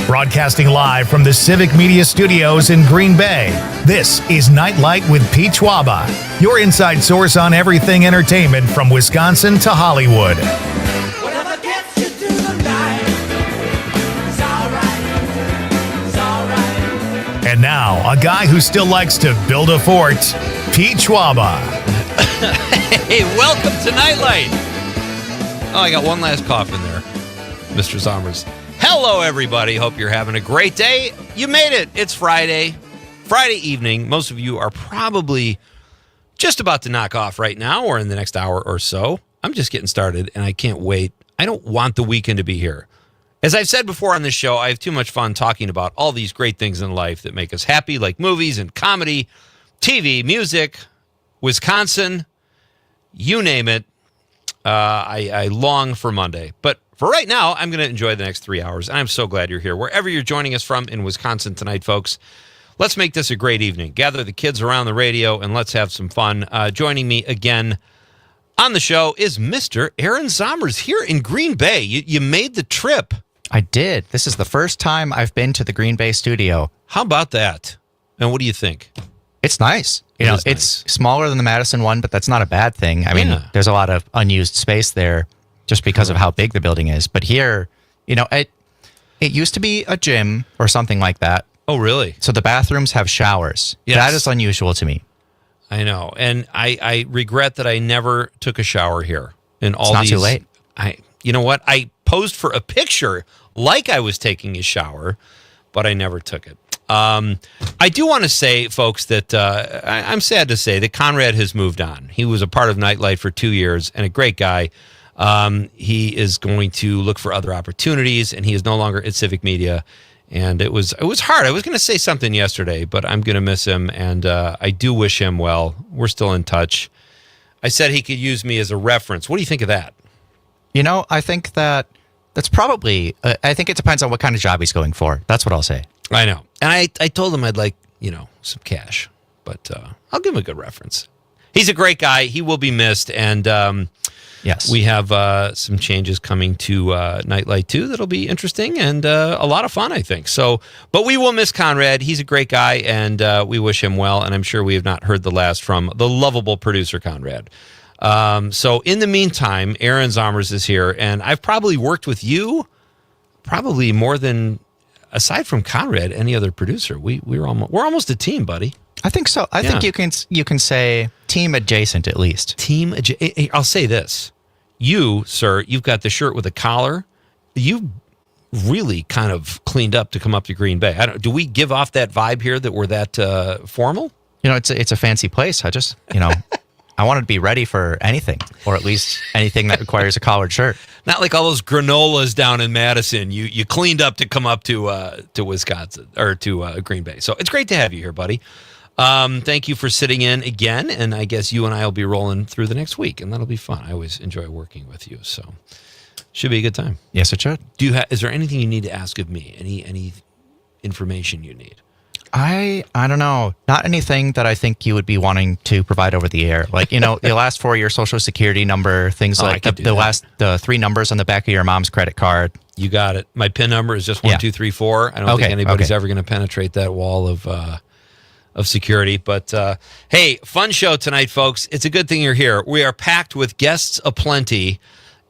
Broadcasting live from the Civic Media Studios in Green Bay, this is Nite Lite with Pete Schwaba, your inside source on everything entertainment from Wisconsin to Hollywood. Whatever gets you through the night, it's all right. And now, a guy who still likes to build a fort, Pete Schwaba. Hey, welcome to Nite Lite. Oh, I got one last cough in there, Mr. Zommers. Hello, everybody. Hope you're having a great day. You made it. It's Friday evening. Most of you are probably just about to knock off right now or in the next hour or so. I'm just getting started, and I can't wait. I don't want the weekend to be here. As I've said before on this show, I have too much fun talking about all these great things in life that make us happy, like movies and comedy, TV, music, Wisconsin, you name it. I long for Monday. But for right now, I'm going to enjoy the next 3 hours, and I'm so glad you're here. Wherever you're joining us from in Wisconsin tonight, folks, let's make this a great evening. Gather the kids around the radio, and let's have some fun. Joining me again on the show is Mr. Aaron Zommers here in Green Bay. You made the trip. I did. This is the first time I've been to the Green Bay studio. How about that? And what do you think? It's nice. It's smaller than the Madison one, but that's not a bad thing. I mean, there's a lot of unused space there just because of how big the building is. But here, it used to be a gym or something like that. Oh, really? So the bathrooms have showers. Yes. That is unusual to me. I know. And I regret that I never took a shower here. In all it's not too late. You know what? I posed for a picture like I was taking a shower, but I never took it. I do want to say, folks, that I'm sad to say that Conrad has moved on. He was a part of Nite Lite for 2 years and a great guy. He is going to look for other opportunities, and he is no longer at Civic Media. And it was hard. I was going to say something yesterday, but I'm going to miss him, and I do wish him well. We're still in touch. I said he could use me as a reference. What do you think of that? I think that's probably, I think it depends on what kind of job he's going for. That's what I'll say. I know. And I told him I'd like, some cash, but I'll give him a good reference. He's a great guy. He will be missed. And yes, we have some changes coming to Nite Lite 2 that'll be interesting and a lot of fun, I think. So, but we will miss Conrad. He's a great guy, and we wish him well. And I'm sure we have not heard the last from the lovable producer, Conrad. So in the meantime, Aaron Zommers is here, and I've probably worked with you probably more than, aside from Conrad, any other producer. We're almost a team, buddy. I think so. I think you can say team adjacent at least. I'll say this. You, sir, you've got the shirt with a collar. You really kind of cleaned up to come up to Green Bay. Do we give off that vibe here that we're that formal? It's a fancy place. I just, I wanted to be ready for anything, or at least anything that requires a collared shirt. Not like all those granolas down in Madison. You cleaned up to come up to Wisconsin or to Green Bay. So it's great to have you here, buddy. Thank you for sitting in again, and I guess you and I will be rolling through the next week, and that'll be fun. I always enjoy working with you, so should be a good time. Yes, it should. Is there anything you need to ask of me? Any information you need? I don't know. Not anything that I think you would be wanting to provide over the air. Like, the last 4 your social security number, things like the 3 numbers on the back of your mom's credit card. You got it. My PIN number is just 1234. I don't think anybody's ever going to penetrate that wall of security. But hey, fun show tonight, folks. It's a good thing you're here. We are packed with guests aplenty,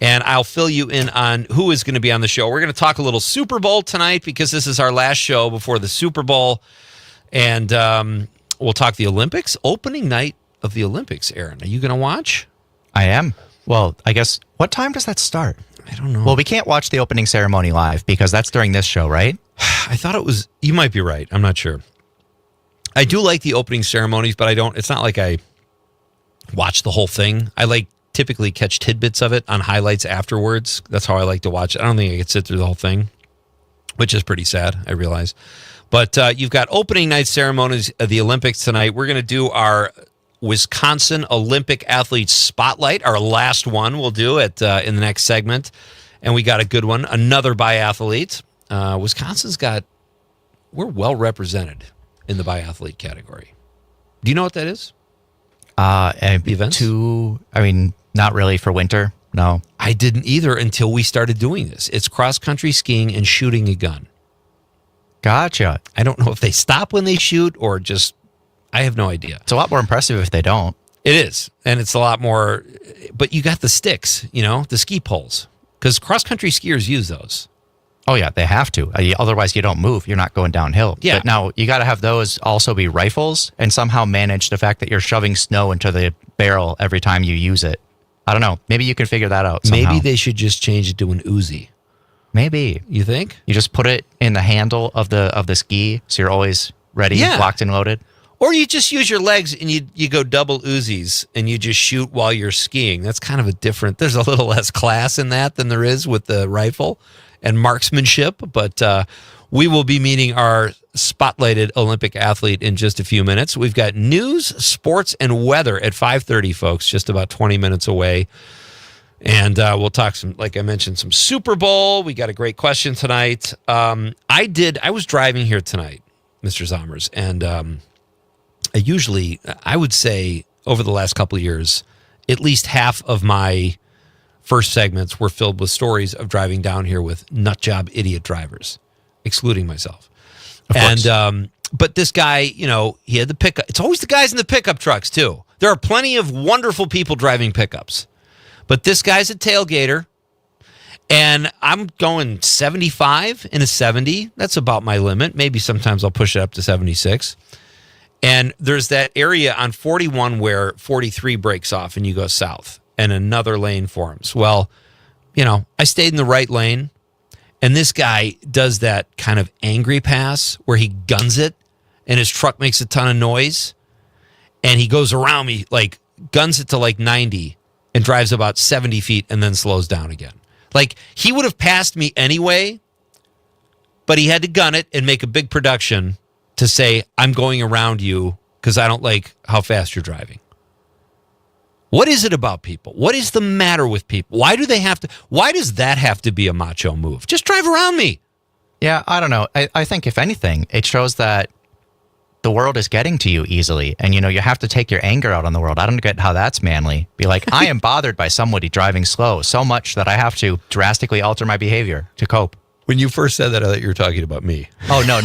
and I'll fill you in on who is going to be on the show. We're going to talk a little Super Bowl tonight because this is our last show before the Super Bowl. And we'll talk the Olympics, opening night of the Olympics. Aaron, are you going to watch? I am. Well, I guess, what time does that start? I don't know. Well, we can't watch the opening ceremony live because that's during this show, right? I thought it was, you might be right. I'm not sure. I do like the opening ceremonies, but it's not like I watch the whole thing. I typically catch tidbits of it on highlights afterwards. That's how I like to watch it. I don't think I could sit through the whole thing, which is pretty sad, I realize. But you've got opening night ceremonies of the Olympics tonight. We're going to do our Wisconsin Olympic Athletes Spotlight, our last one we'll do it in the next segment. And we got a good one, another biathlete. We're well represented in the biathlete category. Do you know what that is? Events? Not really for winter. No. I didn't either until we started doing this. It's cross-country skiing and shooting a gun. Gotcha. I don't know if they stop when they shoot or just, I have no idea. It's a lot more impressive if they don't. It is. And it's a lot more, but you got the sticks, the ski poles, because cross-country skiers use those. Oh, yeah, they have to. Otherwise, you don't move. You're not going downhill. Yeah. But now you got to have those also be rifles and somehow manage the fact that you're shoving snow into the barrel every time you use it. I don't know. Maybe you can figure that out somehow. Maybe they should just change it to an Uzi. Maybe. You think? You just put it in the handle of the ski, so you're always ready, locked and loaded. Or you just use your legs and you go double Uzis and you just shoot while you're skiing. That's kind of there's a little less class in that than there is with the rifle and marksmanship. But we will be meeting our spotlighted Olympic athlete in just a few minutes. We've got news, sports, and weather at 5:30, folks, just about 20 minutes away. And we'll talk like I mentioned, some Super Bowl. We got a great question tonight. I was driving here tonight, Mr. Zommers, and I would say over the last couple of years, at least half of my first segments were filled with stories of driving down here with nutjob idiot drivers, excluding myself. And but this guy, he had the pickup. It's always the guys in the pickup trucks too. There are plenty of wonderful people driving pickups, but this guy's a tailgater, and I'm going 75 in a 70. That's about my limit. Maybe sometimes I'll push it up to 76. And there's that area on 41 where 43 breaks off and you go south and another lane forms. Well, I stayed in the right lane, and this guy does that kind of angry pass where he guns it and his truck makes a ton of noise, and he goes around me, like guns it to like 90 and drives about 70 feet and then slows down again. Like he would have passed me anyway, but he had to gun it and make a big production to say, I'm going around you because I don't like how fast you're driving. What is it about people? What is the matter with people? Why does that have to be a macho move? Just drive around me. Yeah, I don't know. I think if anything, it shows that the world is getting to you easily. And, you have to take your anger out on the world. I don't get how that's manly. Be like, I am bothered by somebody driving slow so much that I have to drastically alter my behavior to cope. When you first said that, I thought you were talking about me. Oh, no.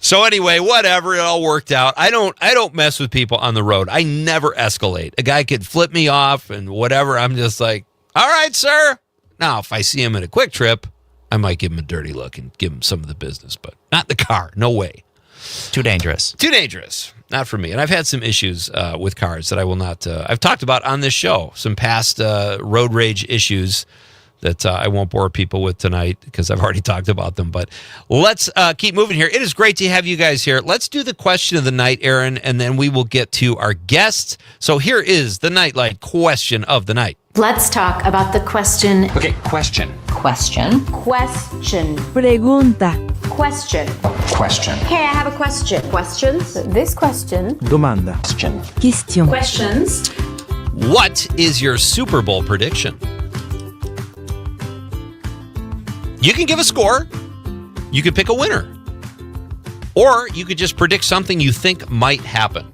So anyway, whatever, it all worked out. I don't mess with people on the road. I never escalate. A guy could flip me off and whatever. I'm just like, all right, sir. Now, if I see him in a quick trip, I might give him a dirty look and give him some of the business, but not the car. No way. Too dangerous. Too dangerous. Not for me. And I've had some issues with cars that I will not. I've talked about on this show, some past road rage issues that I won't bore people with tonight because I've already talked about them. But let's keep moving here. It is great to have you guys here. Let's do the question of the night, Aaron, and then we will get to our guests. So here is the Nite Lite question of the night. Let's talk about the question. Okay, question. Question. Pregunta. Question. Hey, I have a question. Questions? This question. Domanda. Question. Questions. What is your Super Bowl prediction? You can give a score. You could pick a winner. Or you could just predict something you think might happen.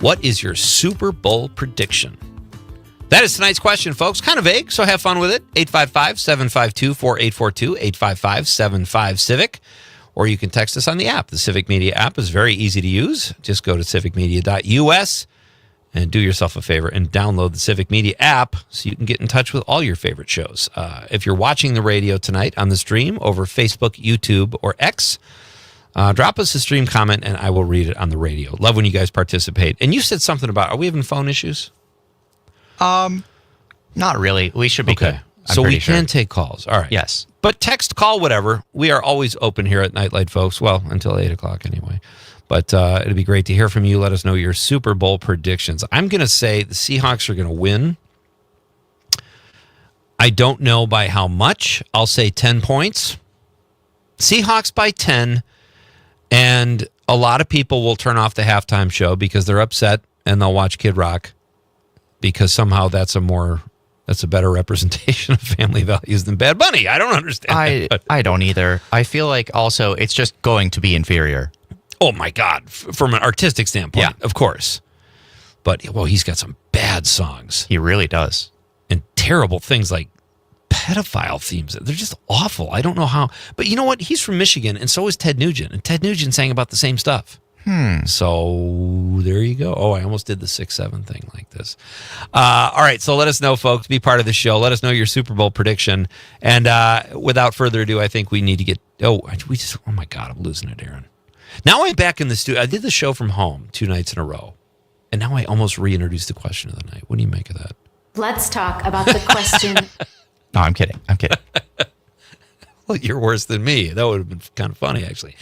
What is your Super Bowl prediction? That is tonight's question, folks. Kind of vague, so have fun with it. 855-752-4842, 855-75-CIVIC. Or you can text us on the app. The Civic Media app is very easy to use. Just go to civicmedia.us and do yourself a favor and download the Civic Media app so you can get in touch with all your favorite shows. If you're watching the radio tonight on the stream over Facebook, YouTube, or X, drop us a stream comment and I will read it on the radio. Love when you guys participate. And you said something about, are we having phone issues? Not really. We should be good. So we can take calls. All right. Yes. But text, call, whatever. We are always open here at Nite Lite, folks. Well, until 8 o'clock anyway. But it'd be great to hear from you. Let us know your Super Bowl predictions. I'm going to say the Seahawks are going to win. I don't know by how much. I'll say 10 points. Seahawks by 10. And a lot of people will turn off the halftime show because they're upset and they'll watch Kid Rock because somehow that's a better representation of family values than Bad Bunny. I don't understand. I don't either. I feel like also it's just going to be inferior. Oh, my God. From an artistic standpoint, Yeah. of course. But, well, he's got some bad songs. He really does. terrible things like pedophile themes. They're just awful. I don't know how. But you know what? He's from Michigan, and so is Ted Nugent. And Ted Nugent sang about the same stuff. So there you go. Oh, I almost did the 6-7 thing like this. All right, so let us know, folks. Be part of the show. Let us know your Super Bowl prediction. And without further ado, I think we need to get. Oh my God, I'm losing it, Aaron. Now I'm back in the studio. I did the show from home 2 nights in a row, and now I almost reintroduced the question of the night. What do you make of that? Let's talk about the question. No, I'm kidding. Well, you're worse than me. That would have been kind of funny, actually.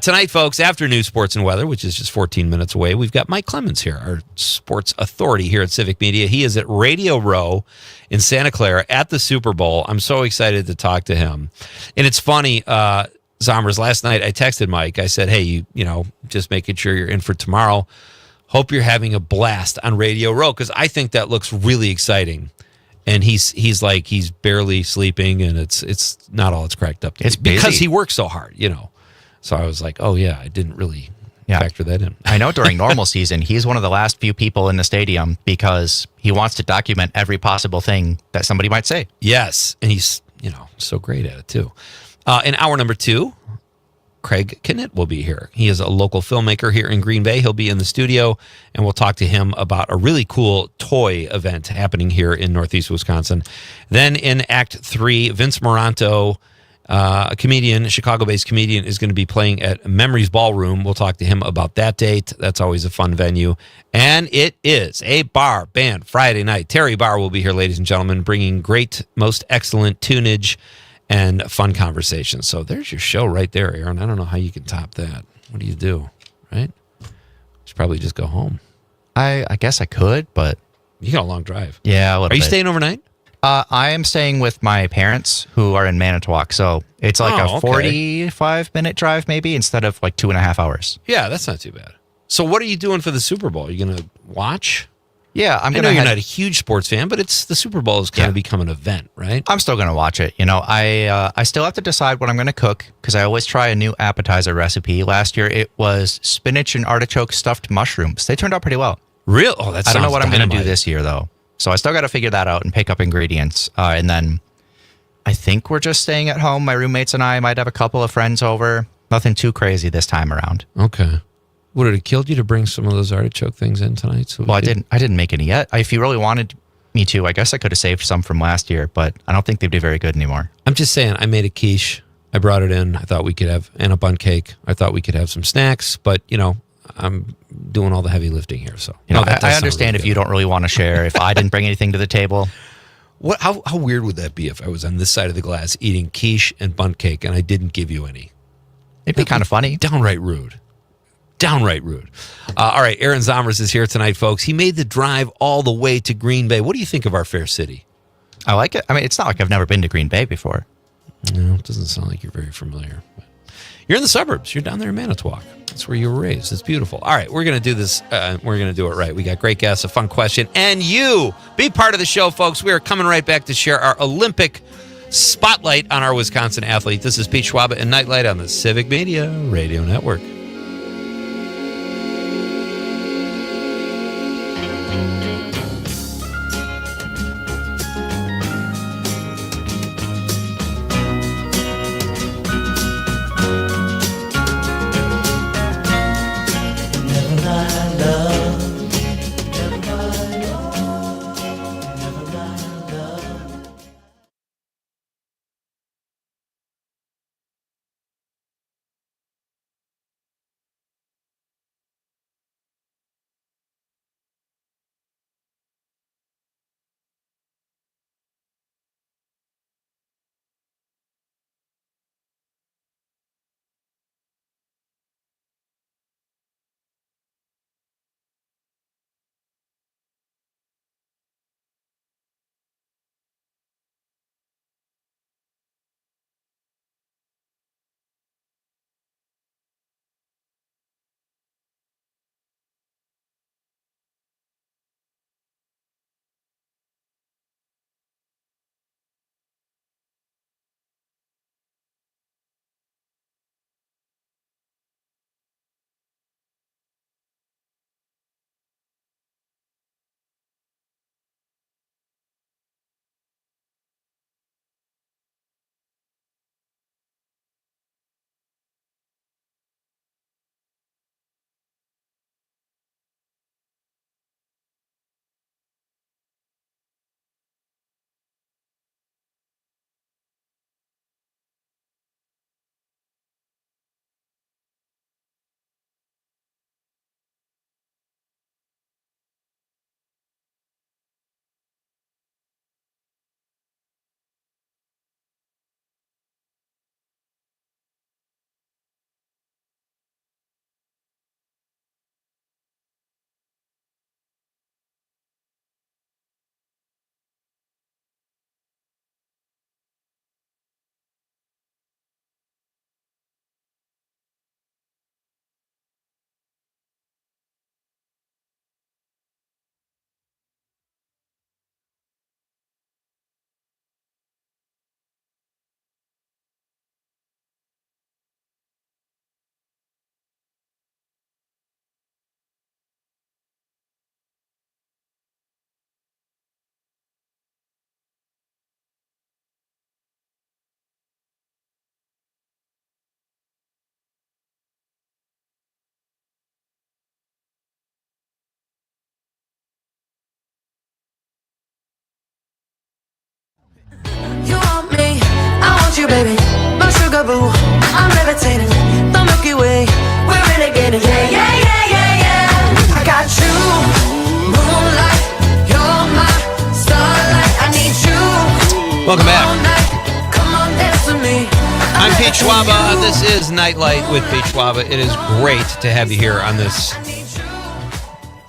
Tonight, folks, after news, sports, and weather, which is just 14 minutes away, we've got Mike Clemens here, our sports authority here at Civic Media. He is at Radio Row in Santa Clara at the Super Bowl. I'm so excited to talk to him. And it's funny, Zombers, last night I texted Mike. I said, hey, you know, just making sure you're in for tomorrow. Hope you're having a blast on Radio Row, because I think that looks really exciting. And he's like, he's barely sleeping, and it's not all it's cracked up to It's be, because busy. he works so hard, you know. So I was like, oh yeah, I didn't really factor that in. I know during normal season, he's one of the last few people in the stadium because he wants to document every possible thing that somebody might say. Yes, and he's, you know, so great at it too. In hour number 2, Craig Knitt will be here. He is a local filmmaker here in Green Bay. He'll be in the studio, and we'll talk to him about a really cool toy event happening here in Northeast Wisconsin. Then in Act 3, Vince Moranto, a comedian, a Chicago-based comedian, is going to be playing at Memories Ballroom. We'll talk to him about that date. That's always a fun venue. And it is a bar band Friday night. Terry Barr will be here, ladies and gentlemen, bringing great, most excellent tunage and fun conversations. So there's your show right there, Aaron. I don't know how you can top that. What do you do, right? Should probably just go home. I guess I could, but You got a long drive. yeah, a little Are you bit. staying overnight? I am staying with my parents who are in Manitowoc, so it's like Oh, a okay. 45-minute drive maybe instead of like 2.5 hours. Yeah, that's not too bad. So what are you doing for the Super Bowl? Are you going to watch? Yeah, I know you're not a huge sports fan, but it's the Super Bowl has kind of become an event, right? I'm still going to watch it. You know, I still have to decide what I'm going to cook because I always try a new appetizer recipe. Last year it was spinach and artichoke stuffed mushrooms. They turned out pretty well. Real? Oh, that's I don't know what I'm going to do this year though. So I still got to figure that out and pick up ingredients. And then I think we're just staying at home. My roommates and I might have a couple of friends over. Nothing too crazy this time around. Okay. Would it have killed you to bring some of those artichoke things in tonight? So Well, I didn't make any yet. If you really wanted me to, I guess I could have saved some from last year, but I don't think they'd be very good anymore. I'm just saying, I made a quiche. I brought it in. I thought we could have, and a bun cake. I thought we could have some snacks, but, you know, I'm doing all the heavy lifting here. So You know, that does I sound understand really if good. you don't really want to share. If I didn't bring anything to the table, What? How weird would that be if I was on this side of the glass eating quiche and bun cake and I didn't give you any? it'd be kind of funny. Downright rude. Downright rude. All right, Aaron Zombers is here tonight, folks. He made the drive all the way to Green Bay. What do you think of our fair city? I like it. I mean, it's not like I've never been to Green Bay before. No, it doesn't sound like you're very familiar. But you're in the suburbs. You're down there in Manitowoc. That's where you were raised. It's beautiful. All right, we're going to do this. We're going to do it right. We got great guests, a fun question, and you be part of the show, folks. We are coming right back to share our Olympic spotlight on our Wisconsin athlete. This is Pete Schwaba and Nite Lite on the Civic Media Radio Network. Welcome back. I'm Pete Schwaba. This is Nite Lite with Pete Schwaba. It is great to have you here on this.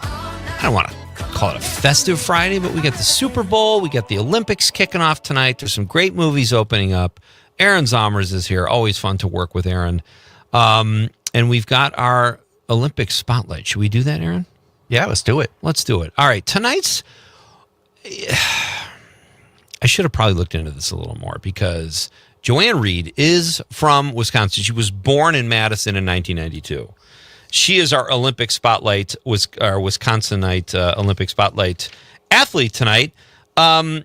I don't want to call it a festive Friday, but we got the Super Bowl. We got the Olympics kicking off tonight. There's some great movies opening up. Aaron Zomers is here. Always fun to work with Aaron. And we've got our Olympic spotlight. Should we do that, Aaron? Yeah, let's do it. Let's do it. All right. Tonight's... I should have probably looked into this a little more because Joanne Reed is from Wisconsin. She was born in Madison in 1992. She is our Olympic Spotlight, our Wisconsinite Olympic Spotlight athlete tonight. But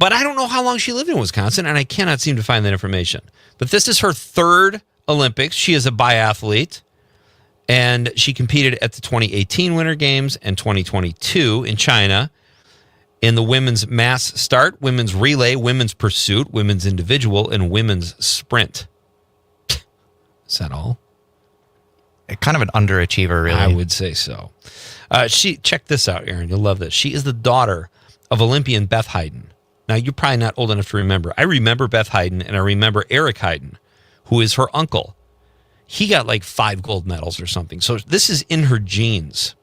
I don't know how long she lived in Wisconsin, and I cannot seem to find that information. But this is her third Olympics. She is a biathlete, and she competed at the 2018 Winter Games and 2022 in China in the women's mass start, women's relay, women's pursuit, women's individual, and women's sprint. Is that all? Kind of an underachiever, really. I would say so. Check this out, Aaron. You'll love this. She is the daughter of Olympian Beth Hayden. Now, you're probably not old enough to remember. I remember Beth Hayden, and I remember Eric Hayden, who is her uncle. He got like 5 gold medals or something. So this is in her genes.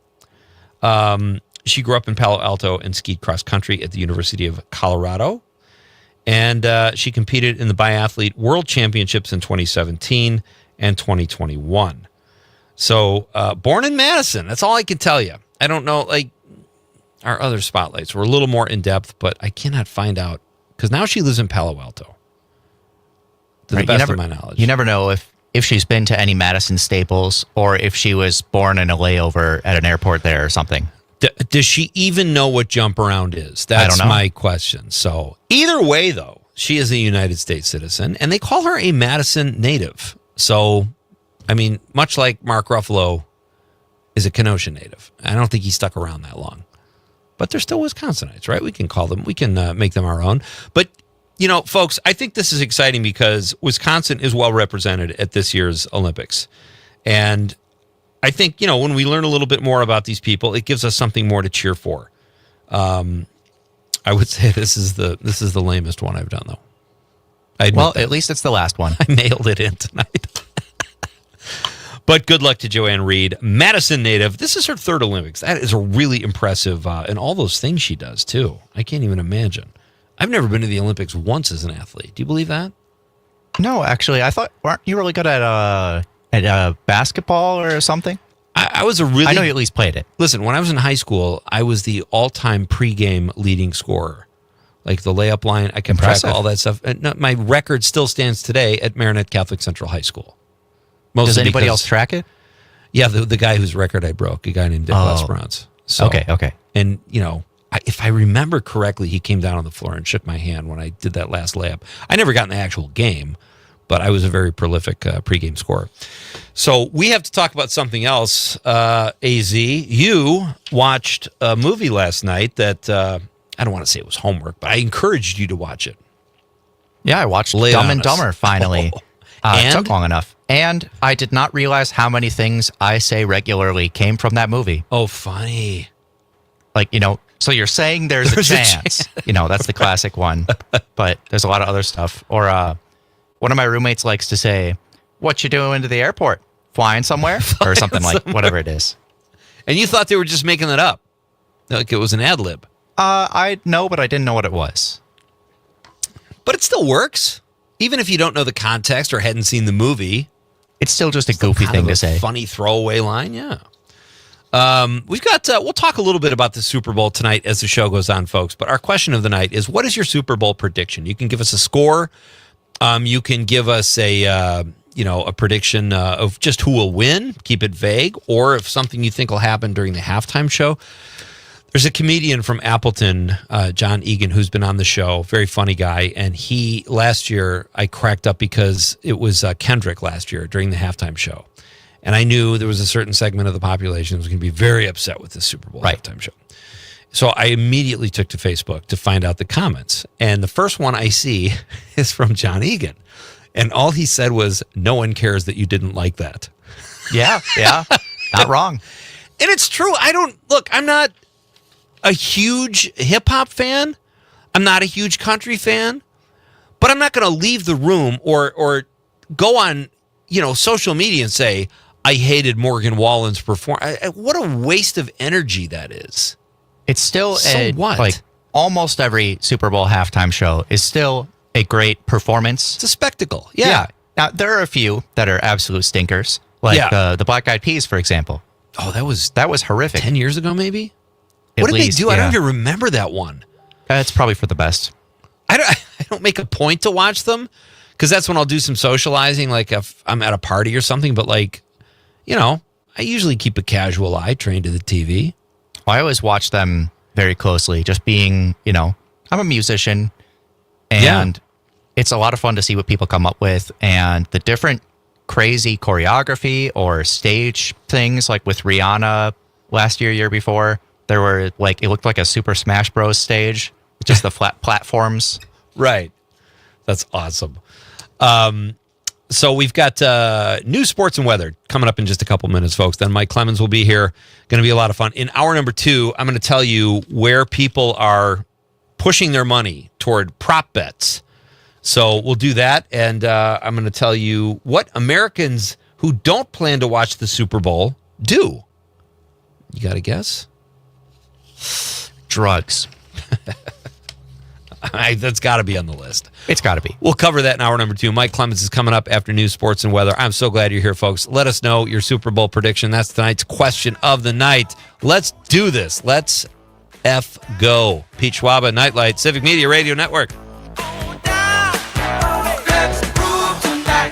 She grew up in Palo Alto and skied cross country at the University of Colorado. And she competed in the biathlete world championships in 2017 and 2021. So born in Madison. That's all I can tell you. I don't know, like our other spotlights were a little more in depth, but I cannot find out because now she lives in Palo Alto. To the best of my knowledge. You never know if she's been to any Madison staples or if she was born in a layover at an airport there or something. Does she even know what jump around is? That's my question. So either way, though, she is a United States citizen, and they call her a Madison native. So, I mean, much like Mark Ruffalo is a Kenosha native. I don't think he stuck around that long. But they're still Wisconsinites, right? We can call them, we can make them our own. But, you know, folks, I think this is exciting because Wisconsin is well represented at this year's Olympics. And I think, you know, when we learn a little bit more about these people, it gives us something more to cheer for. I would say this is the lamest one I've done, though. At least it's the last one. I mailed it in tonight. But good luck to Joanne Reed, Madison native. This is her third Olympics. That is a really impressive, and all those things she does, too. I can't even imagine. I've never been to the Olympics once as an athlete. Do you believe that? No, actually, I thought, weren't you really good at basketball or something? I know you at least played it. Listen, when I was in high school, I was the all-time pregame leading scorer. Like the layup line, I can track all that stuff. And my record still stands today at Marinette Catholic Central High School. Does anybody else track it? Yeah, the guy whose record I broke, a guy named Dick Lesperance. So, okay. And, you know, if I remember correctly, he came down on the floor and shook my hand when I did that last layup. I never got in the actual game, but I was a very prolific pregame scorer. So we have to talk about something else, AZ. You watched a movie last night that, I don't want to say it was homework, but I encouraged you to watch it. Yeah, I watched Dumb and Dumber, finally. It took long enough. And I did not realize how many things I say regularly came from that movie. Oh, funny. Like, you know, so you're saying there's a chance. You know, that's the classic one. But there's a lot of other stuff. Or one of my roommates likes to say, "What you doing to the airport? Flying somewhere?" Or something like whatever it is. And you thought they were just making that up. Like it was an ad lib. I know, but I didn't know what it was. But it still works. Even if you don't know the context or hadn't seen the movie. It's still just a goofy thing to say. Funny throwaway line, yeah. We've got, we'll talk a little bit about the Super Bowl tonight as the show goes on, folks. But our question of the night is, what is your Super Bowl prediction? You can give us a score. You can give us a prediction of just who will win. Keep it vague. Or if something you think will happen during the halftime show. There's a comedian from Appleton, John Egan, who's been on the show. Very funny guy. And last year, I cracked up because it was Kendrick last year during the halftime show. And I knew there was a certain segment of the population that was going to be very upset with the Super Bowl halftime show. So I immediately took to Facebook to find out the comments. And the first one I see is from John Egan. And all he said was, "No one cares that you didn't like that." Yeah. Not wrong. And it's true. I'm not a huge hip hop fan. I'm not a huge country fan, but I'm not going to leave the room or go on, social media and say I hated Morgan Wallen's performance. What a waste of energy that is. It's still what? Like almost every Super Bowl halftime show is still a great performance. It's a spectacle. Yeah. Now there are a few that are absolute stinkers, like the Black Eyed Peas, for example. Oh, that was horrific. 10 years ago, maybe. At What did least, they do? I don't even remember that one. It's probably for the best. I don't make a point to watch them because that's when I'll do some socializing, like if I'm at a party or something. But I usually keep a casual eye trained to the TV. I always watch them very closely, just being, I'm a musician, and it's a lot of fun to see what people come up with and the different crazy choreography or stage things, like with Rihanna last year before. There were it looked like a Super Smash Bros. Stage, just the flat platforms. Right. That's awesome. So we've got news, sports, and weather coming up in just a couple minutes, folks. Then Mike Clemens will be here. Going to be a lot of fun. In hour number 2, I'm going to tell you where people are pushing their money toward prop bets. So we'll do that. And I'm going to tell you what Americans who don't plan to watch the Super Bowl do. You got a guess? Drugs. That's got to be on the list. It's got to be. We'll cover that in hour number 2. Mike Clemens is coming up after news, sports, and weather. I'm so glad you're here, folks. Let us know your Super Bowl prediction. That's tonight's question of the night. Let's do this. Let's go. Pete Schwaba, Nite Lite, Civic Media Radio Network. Let's groove tonight.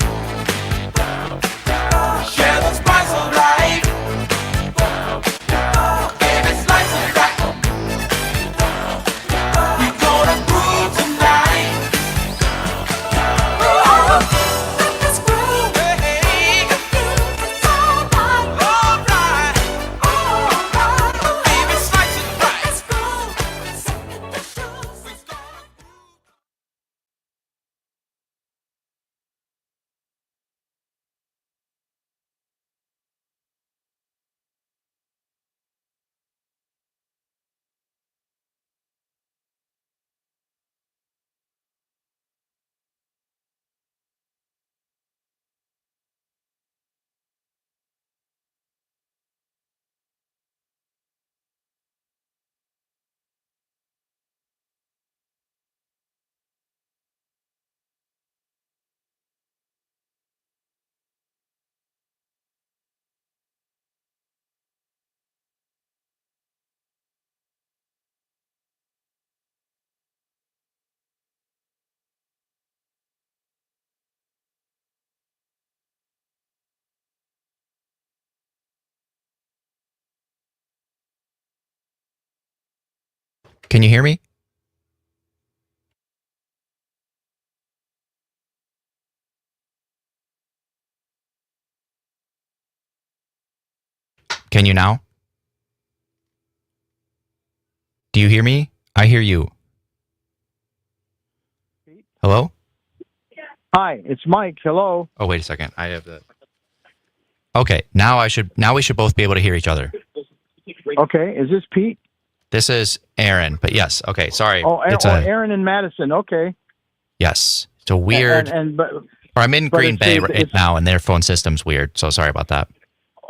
Share the spice of life. Baby, slice it right. We gonna groove tonight. Let's groove. Hey, all right. Baby, slice it right. Let's groove. Can you hear me? Can you now? Do you hear me? I hear you. Hello? Hi, it's Mike. Hello. Oh, wait a second. I have the... Okay, now we should both be able to hear each other. Okay, is this Pete? This is Aaron, but yes. Okay, sorry. Aaron in Madison. Okay. Yes. It's a weird... But I'm in Green Bay it's- right now, and their phone system's weird, so sorry about that.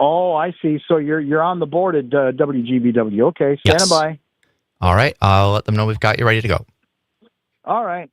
Oh, I see. So you're on the board at WGBW. Okay, stand Yes. by. All right, I'll let them know we've got you ready to go. All right.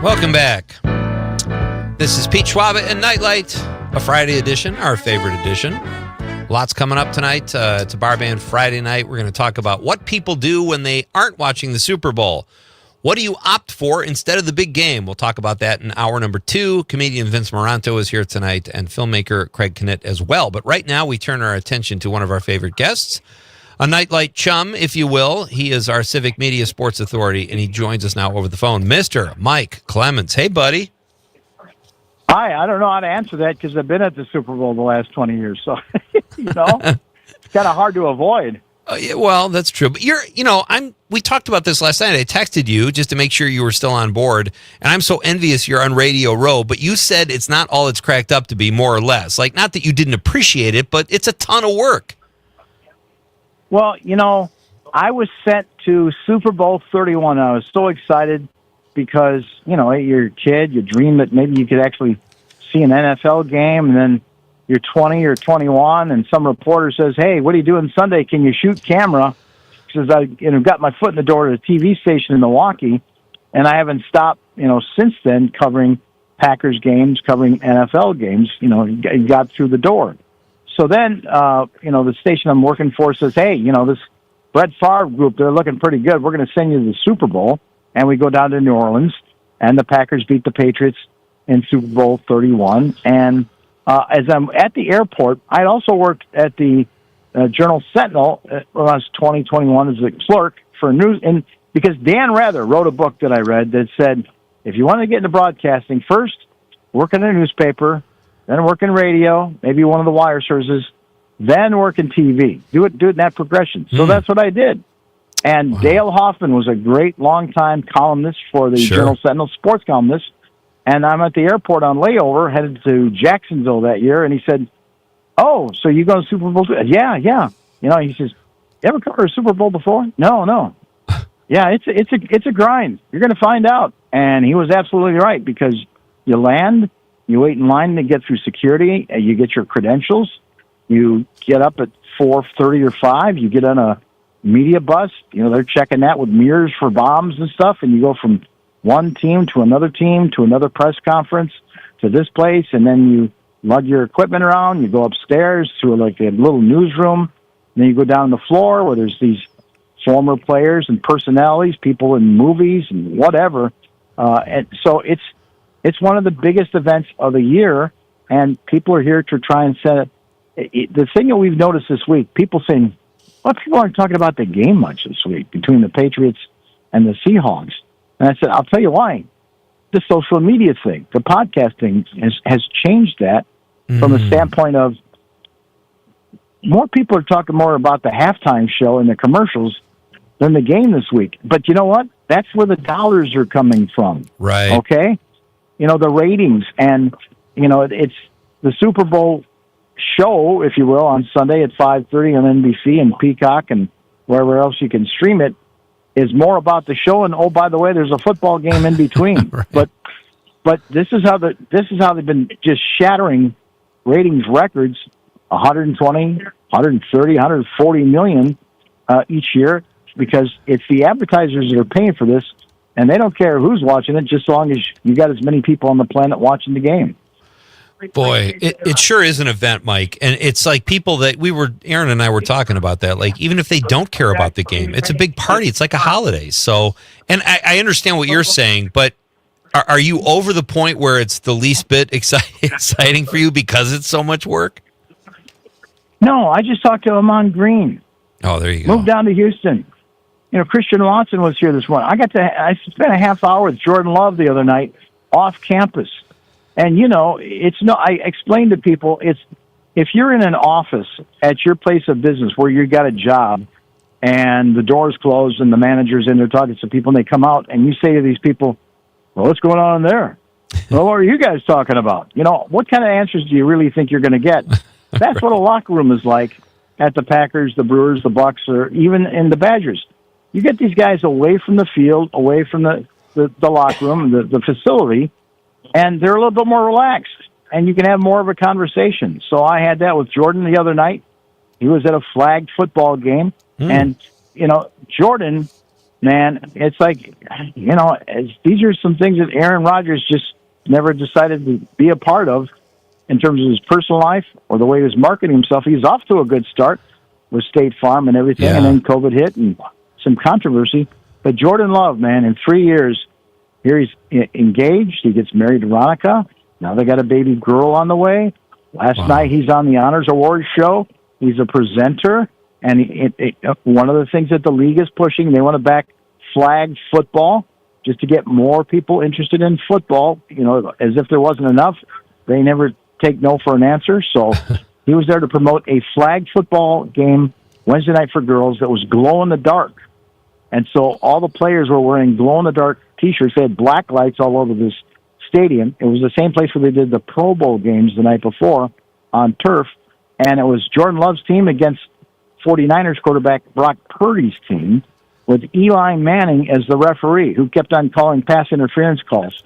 Welcome back. This is Pete Schwaba and Nite Lite, a Friday edition, our favorite edition. Lots coming up tonight. It's a bar band Friday night. We're going to talk about what people do when they aren't watching the Super Bowl. What do you opt for instead of the big game? We'll talk about that in hour number 2. Comedian Vince Moranto is here tonight and filmmaker Craig Knitt as well. But right now we turn our attention to one of our favorite guests, a Nite Lite chum, if you will. He is our Civic Media Sports Authority, and he joins us now over the phone. Mr. Mike Clemens. Hey, buddy. Hi, I don't know how to answer that because I've been at the Super Bowl the last 20 years, so it's kind of hard to avoid. Yeah, well, that's true. But we talked about this last night. I texted you just to make sure you were still on board, and I'm so envious you're on Radio Row, but you said it's not all it's cracked up to be, more or less. Like, not that you didn't appreciate it, but it's a ton of work. Well, I was sent to Super Bowl 31. I was so excited because, you're a kid, you dream that maybe you could actually see an NFL game, and then you're 20 or 21, and some reporter says, hey, what are you doing Sunday? Can you shoot camera? Because I got my foot in the door at a TV station in Milwaukee, and I haven't stopped, since then covering Packers games, covering NFL games, got through the door. So then, the station I'm working for says, hey, this Brett Favre group, they're looking pretty good. We're going to send you to the Super Bowl. And we go down to New Orleans, and the Packers beat the Patriots in Super Bowl 31. And as I'm at the airport, I also worked at the Journal-Sentinel when I was 21 as a clerk for news. And because Dan Rather wrote a book that I read that said, if you want to get into broadcasting, first work in a newspaper, then work in radio, maybe one of the wire services, then work in TV. Do it in that progression. So that's what I did. And wow. Dale Hoffman was a great longtime columnist for the Journal-Sentinel, sports columnist. And I'm at the airport on layover, headed to Jacksonville that year, and he said, oh, so you go to Super Bowl? Yeah. He says, you ever cover a Super Bowl before? No. Yeah, it's a grind. You're going to find out. And he was absolutely right, because you land, you wait in line to get through security, you get your credentials, you get up at 4:30 or 5, you get on a media bus, they're checking that with mirrors for bombs and stuff, and you go from one team to another press conference to this place, and then you lug your equipment around, you go upstairs to a little newsroom, and then you go down the floor where there's these former players and personalities, people in movies and whatever, and so it's one of the biggest events of the year, and people are here to try and set it. The thing that we've noticed this week, people saying, well, people aren't talking about the game much this week between the Patriots and the Seahawks. And I said, I'll tell you why. The social media thing, the podcasting has changed that from the standpoint of more people are talking more about the halftime show and the commercials than the game this week. But you know what? That's where the dollars are coming from. Right. Okay? The ratings. And, it's the Super Bowl show, if you will, on Sunday at 5:30 on NBC and Peacock and wherever else you can stream it, is more about the show. And oh, by the way, there's a football game in between. Right. But this is how they've been just shattering ratings records: 120, 130, 140 million each year, because it's the advertisers that are paying for this, and they don't care who's watching it, just as long as you got as many people on the planet watching the game. Boy, it sure is an event, Mike. And it's like people that Aaron and I were talking about that. Like, even if they don't care about the game, it's a big party. It's like a holiday. So, and I understand what you're saying, but are you over the point where it's the least bit exciting for you because it's so much work? No, I just talked to Amon Green. Oh, there you go. Moved down to Houston. Christian Watson was here this morning. I spent a half hour with Jordan Love the other night off campus. And, I explain to people, if you're in an office at your place of business where you got a job and the door's closed and the manager's in there talking to people and they come out and you say to these people, well, what's going on in there? Well, what are you guys talking about? What kind of answers do you really think you're going to get? That's what a locker room is like at the Packers, the Brewers, the Bucks, or even in the Badgers. You get these guys away from the field, away from the locker room, the facility, and they're a little bit more relaxed, and you can have more of a conversation. So I had that with Jordan the other night. He was at a flag football game, and, Jordan, man, it's like, these are some things that Aaron Rodgers just never decided to be a part of in terms of his personal life or the way he was marketing himself. He's off to a good start with State Farm and everything, and then COVID hit and some controversy. But Jordan Love, man, in 3 years, here he's engaged. He gets married to Veronica. Now they got a baby girl on the way. Last night he's on the Honors Awards show. He's a presenter. And one of the things that the league is pushing, they want to back flag football just to get more people interested in football. As if there wasn't enough, they never take no for an answer. So he was there to promote a flag football game Wednesday night for girls that was glow in the dark. And so all the players were wearing glow in the dark T-shirts. They had black lights all over this stadium. It was the same place where they did the Pro Bowl games the night before on turf. And it was Jordan Love's team against 49ers quarterback Brock Purdy's team, with Eli Manning as the referee, who kept on calling pass interference calls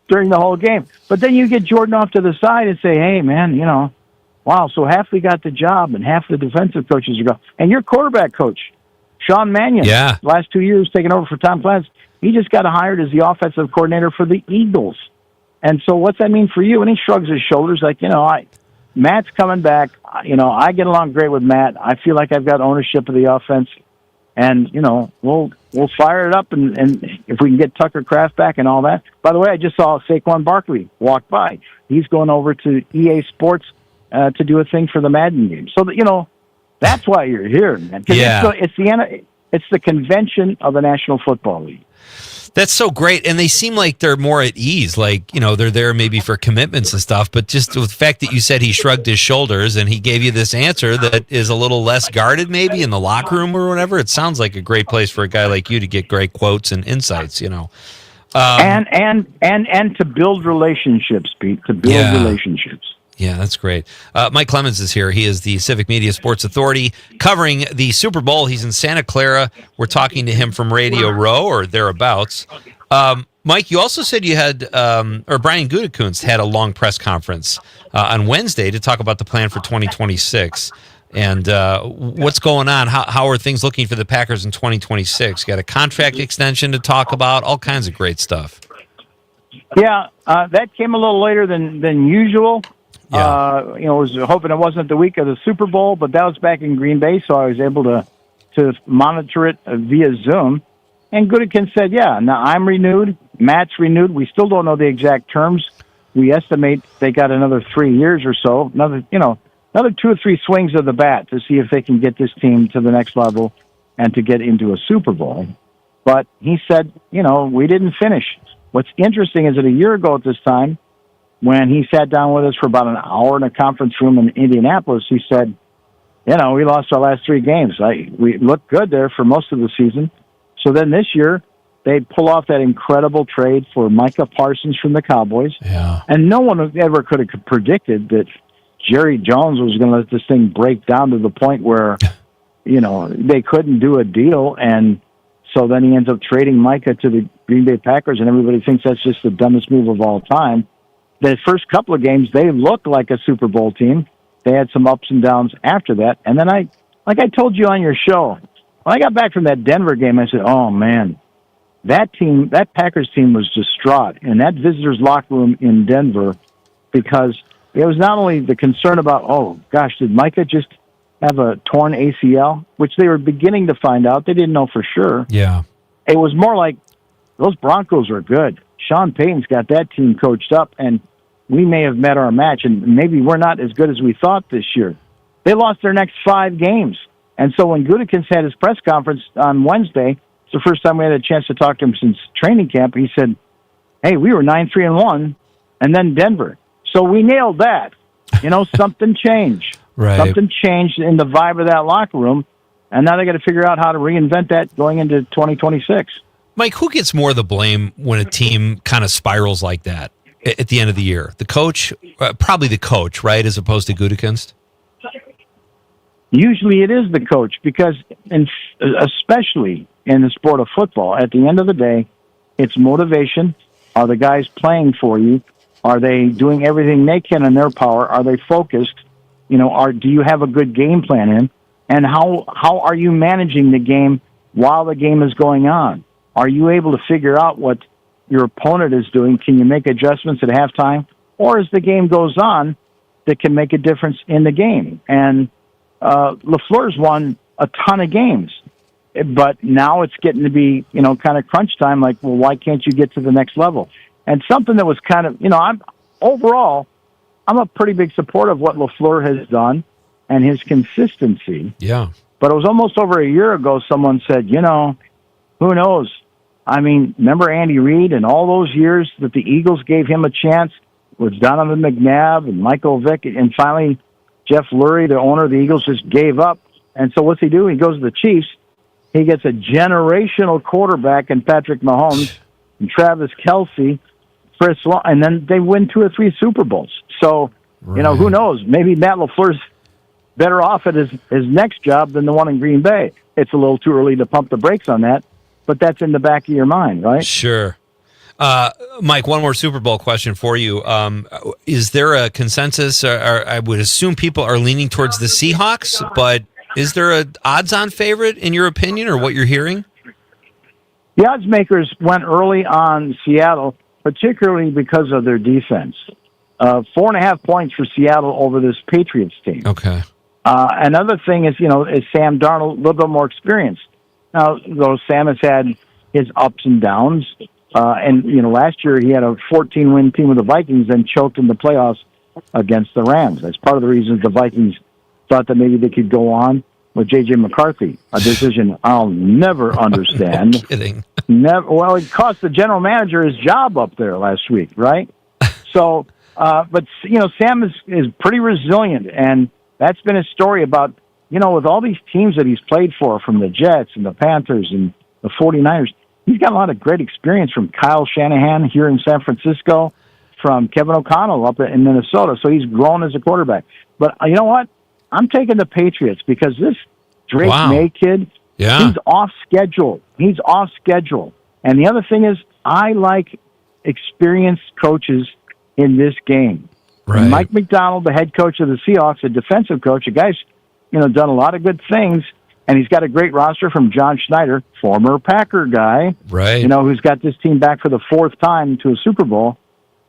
during the whole game. But then you get Jordan off to the side and say, hey, man, wow, so half we got the job and half the defensive coaches are gone. And your quarterback coach, Sean Mannion, last 2 years taking over for Tom Clancy, he just got hired as the offensive coordinator for the Eagles. And so what's that mean for you? And he shrugs his shoulders like, Matt's coming back. I get along great with Matt. I feel like I've got ownership of the offense. And, we'll fire it up, and if we can get Tucker Kraft back and all that. By the way, I just saw Saquon Barkley walk by. He's going over to EA Sports to do a thing for the Madden game. So, that's why you're here, man. It's the convention of the National Football League. That's so great, and they seem like they're more at ease. Like, they're there maybe for commitments and stuff, but just the fact that you said he shrugged his shoulders and he gave you this answer that is a little less guarded maybe in the locker room or whatever, it sounds like a great place for a guy like you to get great quotes and insights, and to build relationships, Pete, relationships. Yeah, that's great. Mike Clemens is here. He is the Civic Media Sports Authority covering the Super Bowl. He's in Santa Clara. We're talking to him from Radio Row or thereabouts. Mike, you also said you had, or Brian Gutekunst had a long press conference on Wednesday to talk about the plan for 2026. And what's going on? How are things looking for the Packers in 2026? Got a contract extension to talk about, all kinds of great stuff. Yeah, that came a little later than usual. I was hoping it wasn't the week of the Super Bowl, but that was back in Green Bay, so I was able to monitor it via Zoom. And Gutekunst said, now I'm renewed, Matt's renewed. We still don't know the exact terms. We estimate they got another 3 years or so, another 2 or 3 swings of the bat to see if they can get this team to the next level and to get into a Super Bowl. But he said, we didn't finish. What's interesting is that a year ago at this time, when he sat down with us for about an hour in a conference room in Indianapolis, he said, we lost our last 3 games. We looked good there for most of the season. So then this year, they pull off that incredible trade for Micah Parsons from the Cowboys. Yeah. And no one ever could have predicted that Jerry Jones was going to let this thing break down to the point where, they couldn't do a deal. And so then he ends up trading Micah to the Green Bay Packers, and everybody thinks that's just the dumbest move of all time. The first couple of games, they looked like a Super Bowl team. They had some ups and downs after that. And then like I told you on your show, when I got back from that Denver game, I said, oh, man, that Packers team was distraught in that visitors' locker room in Denver, because it was not only the concern about, oh, gosh, did Micah just have a torn ACL, which they were beginning to find out. They didn't know for sure. Yeah. It was more like those Broncos are good. Sean Payton's got that team coached up, and we may have met our match, and maybe we're not as good as we thought this year. They lost their next 5 games. And so when Gutekunst had his press conference on Wednesday, it's the first time we had a chance to talk to him since training camp, he said, hey, we were 9-3-1, and then Denver. So we nailed that. Something changed. Right. Something changed in the vibe of that locker room, and now they got to figure out how to reinvent that going into 2026. Mike, who gets more of the blame when a team kind of spirals like that at the end of the year? The coach? Probably the coach, right, as opposed to Gutekunst? Usually it is the coach, because especially in the sport of football, at the end of the day, it's motivation. Are the guys playing for you? Are they doing everything they can in their power? Are they focused? Do you have a good game plan in? And how are you managing the game while the game is going on? Are you able to figure out what your opponent is doing? Can you make adjustments at halftime? Or as the game goes on, that can make a difference in the game? And LaFleur's won a ton of games. But now it's getting to be, kind of crunch time. Like, well, why can't you get to the next level? And something that was kind of, I'm a pretty big supporter of what LaFleur has done and his consistency. Yeah. But it was almost over a year ago someone said, who knows? I mean, remember Andy Reid and all those years that the Eagles gave him a chance with Donovan McNabb and Michael Vick, and finally Jeff Lurie, the owner of the Eagles, just gave up. And so what's he do? He goes to the Chiefs. He gets a generational quarterback in Patrick Mahomes and Travis Kelce, Chris Long, and then they win 2 or 3 Super Bowls. So, who knows? Maybe Matt LaFleur's better off at his next job than the one in Green Bay. It's a little too early to pump the brakes on that, but that's in the back of your mind, right? Sure. Mike, one more Super Bowl question for you. Is there a consensus? Or I would assume people are leaning towards the Seahawks, but is there a odds-on favorite in your opinion, or what you're hearing? The odds makers went early on Seattle, particularly because of their defense. 4.5 points for Seattle over this Patriots team. Okay. Another thing is, is Sam Darnold, a little bit more experienced. Now, though Sam has had his ups and downs, and last year he had a 14-win team with the Vikings and choked in the playoffs against the Rams. That's part of the reason the Vikings thought that maybe they could go on with J.J. McCarthy, a decision I'll never understand. No kidding. Never. Well, it cost the general manager his job up there last week, right? So, but Sam is pretty resilient, and that's been his story about, with all these teams that he's played for, from the Jets and the Panthers and the 49ers, he's got a lot of great experience from Kyle Shanahan here in San Francisco, from Kevin O'Connell up in Minnesota. So he's grown as a quarterback. But you know what? I'm taking the Patriots because this Drake May kid, he's off schedule. He's off schedule. And the other thing is, I like experienced coaches in this game. Right. Mike McDonald, the head coach of the Seahawks, a defensive coach, a guy's done a lot of good things, and he's got a great roster from John Schneider, former Packer guy, right? Who's got this team back for the 4th time to a Super Bowl.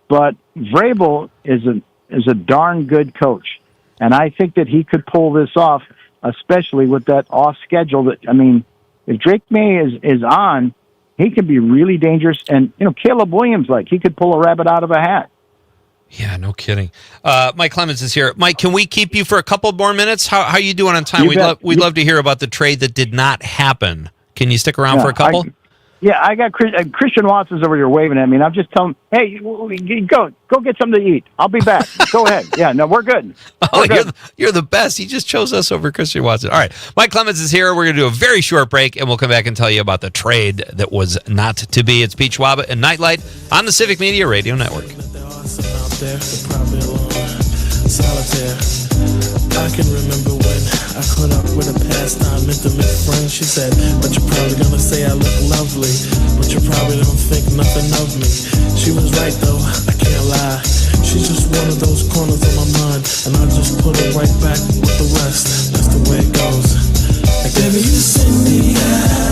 But Vrabel is a darn good coach. And I think that he could pull this off, especially with that off schedule. If Drake May is on, he could be really dangerous. And, Caleb Williams, he could pull a rabbit out of a hat. Yeah, no kidding. Mike Clemens is here. Mike, can we keep you for a couple more minutes? How are you doing on time? We'd love to hear about the trade that did not happen. Can you stick around for a couple? I got Christian Watson's over here waving at me, and I'm just telling him, hey, go get something to eat. I'll be back. Go ahead. Yeah, no, we're good. We're good. You're the best. He just chose us over Christian Watson. All right, Mike Clemens is here. We're going to do a very short break, and we'll come back and tell you about the trade that was not to be. It's Pete Schwaba and Nite Lite on the Civic Media Radio Network. I can remember when I caught up with a pastime intimate friend. She said, but you're probably gonna say I look lovely, but you probably don't think nothing of me. She was right though, I can't lie. She's just one of those corners of my mind, and I just put it right back with the rest. That's the way it goes. Like, baby, you send me out.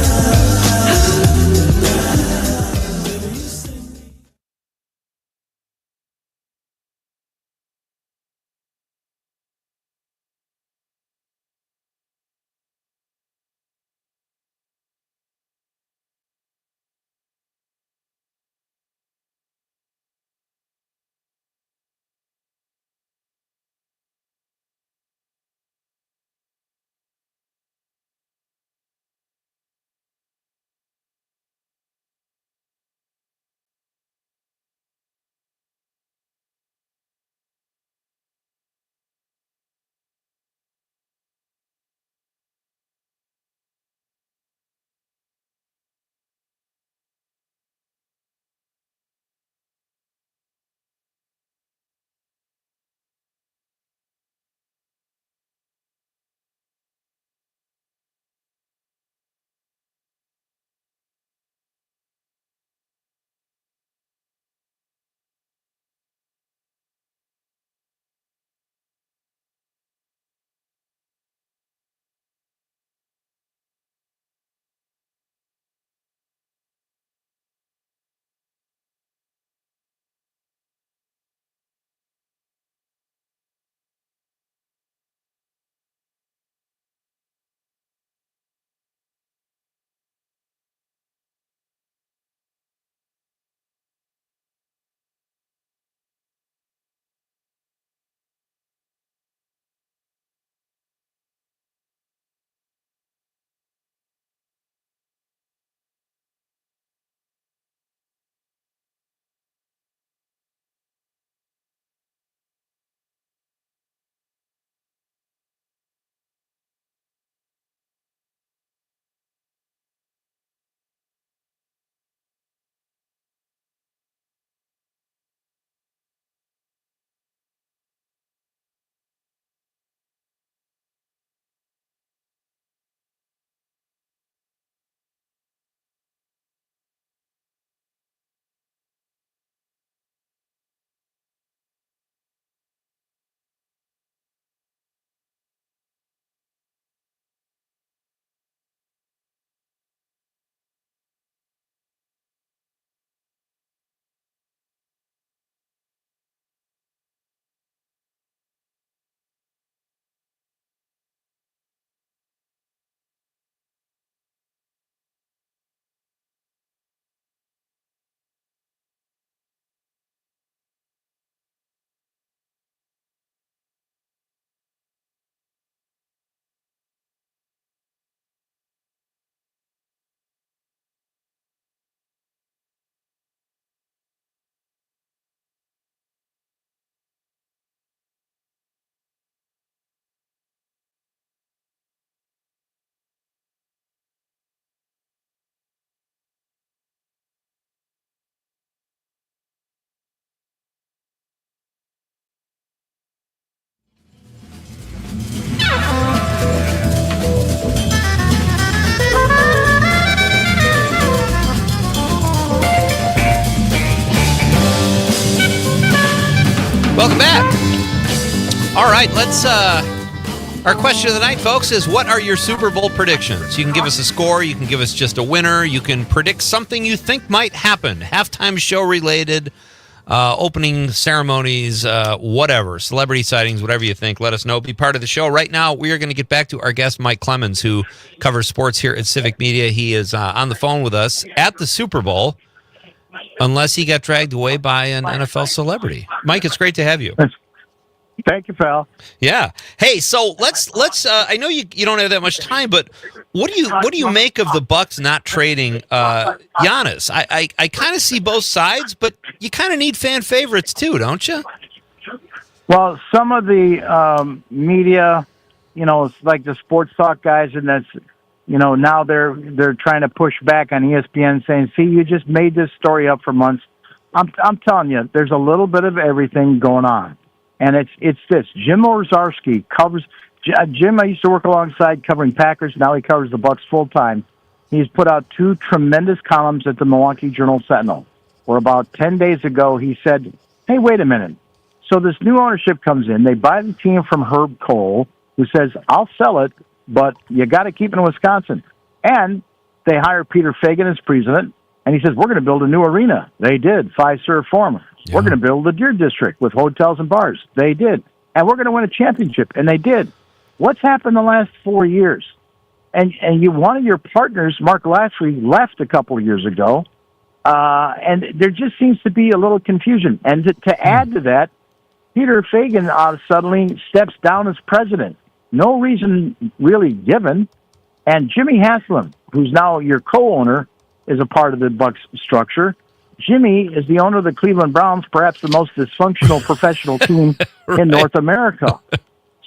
Welcome back. All right, let's. Our question of the night, folks, is what are your Super Bowl predictions? You can give us a score. You can give us just a winner. You can predict something you think might happen. Halftime show related, opening ceremonies, whatever. Celebrity sightings, whatever you think. Let us know. Be part of the show. Right now, we are going to get back to our guest, Mike Clemens, who covers sports here at Civic Media. He is on the phone with us at the Super Bowl, unless he got dragged away by an NFL celebrity. Mike, it's great to have you. Thank you, pal. Yeah. Hey, so let's. I know you don't have that much time, but what do you make of the Bucks not trading Giannis? I kind of see both sides, but you kind of need fan favorites too, don't you? Well, some of the media, it's like the sports talk guys, and that's, now they're trying to push back on ESPN, saying, "See, you just made this story up for months." I'm telling you, there's a little bit of everything going on. And it's this. Jim Orzarski covers. Jim, I used to work alongside covering Packers. Now he covers the Bucks full time. He's put out 2 tremendous columns at the Milwaukee Journal-Sentinel. Where about 10 days ago he said, "Hey, wait a minute. So this new ownership comes in. They buy the team from Herb Cole, who says, 'I'll sell it, but you got to keep it in Wisconsin.' And they hire Peter Fagan as president, and he says, 'We're going to build a new arena.' They did. Five-serve form. Yeah. 'We're going to build a Deer District with hotels and bars.' They did. And we're going to win a championship. And they did. What's happened the last 4 years? And one of your partners, Mark Lashley, left a couple of years ago. And there just seems to be a little confusion. And to add to that, Peter Fagan suddenly steps down as president. No reason really given. And Jimmy Haslam, who's now your co-owner, is a part of the Bucks structure. Jimmy is the owner of the Cleveland Browns, perhaps the most dysfunctional professional team in North America.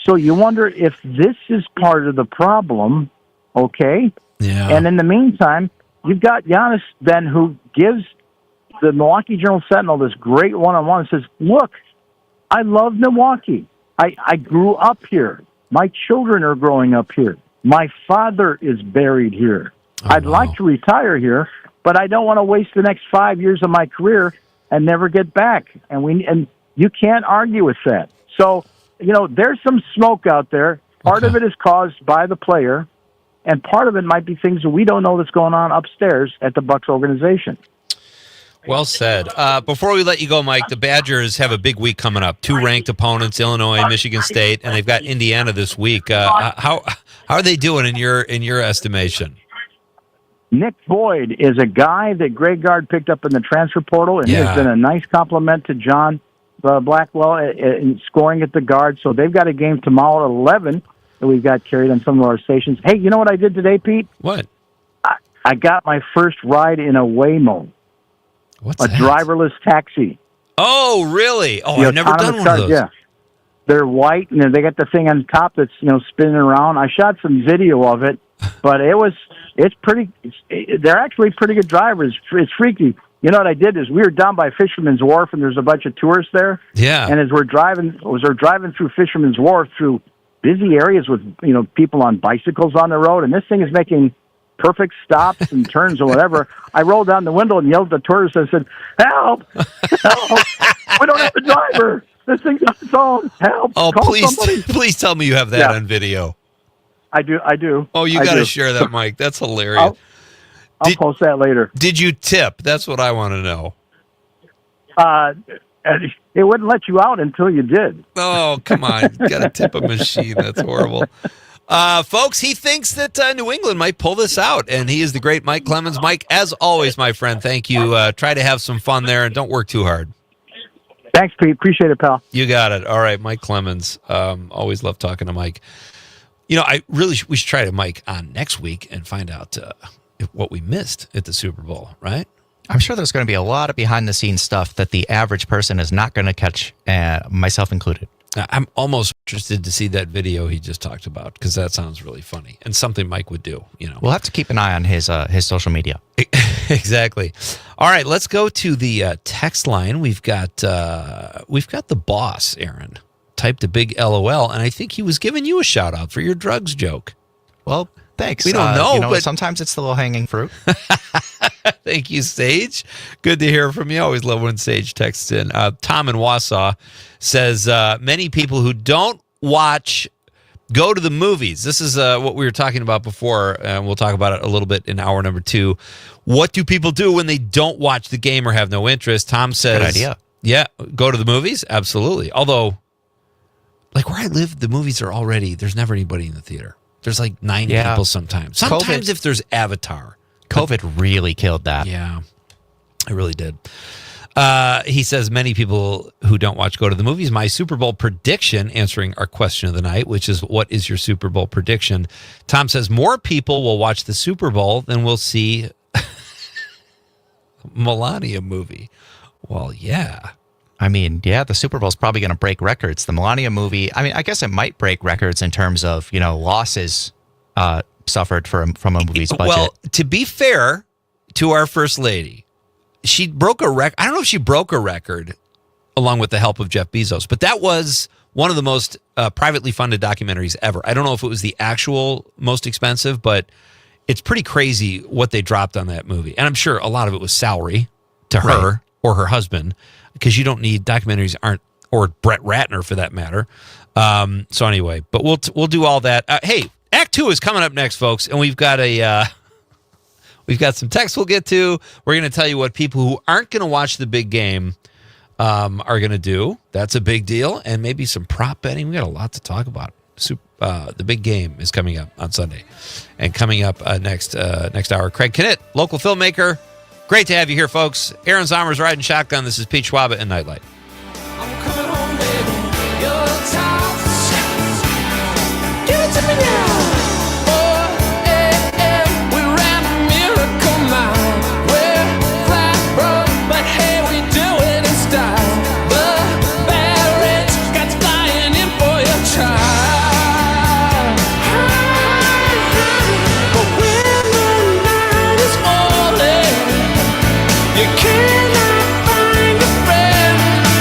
So you wonder if this is part of the problem, okay? Yeah. And in the meantime, you've got Giannis then, who gives the Milwaukee Journal-Sentinel this great one-on-one and says, "Look, I love Milwaukee. I grew up here. My children are growing up here. My father is buried here. I'd like to retire here, but I don't want to waste the next 5 years of my career and never get back." And you can't argue with that. So, there's some smoke out there. Part of it is caused by the player, and part of it might be things that we don't know that's going on upstairs at the Bucks organization. Well said. Before we let you go, Mike, the Badgers have a big week coming up. 2 ranked opponents, Illinois, Michigan State, and they've got Indiana this week. How are they doing in your estimation? Nick Boyd is a guy that Greg Gard picked up in the transfer portal, and he has been a nice compliment to John Blackwell in scoring at the guard. So they've got a game tomorrow at 11 that we've got carried on some of our stations. Hey, you know what I did today, Pete? What? I got my first ride in a Waymo. What's a that? Driverless taxi. Oh, really? Oh, I've never done one of those. Yeah. They're white, and they got the thing on top that's spinning around. I shot some video of it, but they're actually pretty good drivers. It's freaky. You know what I did is we were down by Fisherman's Wharf, and there's a bunch of tourists there. Yeah. And as we're driving through Fisherman's Wharf through busy areas with people on bicycles on the road, and this thing is making perfect stops and turns or whatever. I rolled down the window and yelled at the tourists and said, "Help! Help! We don't have a driver. This thing's on its own. Help! Oh, Call please, somebody." please tell me you have that on video. I do. Oh, you got to share that, Mike. That's hilarious. I'll post that later. Did you tip? That's what I want to know. It wouldn't let you out until you did. Oh, come on. Got to tip a machine. That's horrible. Folks, he thinks that New England might pull this out, and he is the great Mike Clemens. Mike, as always, my friend, thank you. Try to have some fun there, and don't work too hard. Thanks, Pete. Appreciate it, pal. You got it. All right, Mike Clemens. Always love talking to Mike. We should try to Mike on next week and find out what we missed at the Super Bowl, right? I'm sure there's going to be a lot of behind-the-scenes stuff that the average person is not going to catch, myself included. I'm almost interested to see that video he just talked about, because that sounds really funny and something Mike would do. We'll have to keep an eye on his social media. Exactly. All right, let's go to the text line. We've got the boss, Aaron, typed a big LOL, and I think he was giving you a shout out for your drugs joke. Well, Thanks. We don't know, but sometimes it's the low-hanging fruit. Thank you, Sage. Good to hear from you. Always love when Sage texts in. Tom in Wausau says, many people who don't watch go to the movies. This is what we were talking about before, and we'll talk about it a little bit in hour number 2. What do people do when they don't watch the game or have no interest? Tom says, good idea. Yeah, go to the movies? Absolutely. Although, like where I live, the movies are already, there's never anybody in the theater. There's like 9 people sometimes. Sometimes if there's Avatar. COVID really killed that. Yeah, it really did. He says many people who don't watch go to the movies. My Super Bowl prediction, answering our question of the night, which is, what is your Super Bowl prediction? Tom says more people will watch the Super Bowl than will see Melania movie. Well, yeah. I mean, yeah, the Super Bowl's probably going to break records. The Melania movie, I mean, I guess it might break records in terms of, losses suffered from a movie's budget. Well, to be fair to our First Lady, she broke a record. I don't know if she broke a record along with the help of Jeff Bezos, but that was one of the most privately funded documentaries ever. I don't know if it was the actual most expensive, but it's pretty crazy what they dropped on that movie. And I'm sure a lot of it was salary to her or her husband, because you don't need, documentaries aren't, or Brett Ratner for that matter. So anyway, but we'll do all that. Hey, Act 2 is coming up next, folks, and we've got some text we'll get to. We're going to tell you what people who aren't going to watch the big game are going to do. That's a big deal, and maybe some prop betting. We got a lot to talk about. The big game is coming up on Sunday, and coming up next hour, Craig Knitt, local filmmaker. Great to have you here, folks. Aaron Zomer's riding shotgun. This is Pete Schwaba and Nite Lite. I'm coming home, baby. Your time. Give it to me now. Oh, we ran a miracle mile. We're flat broke, but hey, we do it in style. The bad rich got flying in for your child. But when the night is falling, you cannot find a friend.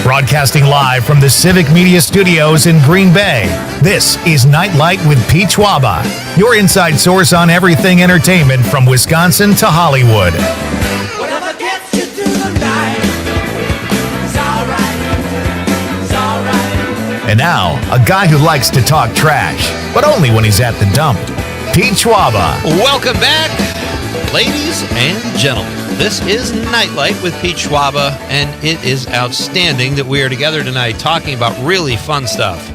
Broadcasting live from the Civic Media Studios in Green Bay, this is Nite Lite with Pete Schwaba, your inside source on everything entertainment from Wisconsin to Hollywood. Whatever gets you through the night, it's alright. And now, a guy who likes to talk trash, but only when he's at the dump, Pete Schwaba. Welcome back, ladies and gentlemen. This is Nite Lite with Pete Schwaba, and it is outstanding that we are together tonight talking about really fun stuff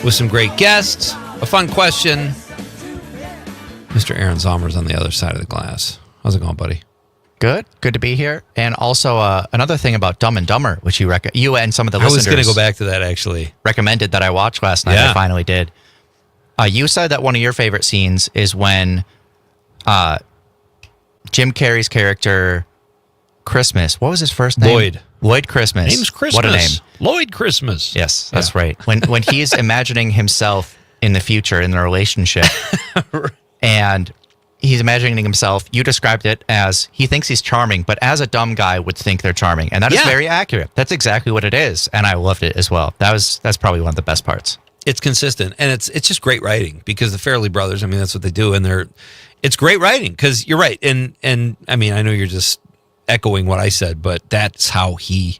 with some great guests, a fun question. Mr. Aaron Zommer's on the other side of the glass. How's it going, buddy? Good to be here. And also another thing about Dumb and Dumber, which you and some of the listeners. I was going to go back to that, actually. Recommended that I watch last night. Yeah. I finally did. You said that one of your favorite scenes is when Jim Carrey's character, Christmas. What was his first name? Lloyd Christmas. Name's Christmas. What a name. Lloyd Christmas. Yes, that's right. When he's imagining himself in the future in the relationship, and he's imagining himself, you described it as he thinks he's charming, but as a dumb guy would think they're charming. And that is very accurate. That's exactly what it is. And I loved it as well. That's probably one of the best parts. It's consistent, and it's just great writing because the Farrelly brothers, I mean, that's what they do, and it's great writing because you're right, and I mean, I know you're just echoing what I said, but that's how he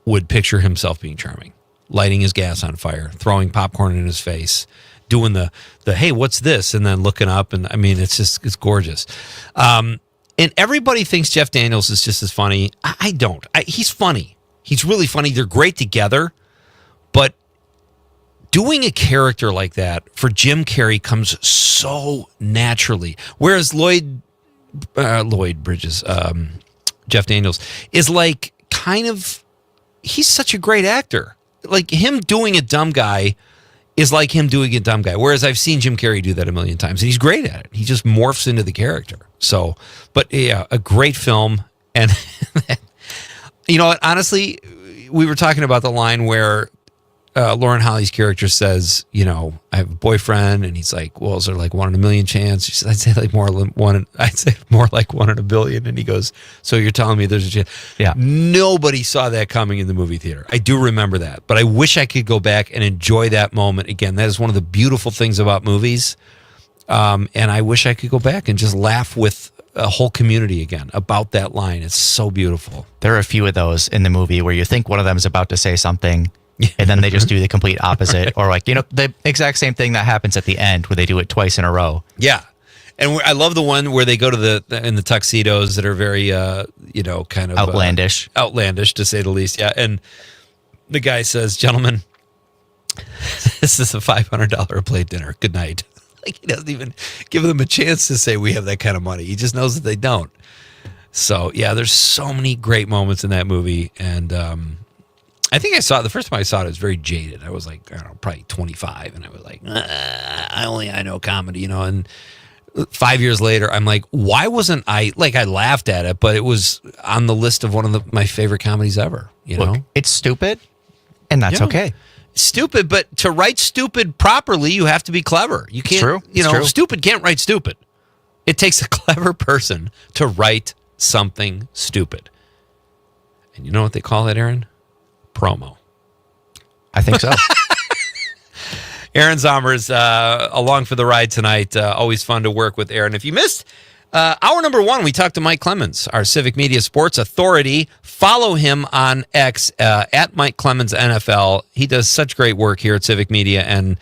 would picture himself being charming, lighting his gas on fire, throwing popcorn in his face, doing the hey, what's this, and then looking up, and I mean, it's gorgeous. And everybody thinks Jeff Daniels is just as funny. I don't. He's funny. He's really funny. They're great together, but doing a character like that for Jim Carrey comes so naturally. Whereas Lloyd Bridges, Jeff Daniels, is like he's such a great actor. Like him doing a dumb guy is like him doing a dumb guy. Whereas I've seen Jim Carrey do that a million times, and he's great at it. He just morphs into the character. So, but yeah, a great film. And you know what? Honestly, we were talking about the line where Lauren Holly's character says, you know, I have a boyfriend, and he's like, well, is there like 1 in a million chance? She says, I'd say more like 1 in a billion. And he goes, so you're telling me there's a chance? Yeah. Nobody saw that coming in the movie theater. I do remember that, but I wish I could go back and enjoy that moment again. That is one of the beautiful things about movies. And I wish I could go back and just laugh with a whole community again about that line. It's so beautiful. There are a few of those in the movie where you think one of them is about to say something, and then they just do the complete opposite, or like, you know, the exact same thing that happens at the end where they do it twice in a row. Yeah. And I love the one where they go to in the tuxedos that are very, you know, kind of outlandish to say the least. Yeah. And the guy says, gentlemen, this is a $500 a plate dinner. Good night. Like, he doesn't even give them a chance to say we have that kind of money. He just knows that they don't. So yeah, there's so many great moments in that movie. And, I think the first time I saw it, I was very jaded. I was like, I don't know, probably 25. And I was like, I know comedy, you know. And 5 years later, I'm like, why wasn't I laughed at it, but it was on the list of one of my favorite comedies ever, you know? It's stupid, and that's okay. Stupid, but to write stupid properly, you have to be clever. You can't, stupid can't write stupid. It takes a clever person to write something stupid. And you know what they call it, Aaron? Promo. I think so. Aaron Zommer's along for the ride tonight. Always fun to work with Aaron. If you missed hour number 1, we talked to Mike Clemens, our Civic Media Sports Authority. Follow him on X at Mike Clemens NFL. He does such great work here at Civic Media, and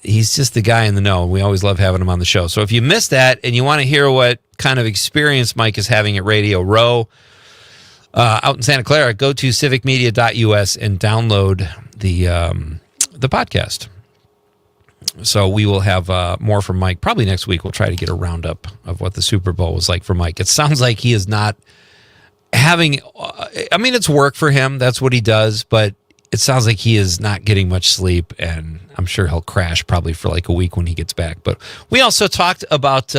he's just the guy in the know. We always love having him on the show. So if you missed that and you want to hear what kind of experience Mike is having at Radio Row, out in Santa Clara, go to civicmedia.us and download the podcast. So we will have more from Mike. Probably next week we'll try to get a roundup of what the Super Bowl was like for Mike. It sounds like he is not having, I mean, it's work for him. That's what he does. But it sounds like he is not getting much sleep. And I'm sure he'll crash probably for like a week when he gets back. But we also talked about,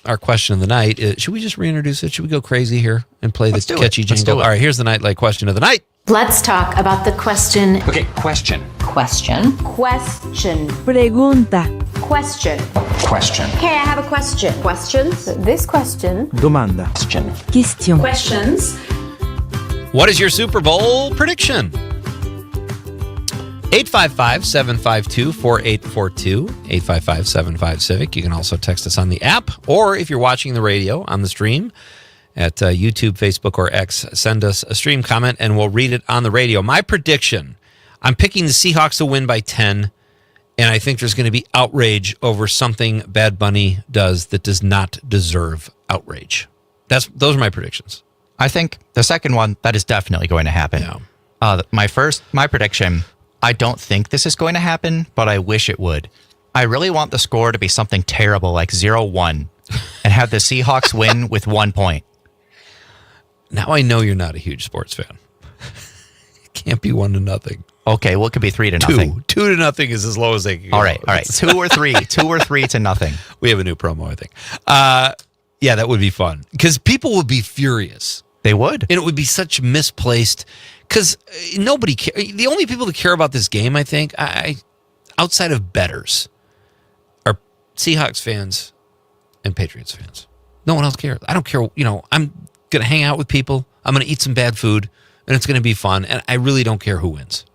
our question of the night. Should we just reintroduce it? Should we go crazy here and play the catchy jingle? All right, here's the Nite Lite question of the night. Let's talk about the question. Okay, question. Question. Pregunta. Question. Question. Okay, I have a question. Questions? This question. Domanda. Question. Questions? What is your Super Bowl prediction? 855-752-4842, 855-75-CIVIC. You can also text us on the app, or if you're watching the radio on the stream at YouTube, Facebook, or X, send us a stream comment and we'll read it on the radio. My prediction, I'm picking the Seahawks to win by 10, and I think there's going to be outrage over something Bad Bunny does that does not deserve outrage. Those are my predictions. I think the second one, that is definitely going to happen. Yeah. My prediction, I don't think this is going to happen, but I wish it would. I really want the score to be something terrible like 0-1 and have the Seahawks win with 1 point. Now I know you're not a huge sports fan. It can't be 1-0. Okay, well, it could be 3-0. 2-0 is as low as they can go. All right. 2 or 3 to nothing. We have a new promo, I think. Yeah, that would be fun because people would be furious. They would. And it would be such misplaced because nobody cares. The only people that care about this game, I think, outside of bettors, are Seahawks fans and Patriots fans. No one else cares. I don't care. I'm going to hang out with people. I'm going to eat some bad food, and it's going to be fun. And I really don't care who wins.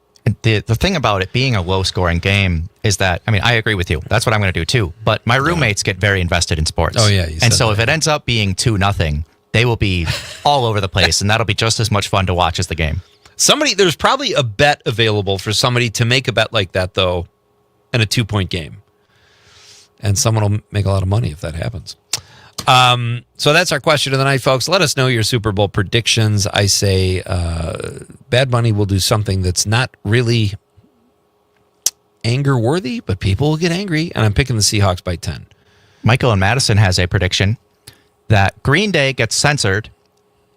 The thing about it being a low-scoring game is that, I agree with you. That's what I'm going to do, too. But my roommates get very invested in sports. Oh, yeah. And so if it ends up being 2-0, they will be all over the place, and that'll be just as much fun to watch as the game. There's probably a bet available for somebody to make a bet like that, though, in a 2-point game. And someone will make a lot of money if that happens. So that's our question of the night, folks. Let us know your Super Bowl predictions. I say Bad Bunny will do something that's not really anger-worthy, but people will get angry, and I'm picking the Seahawks by 10. Michael in Madison has a prediction that Green Day gets censored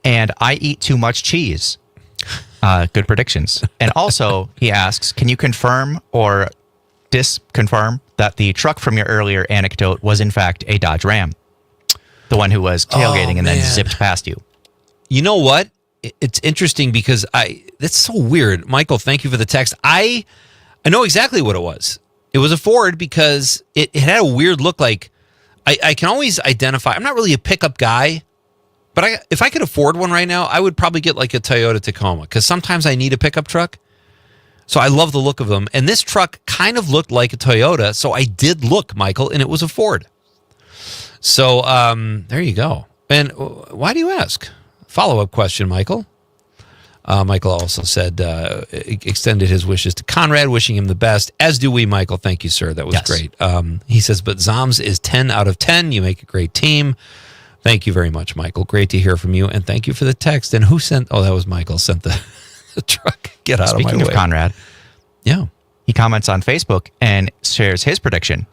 and I eat too much cheese. Good predictions. And also, he asks, can you confirm or disconfirm that the truck from your earlier anecdote was in fact a Dodge Ram? The one who was tailgating and then zipped past you. You know what? It's interesting because that's so weird. Michael, thank you for the text. I know exactly what it was. It was a Ford because it had a weird look like, I can always identify. I'm not really a pickup guy, but if I could afford one right now, I would probably get like a Toyota Tacoma because sometimes I need a pickup truck. So I love the look of them. And this truck kind of looked like a Toyota. So I did look, Michael, and it was a Ford. So there you go. And why do you ask? Follow-up question, Michael. Michael also said, extended his wishes to Conrad, wishing him the best, as do we, Michael. Thank you, sir. That was great. He says, but Zoms is 10 out of 10. You make a great team. Thank you very much, Michael. Great to hear from you. And thank you for the text. And who sent? Oh, that was Michael. Sent the truck. Get out of my way. Speaking of Conrad. Yeah. He comments on Facebook and shares his prediction.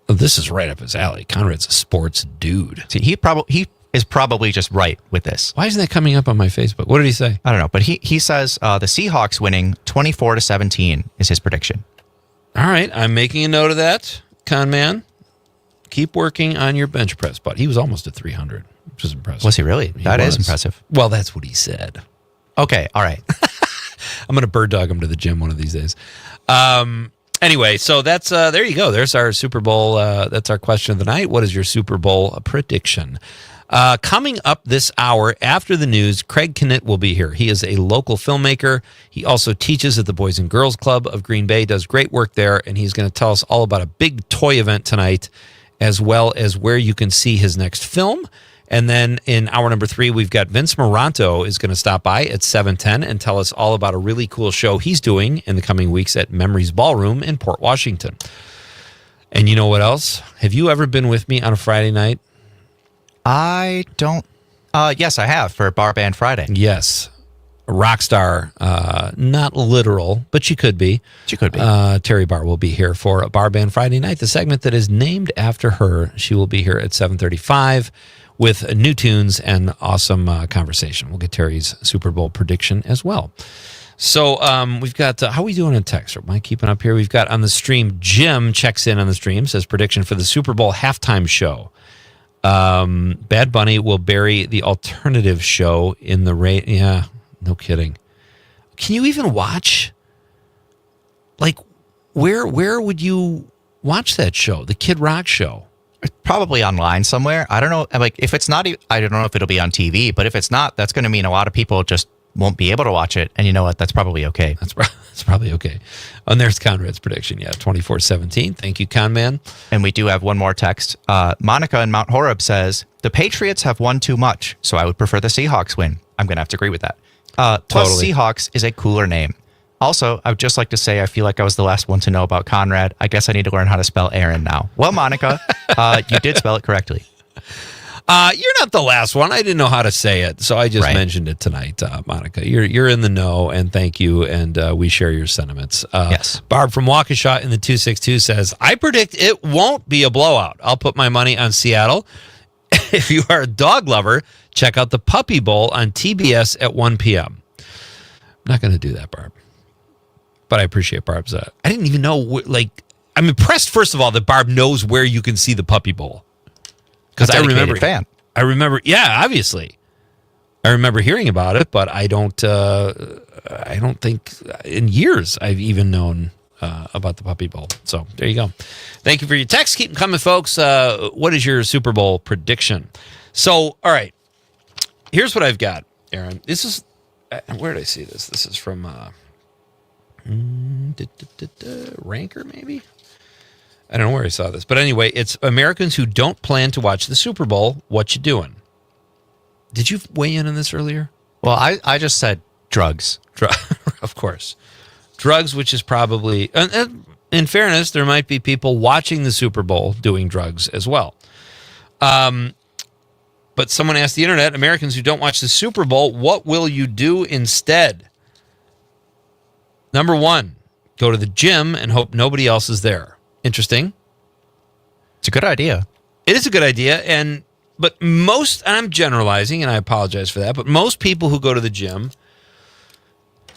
Oh, this is right up his alley. Conrad's a sports dude. See, he is probably just right with this. Why isn't that coming up on my Facebook? What did he say? I don't know, but he says the Seahawks winning 24-17 is his prediction. All right, I'm making a note of that, con man. Keep working on your bench press, but he was almost at 300, which is impressive. Was he really? That is impressive. Well, that's what he said. Okay, all right. I'm going to bird dog him to the gym one of these days. Anyway, so that's there you go. There's our Super Bowl. That's our question of the night. What is your Super Bowl prediction? Coming up this hour after the news, Craig Knitt will be here. He is a local filmmaker. He also teaches at the Boys and Girls Club of Green Bay, does great work there, and he's going to tell us all about a big toy event tonight, as well as where you can see his next film. And then in hour number 3, we've got Vince Moranto is going to stop by at 7:10 and tell us all about a really cool show he's doing in the coming weeks at Memories Ballroom in Port Washington. And you know what else? Have you ever been with me on a Friday night? I don't. Yes, I have for Bar Band Friday. Yes. A rock star, not literal, but she could be. She could be. Terry Barr will be here for a Bar Band Friday night, the segment that is named after her. She will be here at 7:35 with new tunes and awesome conversation. We'll get Terry's Super Bowl prediction as well. So we've got, how are we doing in text? Am I keeping up here? We've got on the stream, Jim checks in on the stream, says prediction for the Super Bowl halftime show. Bad Bunny will bury the alternative show in the rain. Yeah, no kidding. Can you even watch? Like, where would you watch that show, the Kid Rock show? It's probably online somewhere. I don't know. Like, if it's not, I don't know if it'll be on TV, but if it's not, that's going to mean a lot of people just won't be able to watch it. And you know what? That's probably okay. That's probably okay. And there's Conrad's prediction. Yeah, 24-17. Thank you, Conman. And we do have one more text. Monica in Mount Horeb says, the Patriots have won too much, so I would prefer the Seahawks win. I'm going to have to agree with that. Plus, Totally. Seahawks is a cooler name. Also, I would just like to say I feel like I was the last one to know about Conrad. I guess I need to learn how to spell Aaron now. Well, Monica, you did spell it correctly. You're not the last one. I didn't know how to say it, so I just mentioned it tonight, Monica. You're in the know, and thank you, and we share your sentiments. Yes. Barb from Waukesha in the 262 says, I predict it won't be a blowout. I'll put my money on Seattle. If you are a dog lover, check out the Puppy Bowl on TBS at 1 p.m. I'm not going to do that, Barb. But I appreciate Barb's. I didn't even know, I'm impressed, first of all, that Barb knows where you can see the Puppy Bowl. Because I remember, yeah, obviously, I remember hearing about it, but I don't think in years I've even known about the Puppy Bowl. So there you go. Thank you for your text. Keep them coming, folks. What is your Super Bowl prediction? So, all right, here's what I've got, Aaron. This is where did I see this? This is from Ranker, maybe. I don't know where I saw this, but anyway, it's Americans who don't plan to watch the Super Bowl. What you doing? Did you weigh in on this earlier? Well, I just said drugs. Of course. Drugs, which is probably, in fairness, there might be people watching the Super Bowl doing drugs as well. But someone asked the internet, Americans who don't watch the Super Bowl, what will you do instead? Number one, go to the gym and hope nobody else is there. Interesting. It's a good idea. It is a good idea, but most, and I'm generalizing, and I apologize for that, but most people who go to the gym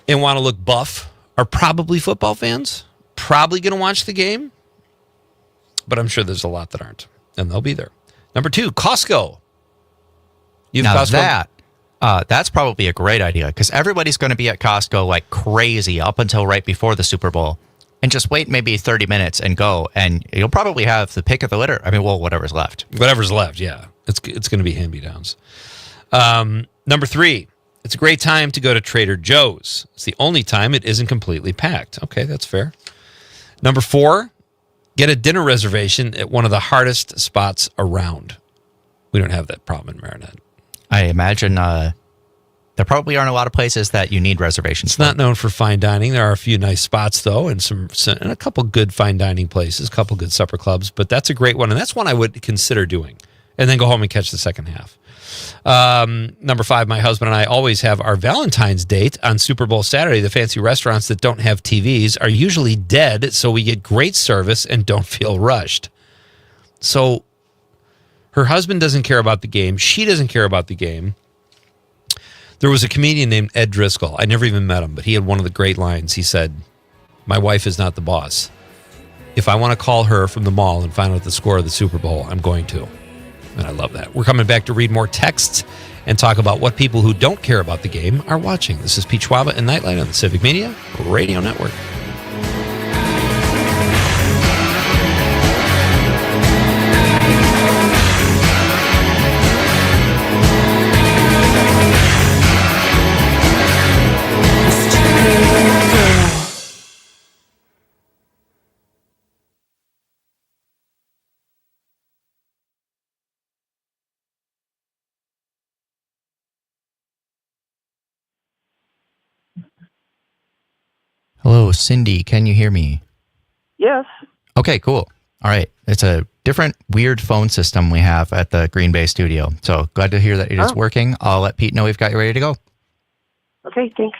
and want to look buff are probably football fans, probably going to watch the game, but I'm sure there's a lot that aren't, and they'll be there. Number two, Costco. That's probably a great idea, because everybody's going to be at Costco like crazy up until right before the Super Bowl. And just wait maybe 30 minutes and go, and you'll probably have the pick of the litter. I mean, well, whatever's left. Whatever's left, yeah. It's going to be hand-me-downs. Number three, it's a great time to go to Trader Joe's. It's the only time it isn't completely packed. Okay, that's fair. Number four, get a dinner reservation at one of the hardest spots around. We don't have that problem in Marinette. I imagine there probably aren't a lot of places that you need reservations. It's not known for fine dining. There are a few nice spots, though, and and a couple good fine dining places, a couple good supper clubs. But that's a great one, and that's one I would consider doing. And then go home and catch the second half. Number five, my husband and I always have our Valentine's date on Super Bowl Saturday. The fancy restaurants that don't have TVs are usually dead, so we get great service and don't feel rushed. So her husband doesn't care about the game. She doesn't care about the game. There was a comedian named Ed Driscoll. I never even met him, but he had one of the great lines. He said, my wife is not the boss. If I want to call her from the mall and find out the score of the Super Bowl, I'm going to. And I love that. We're coming back to read more texts and talk about what people who don't care about the game are watching. This is Pete Schwaba and Nite Lite on the Civic Media Radio Network. Hello, Cindy. Can you hear me? Yes. Okay, cool. All right. It's a different weird phone system we have at the Green Bay studio. So glad to hear that it is working. I'll let Pete know we've got you ready to go. Okay, thanks.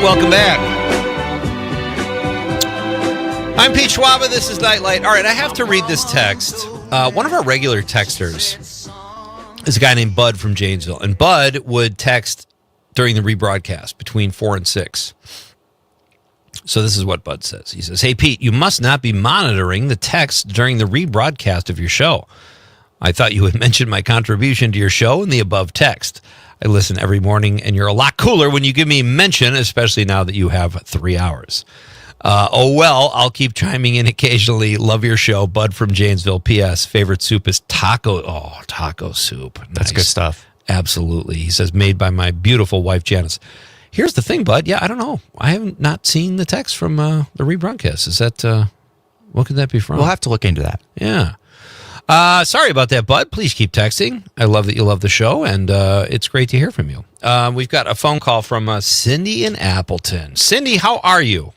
welcome back. I'm Pete Schwaba. This is Nite Lite. All right, I have to read this text. One of our regular texters is a guy named Bud from Janesville, and Bud would text during the rebroadcast between 4 and 6. So this is what Bud says. He says, "Hey, Pete, you must not be monitoring the text during the rebroadcast of your show. I thought you would mention my contribution to your show in the above text. I listen every morning, and you're a lot cooler when you give me mention, especially now that you have 3 hours. Oh, well, I'll keep chiming in occasionally. Love your show. Bud from Janesville. P.S. Favorite soup is taco. Oh, taco soup. That's Nice. good stuff. Absolutely." He says, "Made by my beautiful wife, Janice." Here's the thing, Bud. Yeah, I don't know. I haven't not seen the text from the rebroadcast. Is that, what could that be from? We'll have to look into that. Yeah. Sorry about that, Bud. Please keep texting. I love that you love the show, and it's great to hear from you. We've got a phone call from Cindy in Appleton. Cindy, how are you?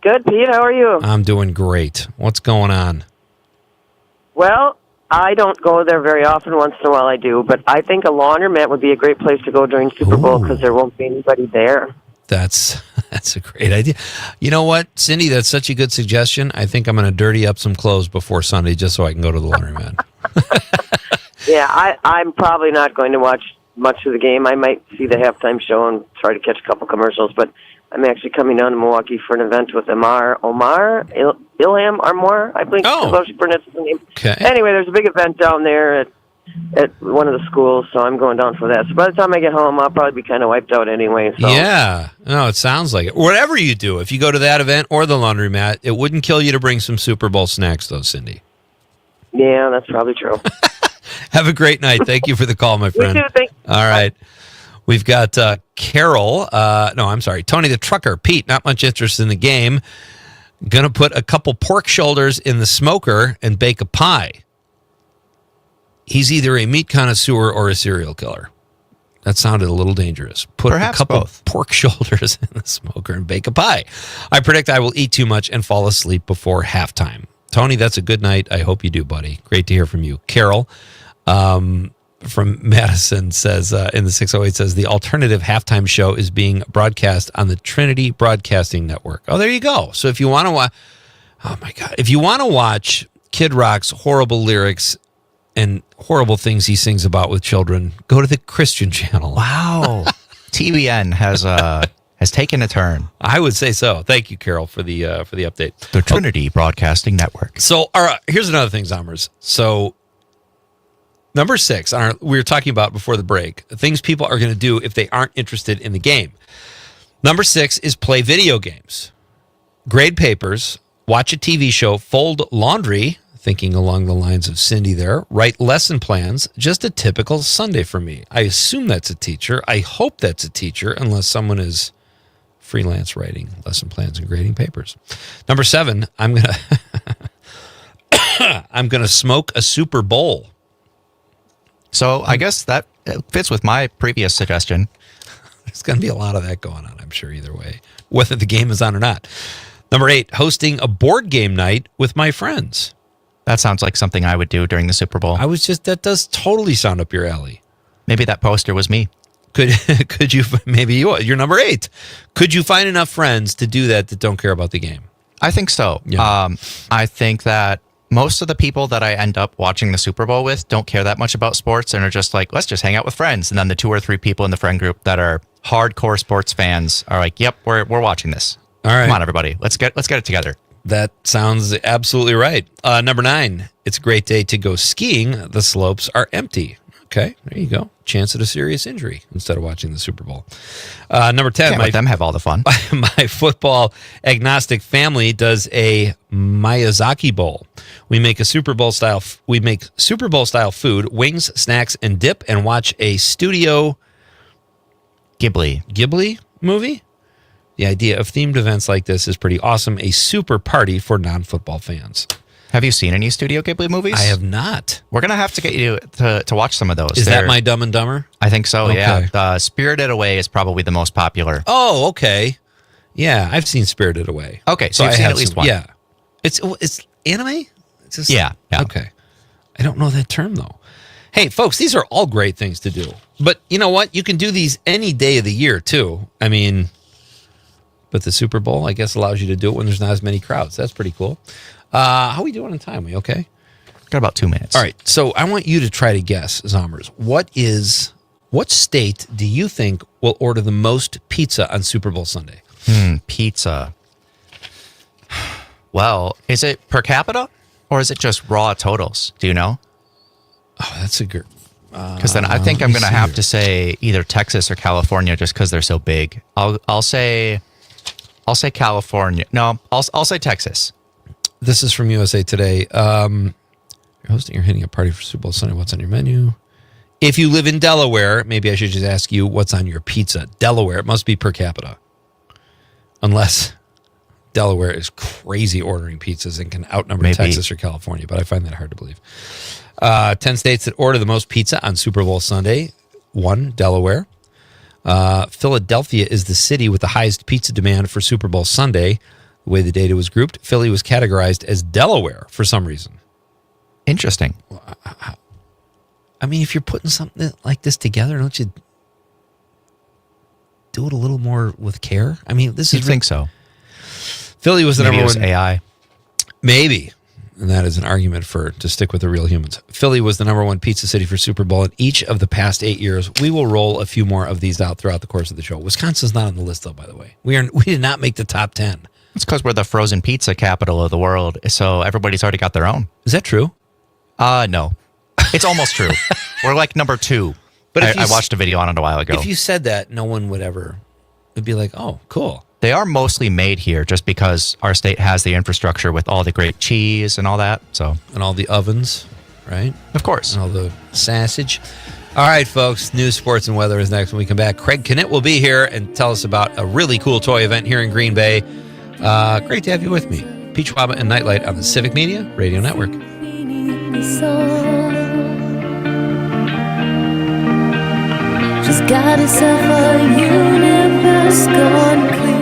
Good, Pete. How are you? I'm doing great. What's going on? Well, I don't go there very often. Once in a while I do. But I think a laundromat would be a great place to go during Super Bowl because there won't be anybody there. That's a great idea. You know what, Cindy? That's such a good suggestion. I think I'm going to dirty up some clothes before Sunday just so I can go to the laundromat. Yeah, I'm probably not going to watch much of the game. I might see the halftime show and try to catch a couple commercials. But I'm actually coming down to Milwaukee for an event with Ilham Armour, I believe. Oh. Is how she pronounces the name. Okay. Anyway, there's a big event down there at one of the schools, so I'm going down for that. So by the time I get home, I'll probably be kind of wiped out anyway. So. Yeah. No, it sounds like it. Whatever you do, if you go to that event or the laundromat, it wouldn't kill you to bring some Super Bowl snacks, though, Cindy. Yeah, that's probably true. Have a great night. Thank you for the call, my friend. You too. Thanks. All right. We've got Carol. Tony the trucker. Pete, not much interest in the game. Going to put a couple pork shoulders in the smoker and bake a pie. He's either a meat connoisseur or a serial killer. That sounded a little dangerous. Put Perhaps a couple both. pork shoulders in the smoker and bake a pie. I predict I will eat too much and fall asleep before halftime. Tony, that's a good night. I hope you do, buddy. Great to hear from you. Carol from Madison says, in the 608 says, the alternative halftime show is being broadcast on the Trinity Broadcasting Network. Oh, there you go. So if you want to watch, oh my God, if you want to watch Kid Rock's horrible lyrics and horrible things he sings about with children, go to the Christian channel. Wow. TBN has taken a turn. I would say so. Thank you, Carol, for the update. The Trinity Broadcasting Network. So, all right, here's another thing, Zombers. So, number 6, we were talking about before the break, things people are going to do if they aren't interested in the game. Number 6 is play video games, grade papers, watch a TV show, fold laundry, thinking along the lines of Cindy there, write lesson plans, just a typical Sunday for me. I assume that's a teacher. I hope that's a teacher, unless someone is freelance writing lesson plans and grading papers. Number 7, I'm gonna smoke a Super Bowl. So I guess that fits with my previous suggestion. There's going to be a lot of that going on, I'm sure, either way, whether the game is on or not. Number 8, hosting a board game night with my friends. That sounds like something I would do during the Super Bowl. That does totally sound up your alley. Maybe that poster was me. Could you, maybe you're number 8. Could you find enough friends to do that don't care about the game? I think so. Yeah. I think that most of the people that I end up watching the Super Bowl with don't care that much about sports and are just like, let's just hang out with friends. And then the 2 or 3 people in the friend group that are hardcore sports fans are like, yep, we're watching this. All right. Come on, everybody. Let's get it together. That sounds absolutely right. Number 9, it's a great day to go skiing. The slopes are empty. Okay, there you go. Chance at a serious injury instead of watching the Super Bowl. Number 10, Can't let them have all the fun. My football agnostic family does a Miyazaki Bowl. We make Super Bowl style food, wings, snacks, and dip, and watch a Studio Ghibli movie. The idea of themed events like this is pretty awesome. A super party for non-football fans. Have you seen any Studio Ghibli movies? I have not. We're going to have to get you to watch some of those. Is that my Dumb and Dumber? I think so, Okay. yeah. Spirited Away is probably the most popular. Oh, okay. Yeah, I've seen Spirited Away. Okay, so you've seen at least one. Yeah. It's anime? Yeah. Okay. I don't know that term, though. Hey, folks, these are all great things to do. But you know what? You can do these any day of the year, too. I mean, But the Super Bowl, I guess, allows you to do it when there's not as many crowds. That's pretty cool. How are we doing on time? We okay? Got about 2 minutes. All right. So I want you to try to guess, Zombers. What state do you think will order the most pizza on Super Bowl Sunday? Pizza. Well, is it per capita or is it just raw totals? Do you know? Oh, that's a good. Because then I think I'm going to have to say either Texas or California, just because they're so big. I'll say California. No, I'll say Texas. This is from USA Today. You're hosting or hitting a party for Super Bowl Sunday. What's on your menu? If you live in Delaware, maybe I should just ask you what's on your pizza. Delaware, it must be per capita. Unless Delaware is crazy ordering pizzas and can outnumber Texas or California, but I find that hard to believe. 10 states that order the most pizza on Super Bowl Sunday. 1, Delaware. Philadelphia is the city with the highest pizza demand for Super Bowl Sunday. The way the data was grouped, Philly was categorized as Delaware for some reason. Interesting. I mean, if you're putting something like this together, don't you do it a little more with care? I mean, this is... You'd think so. Philly was the Maybe number one... AI. Maybe. And that is an argument to stick with the real humans. Philly was the number one pizza city for Super Bowl in each of the past 8 years. We will roll a few more of these out throughout the course of the show. Wisconsin's not on the list, though, by the way. We did not make the top 10. It's because we're the frozen pizza capital of the world, so everybody's already got their own. Is that true? No. It's almost true. We're like number 2. But I watched a video on it a while ago. If you said that, no one would ever... It'd be like, oh, cool. They are mostly made here just because our state has the infrastructure with all the great cheese and all that. So, and all the ovens, right? Of course. And all the sausage. All right, folks. News, sports, and weather is next when we come back. Craig Knitt will be here and tell us about a really cool toy event here in Green Bay. Great to have you with me. Pete Schwaba and Nite Lite on the Civic Media Radio Network. She's got herself a universe gone clear.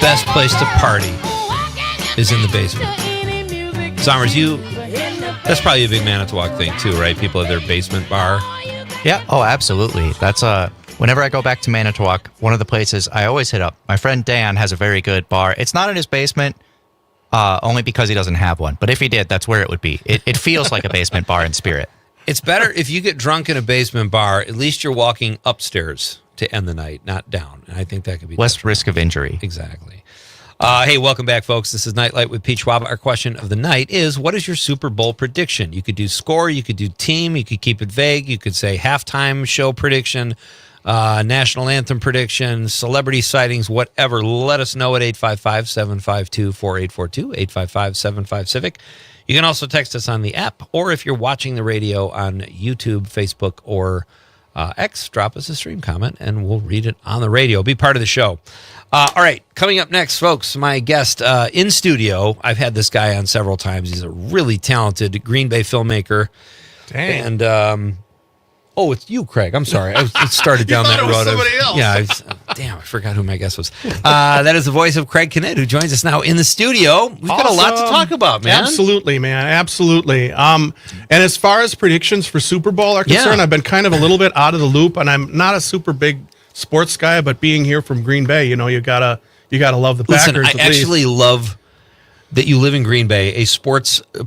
best place to party is in the basement. Sommers, that's probably a big Manitowoc thing too, right? People have their basement bar. Yeah. Oh, absolutely. That's whenever I go back to Manitowoc, one of the places I always hit up. My friend Dan has a very good bar. It's not in his basement, only because he doesn't have one. But if he did, that's where it would be. It feels like a basement bar in spirit. It's better if you get drunk in a basement bar. At least you're walking upstairs to end the night, not down. And I think that could be less risk of injury. Exactly. Hey, welcome back, folks. This is Nite Lite with Pete Schwaba. Our question of the night is, what is your Super Bowl prediction? You could do score, you could do team, you could keep it vague, you could say halftime show prediction, national anthem prediction, celebrity sightings, whatever. Let us know at 855-752-4842, 855-75-CIVIC. You can also text us on the app, or if you're watching the radio on YouTube, Facebook, or X, drop us a stream comment, and we'll read it on the radio. Be part of the show. All right, coming up next, folks, my guest in studio. I've had this guy on several times. He's a really talented Green Bay filmmaker. Dang. And, it's you, Craig. I'm sorry. It started down that road. It was somebody else. Yeah, damn, I forgot who my guest was. That is the voice of Craig Kinnett, who joins us now in the studio. We've got a lot to talk about, man. Absolutely, man. Absolutely. And as far as predictions for Super Bowl are concerned, I've been kind of a little bit out of the loop, and I'm not a super big sports guy, but being here from Green Bay, you gotta love the Packers. Listen, I actually love that you live in Green Bay, a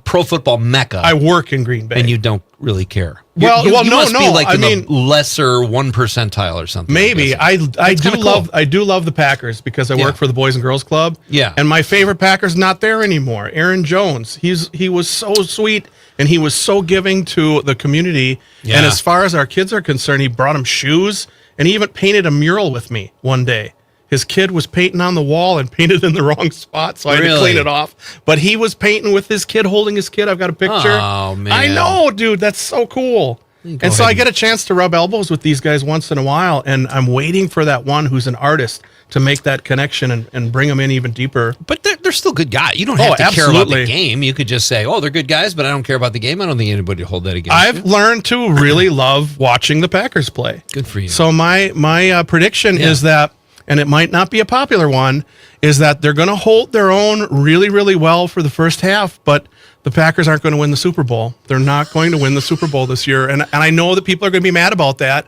pro football mecca. I work in Green Bay, and you don't really care. You must be like the lesser 1 percentile or something. Maybe I do love the Packers because I work for the Boys and Girls Club. Yeah, and my favorite Packer's not there anymore. Aaron Jones, he was so sweet and he was so giving to the community. Yeah. And as far as our kids are concerned, he brought them shoes. And he even painted a mural with me one day. His kid was painting on the wall and painted in the wrong spot, so I had to clean it off. But he was painting with his kid, holding his kid. I've got a picture. Oh, man. I know, dude. That's so cool. And so I get a chance to rub elbows with these guys once in a while, and I'm waiting for that one who's an artist to make that connection and bring them in even deeper. But they're still good guys. You don't have to care about the game. You could just say, they're good guys, but I don't care about the game. I don't think anybody would hold that against you. I've learned to really love watching the Packers play. Good for you. So my prediction is that, and it might not be a popular one, is that they're going to hold their own really, really well for the first half, but the Packers aren't going to win the Super Bowl. They're not going to win the Super Bowl this year. And I know that people are going to be mad about that,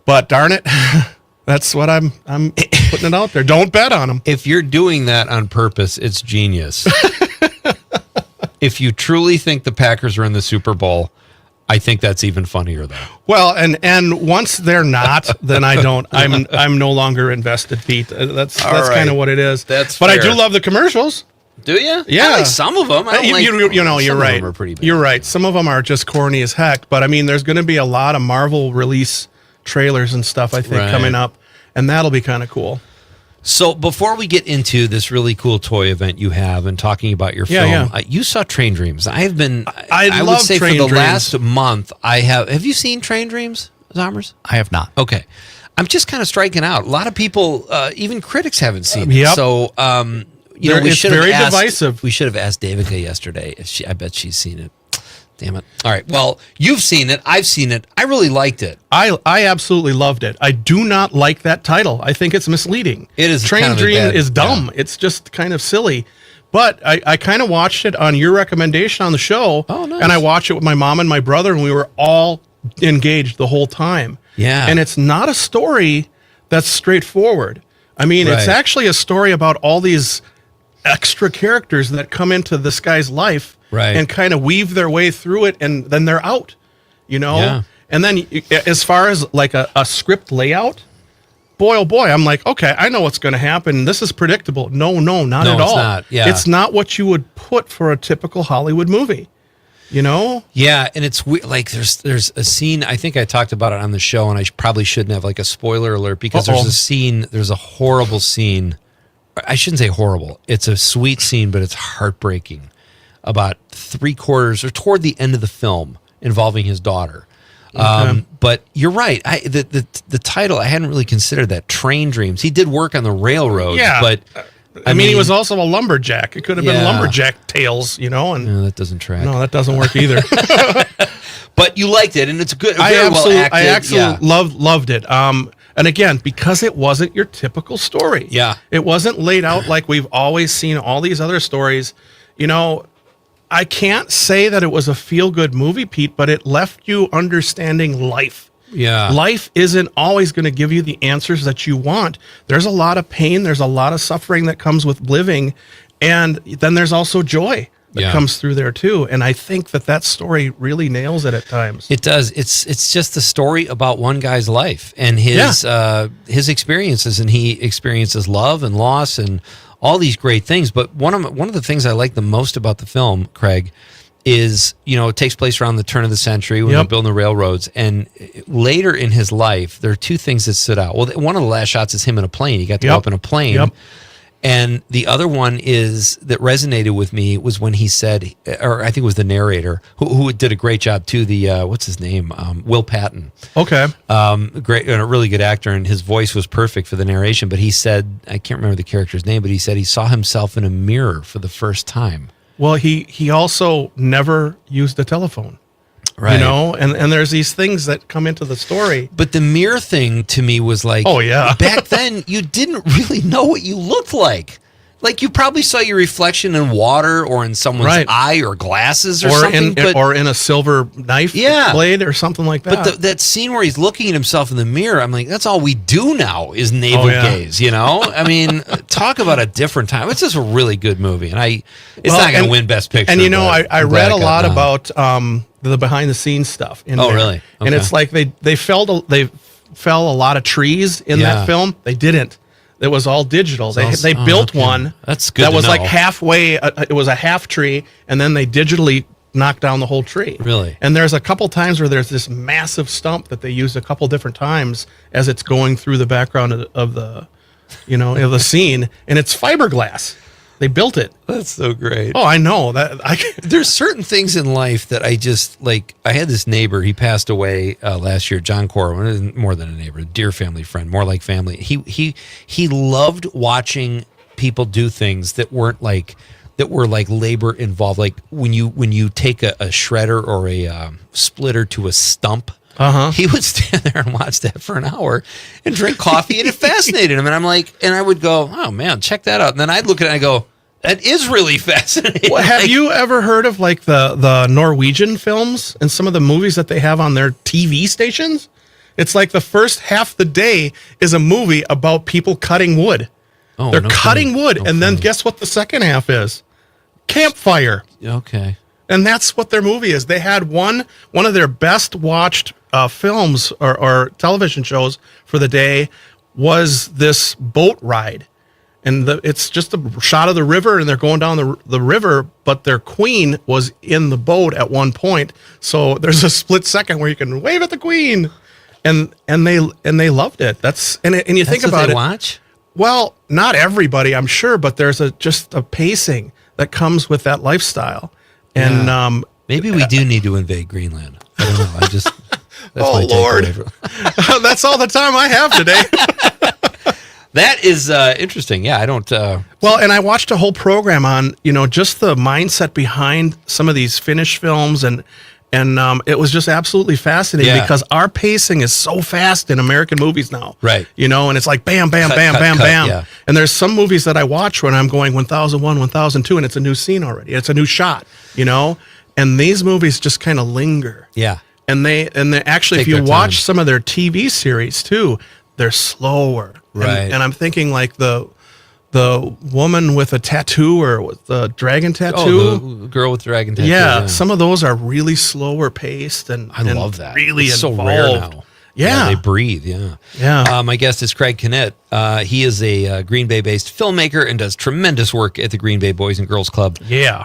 but darn it, that's what I'm putting it out there. Don't bet on them. If you're doing that on purpose, it's genius. If you truly think the Packers are in the Super Bowl, I think that's even funnier, though. Well, and once they're not, then I don't. I'm no longer invested, Pete. That's kind of what it is. But I do love the commercials. Do you? Yeah, I like some of them. I don't you're right. Of them are pretty bad. You're right. Some of them are just corny as heck. But I mean, there's going to be a lot of Marvel release trailers and stuff, I think, coming up, and that'll be kind of cool. So before we get into this really cool toy event you have and talking about your film, you saw Train Dreams. I would say for the last month, I have. Have you seen Train Dreams, Zommers? I have not. Okay. I'm just kind of striking out. A lot of people, even critics, haven't seen it. Yep. So, it's very divisive. We should have asked Davica yesterday. I bet she's seen it. Damn it. All right. Well, you've seen it. I've seen it. I really liked it. I absolutely loved it. I do not like that title. I think it's misleading. It is. Train Dream is dumb. Yeah. It's just kind of silly. But I kind of watched it on your recommendation on the show. Oh, nice. And I watched it with my mom and my brother, and we were all engaged the whole time. Yeah. And it's not a story that's straightforward. I mean, It's actually a story about all these extra characters that come into this guy's life and kind of weave their way through it, and then they're out, Yeah. And then as far as like a script layout, boy, oh boy, I'm like, okay, I know what's going to happen. This is predictable. No, not at all. It's not. Yeah. It's not what you would put for a typical Hollywood movie, Yeah, and it's weird. Like there's a scene, I think I talked about it on the show, and I probably shouldn't have, like a spoiler alert, because there's a horrible scene. I shouldn't say horrible. It's a sweet scene, but it's heartbreaking. About 3/4 or toward the end of the film, involving his daughter. But you're right. The title, I hadn't really considered that. Train Dreams. He did work on the railroad. Yeah, but I mean, he was also a lumberjack. It could have been Lumberjack Tales, And no, that doesn't track. No, that doesn't work either. But you liked it, and it's good. I absolutely loved it. And again, because it wasn't your typical story. Yeah. It wasn't laid out like we've always seen all these other stories. You know, I can't say that it was a feel-good movie, Pete, but it left you understanding life. Yeah. Life isn't always going to give you the answers that you want. There's a lot of pain. There's a lot of suffering that comes with living. And then there's also joy that comes through there too. And I think that story really nails it at times. It does. It's just the story about one guy's life and his experiences, and he experiences love and loss and all these great things. But one of the things I like the most about the film, Craig, is, you know, it takes place around the turn of the century when they're building the railroads. And later in his life, there are two things that stood out. Well, one of the last shots is him in a plane. He got to go up in a plane. Yep. And the other one is that resonated with me was when he said, or I think it was the narrator who did a great job too. The what's his name? Will Patton. Okay. Great and a really good actor, and his voice was perfect for the narration. But he said, I can't remember the character's name, but he said he saw himself in a mirror for the first time. Well, he also never used a telephone. Right. You know, and there's these things that come into the story. But the mirror thing to me was like, oh yeah, back then you didn't really know what you looked like. Like you probably saw your reflection in water or in someone's eye or glasses or something. Or in a silver knife blade or something like that. But that scene where he's looking at himself in the mirror, I'm like, that's all we do now is navel gaze, you know? I mean, talk about a different time. It's just a really good movie. And it's not going to win Best Picture. And you know, I read a lot about the behind the scenes stuff in there. Really? Okay. And it's like they fell a lot of trees in that film. They didn't. It was all digital. They built one that's good that was know. like halfway. It was a half tree, and then they digitally knocked down the whole tree. Really? And there's a couple times where there's this massive stump that they used a couple different times as it's going through the background of the, you know, of the scene, and it's fiberglass. They built it. That's so great. Oh, I know that. There's certain things in life that I just like. I had this neighbor. He passed away last year. John Corwin, more than a neighbor, a dear family friend, more like family. He loved watching people do things that were like labor involved. Like when you take a shredder or a splitter to a stump. He would stand there and watch that for an hour and drink coffee, and it fascinated him. And I'm like, and I would go, oh man, check that out. And then I'd look at it and I go, that is really fascinating. Well, have you ever heard of like the Norwegian films and some of the movies that they have on their TV stations? It's like the first half the day is a movie about people cutting wood. Oh, they're cutting wood, and then guess what the second half is? Campfire. Okay. And that's what their movie is. They had one of their best watched films or television shows for the day was this boat ride. And it's just a shot of the river, and they're going down the river, but their queen was in the boat at one point. So there's a split second where you can wave at the queen. And they loved it. And you think about it. Watch? Well, not everybody, I'm sure, but there's just a pacing that comes with that lifestyle. And maybe we do need to invade Greenland. I don't know. That's oh, my Lord. That's all the time I have today. That is interesting. Yeah, I don't. Well, and I watched a whole program on, you know, just the mindset behind some of these Finnish films. And it was just absolutely fascinating because our pacing is so fast in American movies now. Right. You know, and it's like bam, bam, Cut, bam, cut, bam, cut, bam. yeah. And there's some movies that I watch when I'm going 1001, 1002, and it's a new scene already. It's a new shot, you know? And these movies just kind of linger. Yeah. And they actually, if you watch some of their TV series too, they're slower. Right. And I'm thinking like the woman with a tattoo or with the dragon tattoo. Oh, the girl with the dragon tattoo. Yeah, some of those are really slower paced and I love that. Really it's involved. So rare now. Yeah. They breathe. Yeah. Yeah. My guest is Craig Kinnett. He is a Green Bay based filmmaker and does tremendous work at the Green Bay Boys and Girls Club. Yeah.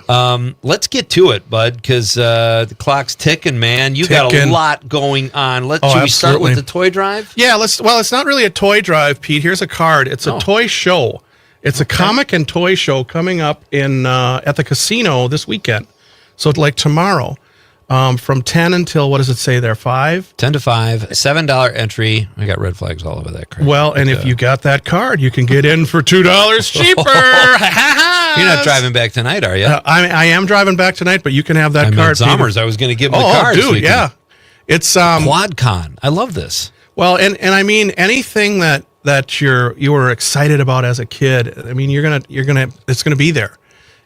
Let's get to it, bud, because the clock's ticking, man. You got a lot going on. Should we start with the toy drive? Yeah, well, it's not really a toy drive, Pete. Here's a card. It's a toy show. It's a comic and toy show coming up in at the casino this weekend. So like tomorrow. From 10 until, what does it say there, 5? 10 to 5, $7 entry. I got red flags all over that crap. Well, and if you got that card, you can get in for $2 cheaper. You're not driving back tonight, are you? I am driving back tonight, but you can have that card. Zommers, I was going to give him the card. Oh, dude, yeah. It's QuadCon. I love this. Well, and I mean anything that you were excited about as a kid. I mean, it's gonna be there.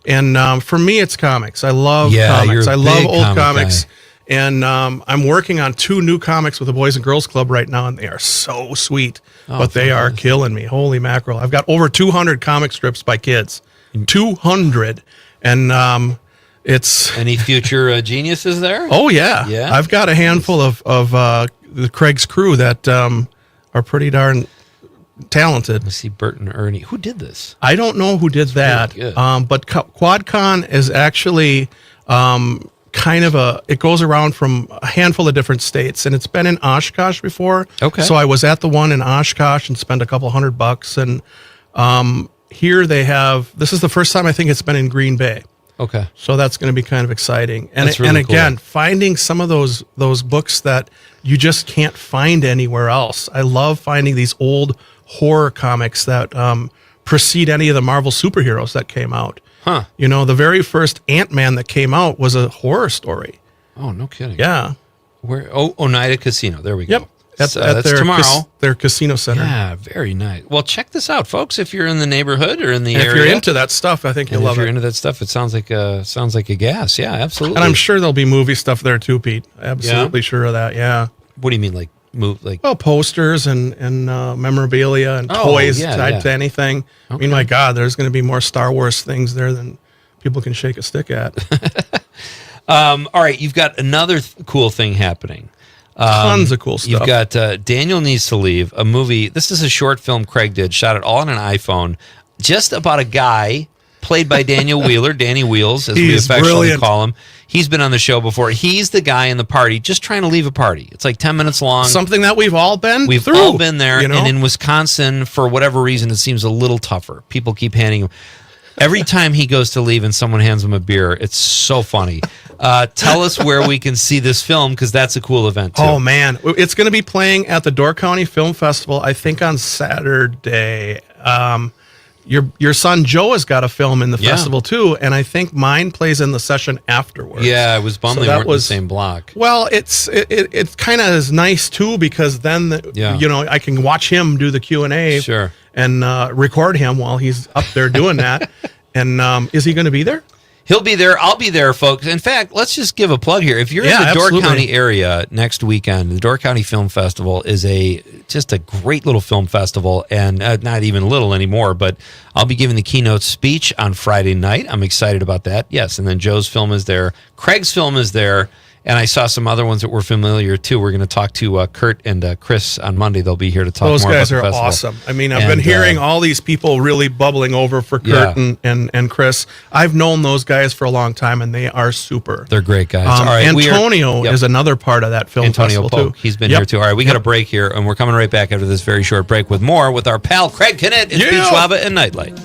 And for me, it's comics. I love comics. I love old comics. Guy. And I'm working on 2 new comics with the Boys and Girls Club right now, and they are so sweet. But they are killing me. Holy mackerel! I've got over 200 comic strips by kids. 200, and it's any future geniuses there? Oh yeah. I've got a handful of the Craig's crew that are pretty darn talented. Let's see, Bert and Ernie. Who did this? I don't know who did that. But QuadCon is actually kind of it goes around from a handful of different states, and it's been in Oshkosh before. Okay. So I was at the one in Oshkosh and spent a couple $100, and here they have. This is the first time I think it's been in Green Bay. Okay. So that's going to be kind of exciting. And that's really and again, cool. finding some of those books that you just can't find anywhere else. I love finding these old horror comics that precede any of the Marvel superheroes that came out. Huh. You know, the very first Ant-Man that came out was a horror story. Oh, no kidding. Yeah. Where? Oneida Casino. There we go. Yep. That's their tomorrow. Their casino center. Yeah, very nice. Well, check this out, folks. If you're in the neighborhood or in the area, if you're into that stuff, I think you'll love it. If you're into that stuff, it sounds like a gas. Yeah, absolutely. And I'm sure there'll be movie stuff there too, Pete. Absolutely sure of that. Yeah. What do you mean, like well, posters and memorabilia and toys tied to anything. Okay. I mean, my God, there's going to be more Star Wars things there than people can shake a stick at. All right, you've got another cool thing happening. Tons of cool stuff. You've got Daniel Needs to Leave, a movie. This is a short film Craig did, shot it all on an iPhone, just about a guy played by Daniel Wheeler, Danny Wheels, as we affectionately call him. He's been on the show before. He's the guy in the party just trying to leave a party. It's like 10 minutes long. Something that we've all been We've through, all been there. You know? And in Wisconsin, for whatever reason, it seems a little tougher. People keep handing him. Every time he goes to leave and someone hands him a beer, it's so funny. Tell us where we can see this film, because that's a cool event, too. Oh, man. It's going to be playing at the Door County Film Festival, I think, on Saturday. Your son Joe has got a film in the festival, too, and I think mine plays in the session afterwards. Yeah, it was bumbling weren't in the same block. Well, it's kind of is nice, too, because then, I can watch him do the Q&A and record him while he's up there doing that. And is he going to be there? He'll be there. I'll be there, folks. In fact, let's just give a plug here. If you're in the Door County area next weekend, the Door County Film Festival is just a great little film festival, and not even little anymore, but I'll be giving the keynote speech on Friday night. I'm excited about that. Yes, and then Joe's film is there. Craig's film is there. And I saw some other ones that were familiar, too. We're going to talk to Kurt and Chris on Monday. They'll be here to talk more about the festival. Those guys are awesome. I mean, I've been hearing all these people really bubbling over for Kurt and Chris. I've known those guys for a long time, and they are super. They're great guys. All right, Antonio is another part of that film festival, Polk, too. He's been here, too. All right, we got a break here, and we're coming right back after this very short break with more with our pal Craig Kinnett. It's Pete Schwaba and Nite Lite.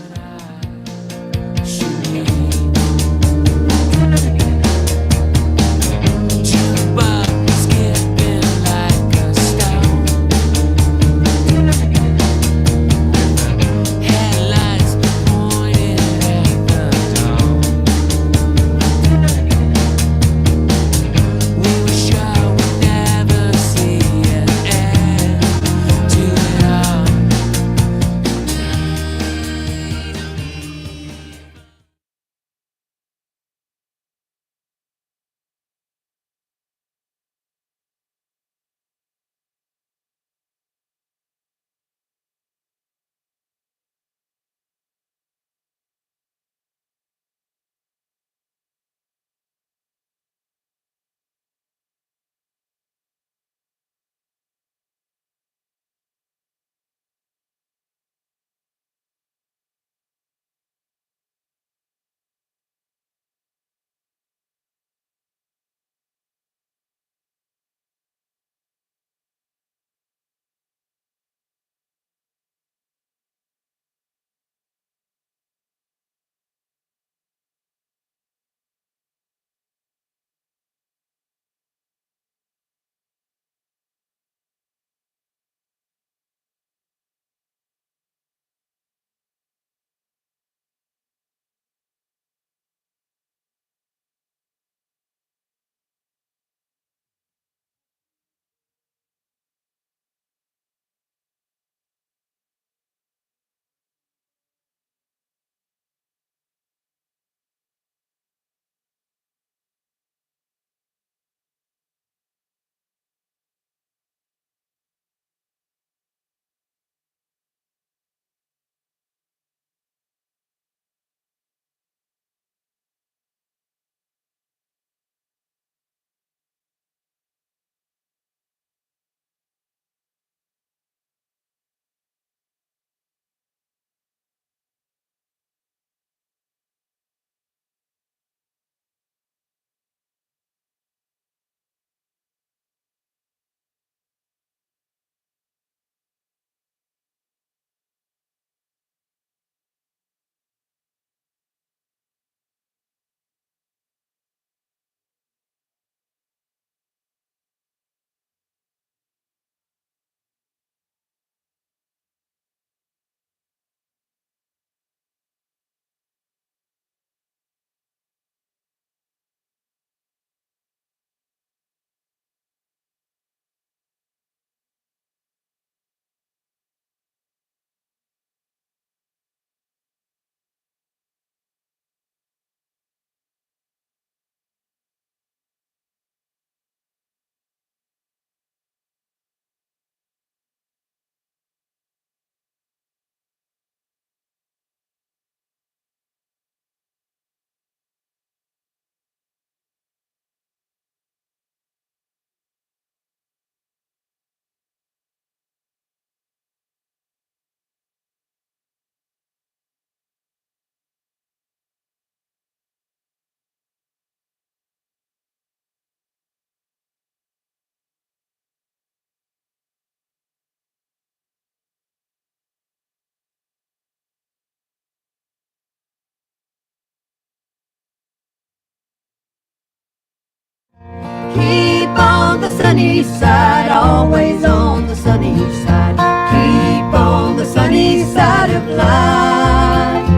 sunny side, always on the sunny side. Keep on the sunny side of life.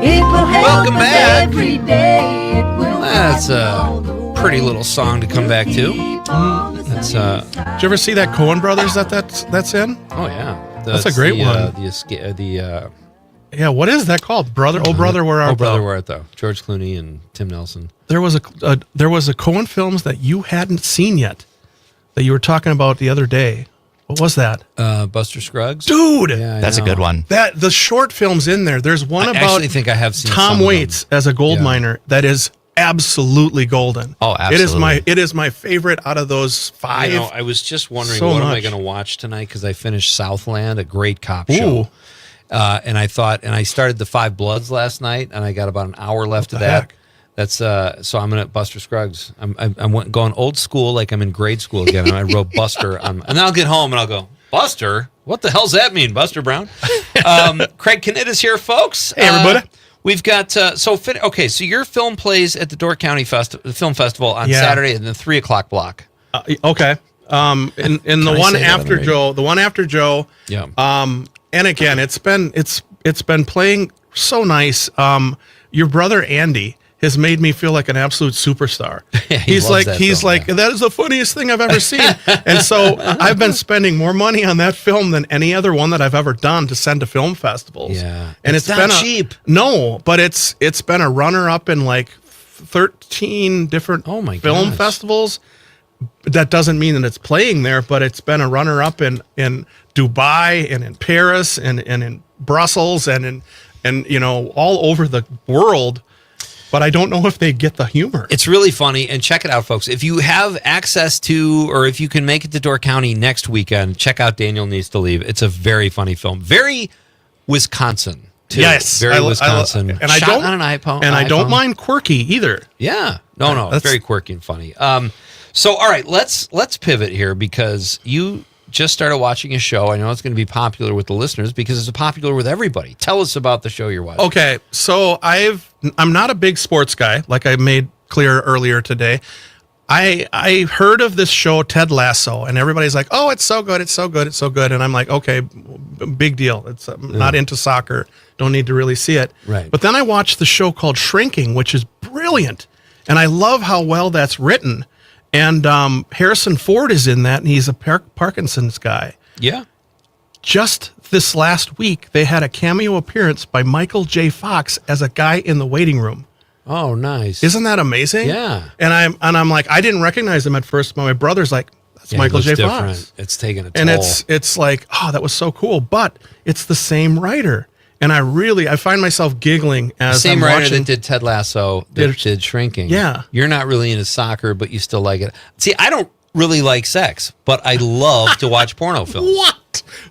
It will help Welcome us back. every day. It will That's brighten all the a pretty little song to come back to. That's Did you ever see that Coen Brothers that's in? oh yeah, That's a great one. Yeah, what is that called? Brother, oh brother, where art Oh brother, thou? where art thou? George Clooney and Tim Nelson. There was a Coen films that you hadn't seen yet that you were talking about the other day. What was that? Buster Scruggs. Dude, Yeah, I That's a know. good one. that the short films in there. There's one I about actually think I have seen Tom some of Waits them. as a gold Yeah. miner that is absolutely golden. Oh, absolutely. It is my favorite out of those five. You know, I was just wondering So what am I much. going to watch tonight because I finished Southland, a great cop Ooh. show. And I thought, and I started the Five Bloods last night, and I got about an hour left of the that. heck? That's so I'm gonna Buster Scruggs. I'm going old school, like I'm in grade school again. And I wrote Buster, and then I'll get home and I'll go Buster. What the hell's that mean, Buster Brown? Craig Knitt is here, folks. Hey, everybody. We've got so your film plays at the Door County Film Festival on Yeah. Saturday in the 3 o'clock block. Okay. In the I one say that on after the radio? Joe, Yeah. and again, it's been playing so nice. Your brother Andy has made me feel like an absolute superstar. He loves that film, yeah. that is the funniest thing I've ever seen. And so I've been spending more money on that film than any other one that I've ever done to send to film festivals. Yeah. And It's not been cheap. No, but it's been a runner up in like 13 different Oh my film gosh. festivals. That doesn't mean that it's playing there, but it's been a runner up in Dubai and in Paris and in Brussels and all over the world. But I don't know if they get the humor. It's really funny, and check it out, folks. If you have access to, or if you can make it to Door County next weekend, check out Daniel Needs to Leave. It's a very funny film. Very Wisconsin, too. Yes, Very Wisconsin. and I Shot don't on an iPhone. and I don't iPhone. mind quirky either. Yeah. No, That's- very quirky and funny. So, all right, let's pivot here because you just started watching a show. I know it's going to be popular with the listeners because it's popular with everybody. Tell us about the show you're watching. Okay, so I'm not a big sports guy, like I made clear earlier today. I heard of this show, Ted Lasso, and everybody's like, "Oh, it's so good, it's so good, it's so good," and I'm like, "Okay, big deal. It's I'm not into soccer, don't need to really see it." Right. But then I watched the show called Shrinking, which is brilliant, and I love how well that's written. And Harrison Ford is in that, and he's a Parkinson's guy. Yeah. Just this last week, they had a cameo appearance by Michael J. Fox as a guy in the waiting room. Oh, nice. Isn't that amazing? Yeah. And I'm like, I didn't recognize him at first, but my brother's like, that's Yeah, it Michael looks J. different. Fox. It's taking a toll. And it's like, oh, that was so cool. But it's the same writer. And I find myself giggling as Same I'm writer watching. that did Ted Lasso that did Shrinking. Yeah. You're not really into soccer, but you still like it. See, I don't really like sex, but I love to watch porno films.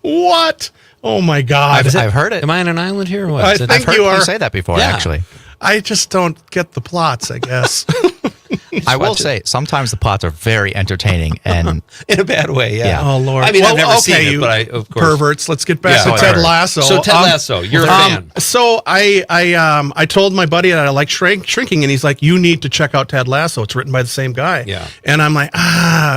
What? Oh my God. I've heard it. Am I on an island here or what? I Is it- think I've heard you you are. say that before, Yeah. actually. I just don't get the plots, I guess. I will watch it. say, sometimes the plots are very entertaining. And in a bad way, yeah. Yeah. Oh Lord! I mean, I've never seen it, you but I, of course. perverts. Let's get back Yeah, to Ted whatever. Lasso. So Ted Lasso, you're a fan. So I told my buddy that I like Shrinking, and he's like, "You need to check out Ted Lasso. It's written by the same guy." Yeah. And I'm like,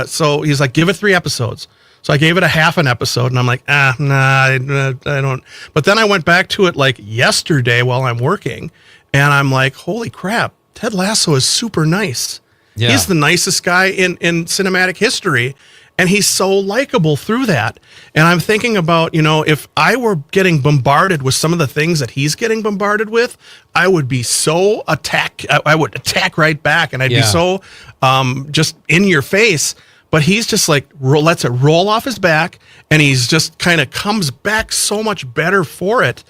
So he's like, "Give it 3 episodes." So I gave it a half an episode, and I'm like, I don't. But then I went back to it like yesterday while I'm working, and I'm like, holy crap, Ted Lasso is super nice. Yeah. He's the nicest guy in cinematic history, and he's so likable through that. And I'm thinking about, if I were getting bombarded with some of the things that he's getting bombarded with, I would be so I would attack right back, and I'd be Yeah. so just in your face. But he's just like lets it roll off his back, and he's just kind of comes back so much better for it.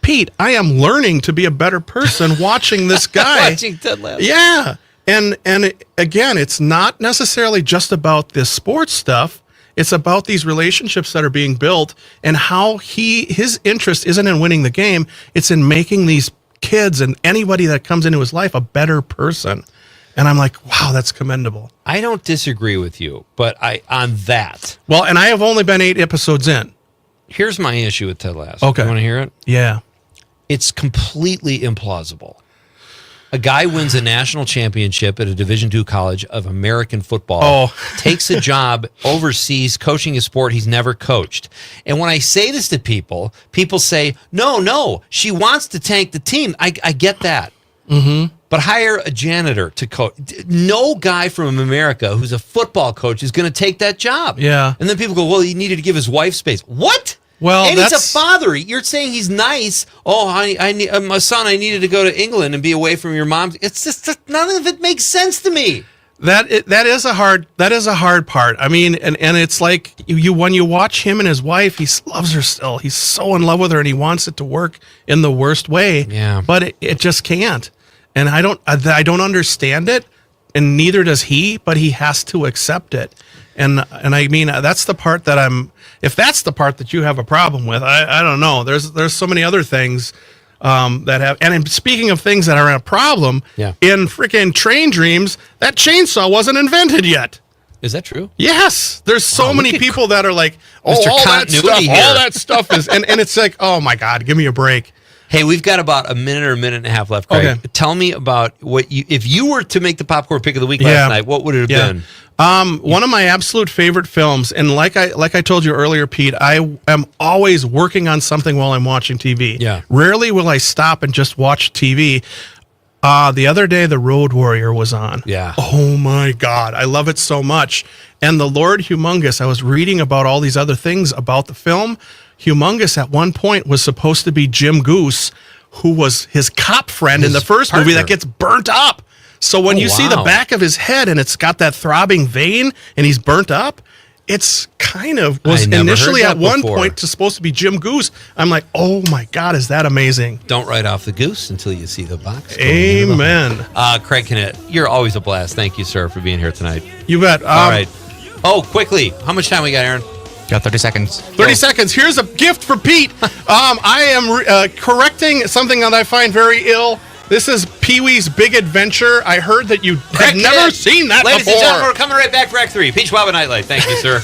Pete, I am learning to be a better person watching this guy. Watching Ted Lasso. Yeah. And again, it's not necessarily just about this sports stuff. It's about these relationships that are being built and how his interest isn't in winning the game. It's in making these kids and anybody that comes into his life a better person. And I'm like, wow, that's commendable. I don't disagree with you, but on that. Well, and I have only been 8 episodes in. Here's my issue with Ted Lasso. Okay. You want to hear it? Yeah. It's completely implausible. A guy wins a national championship at a Division II college of American football, takes a job overseas coaching a sport he's never coached. And when I say this to people say, no, she wants to tank the team. I get that. Mm-hmm. But hire a janitor to coach. No guy from America who's a football coach is going to take that job. Yeah. And then people go, well, he needed to give his wife space. What? Well, and he's a father. You're saying he's nice. Oh, honey, my son, I needed to go to England and be away from your mom. It's just none of it makes sense to me. That is a hard part. I mean, and it's like when you watch him and his wife, he loves her still. He's so in love with her, and he wants it to work in the worst way. Yeah, but it just can't. And I don't understand it, and neither does he. But he has to accept it. And I mean, that's the part that if that's the part that you have a problem with, I don't know. There's so many other things that have. And speaking of things that are a problem, in freaking Train Dreams, that chainsaw wasn't invented yet. Is that true? Yes. There's so many people that are like, Mr. all Continuity that stuff is, and it's like, oh my God, give me a break. Hey, we've got about a minute or a minute and a half left, Craig. Okay. Tell me about if you were to make the popcorn pick of the week last night, what would it have been? One of my absolute favorite films, and like I told you earlier, Pete, I am always working on something while I'm watching TV. Yeah. Rarely will I stop and just watch TV. The other day, The Road Warrior was on. Yeah. Oh my God, I love it so much. And the Lord Humongous, I was reading about all these other things about the film. Humongous at one point was supposed to be Jim Goose, who was his cop friend in the first movie that gets burnt up. So when you see the back of his head and it's got that throbbing vein and he's burnt up, it's kind of was initially at one point supposed to be Jim Goose. I'm like, oh my God, is that amazing? Don't write off the goose until you see the box. Amen. Craig Kinnett, you're always a blast. Thank you, sir, for being here tonight. You bet. All right. Oh, quickly, how much time we got, Aaron? Got 30 seconds. 30 seconds. Here's a gift for Pete. I am correcting something that I find very ill. This is Pee-wee's Big Adventure. I heard that you have never seen that Ladies before. and gentlemen, we're coming right back for Act 3. Pete Schwaba, Nite Lite. Thank you, sir.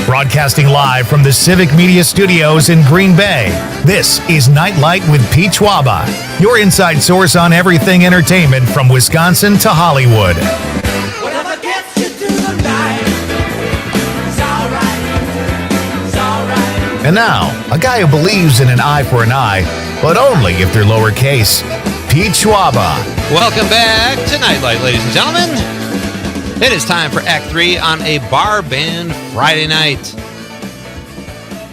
Broadcasting live from the Civic Media Studios in Green Bay, this is Nite Lite with Pete Schwaba, your inside source on everything entertainment from Wisconsin to Hollywood. Whatever gets you through the night, it's alright. And now, a guy who believes in an eye for an eye, but only if they're lowercase, Pete Schwaba. Welcome back to Nite Lite, ladies and gentlemen. It is time for Act 3 on a Bar Band Friday night.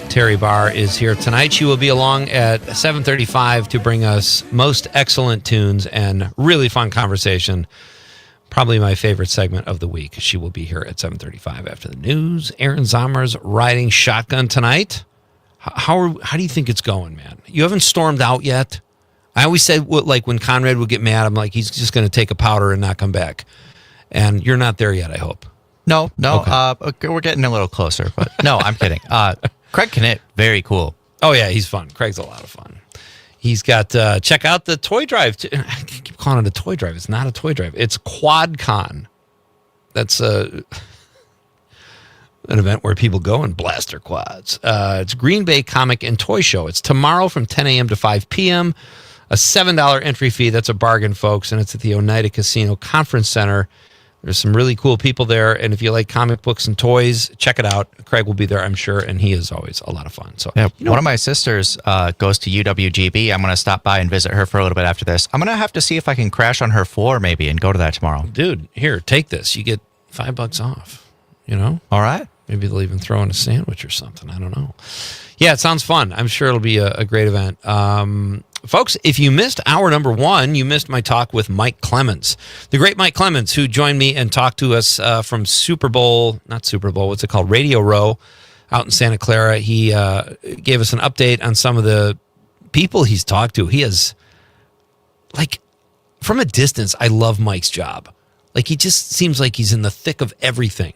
Terry Barr is here tonight. She will be along at 7:35 to bring us most excellent tunes and really fun conversation. Probably my favorite segment of the week. She will be here at 7:35 after the news. Aaron Zommer's riding shotgun tonight. How do you think it's going, man? You haven't stormed out yet? I always said, like, when Conrad would get mad, I'm like, he's just going to take a powder and not come back. And you're not there yet, I hope. No. Okay. We're getting a little closer, but no, I'm kidding. Craig Knitt, very cool. Oh, yeah, he's fun. Craig's a lot of fun. He's got, check out the toy drive. I keep calling it a toy drive. It's not a toy drive. It's QuadCon. That's an event where people go and blast their quads. It's Green Bay Comic and Toy Show. It's tomorrow from 10 a.m. to 5 p.m., a $7 entry fee. That's a bargain, folks, and it's at the Oneida Casino Conference Center. There's some really cool people there, and if you like comic books and toys, check it out. Craig will be there, I'm sure, and he is always a lot of fun. So, yeah, one of my sisters goes to UWGB. I'm going to stop by and visit her for a little bit after this. I'm going to have to see if I can crash on her floor maybe and go to that tomorrow. Dude, here, take this. You get $5 off, you know? All right. Maybe they'll even throw in a sandwich or something. I don't know. Yeah, it sounds fun. I'm sure it'll be a great event. Folks, if you missed hour number 1, you missed my talk with Mike Clemens, the great Mike Clemens, who joined me and talked to us from what's it called? Radio Row out in Santa Clara. He gave us an update on some of the people he's talked to. He has, like, from a distance, I love Mike's job. Like, he just seems like he's in the thick of everything.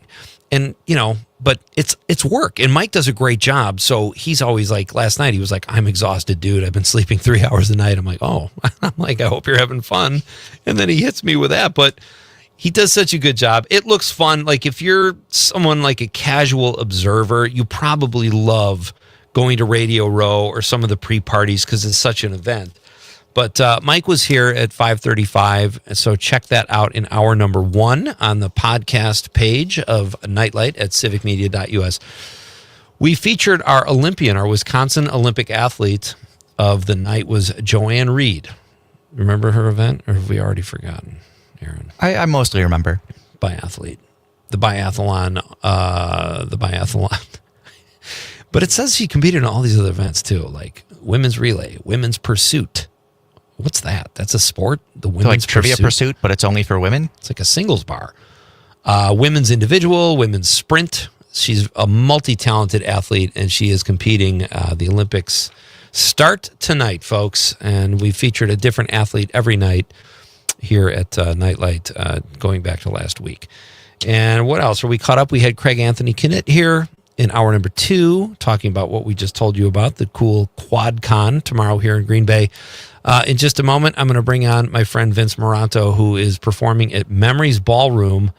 And, you know, but it's work. And Mike does a great job. So he's always like, last night, he was like, I'm exhausted, dude. I've been sleeping 3 hours a night. I'm like, oh, I hope you're having fun. And then he hits me with that. But he does such a good job. It looks fun. Like, if you're someone like a casual observer, you probably love going to Radio Row or some of the pre-parties because it's such an event. But Mike was here at 5:35, so check that out in hour number 1 on the podcast page of Nite Lite at civicmedia.us. We featured our Olympian, our Wisconsin Olympic athlete of the night was Joanne Reed. Remember her event, or have we already forgotten, Aaron? I mostly remember. Biathlete. The biathlon. But it says she competed in all these other events, too, like women's relay, women's pursuit. What's that? That's a sport? The women's like Trivia Pursuit, but it's only for women? It's like a singles bar. Women's individual, women's sprint. She's a multi-talented athlete, and she is competing. The Olympics start tonight, folks, and we featured a different athlete every night here at Nite Lite, going back to last week. And what else? Are we caught up? We had Craig Anthony Knitt here in hour number 2, talking about what we just told you about, the cool QuadCon tomorrow here in Green Bay. In just a moment, I'm going to bring on my friend Vince Moranto, who is performing at Memories Ballroom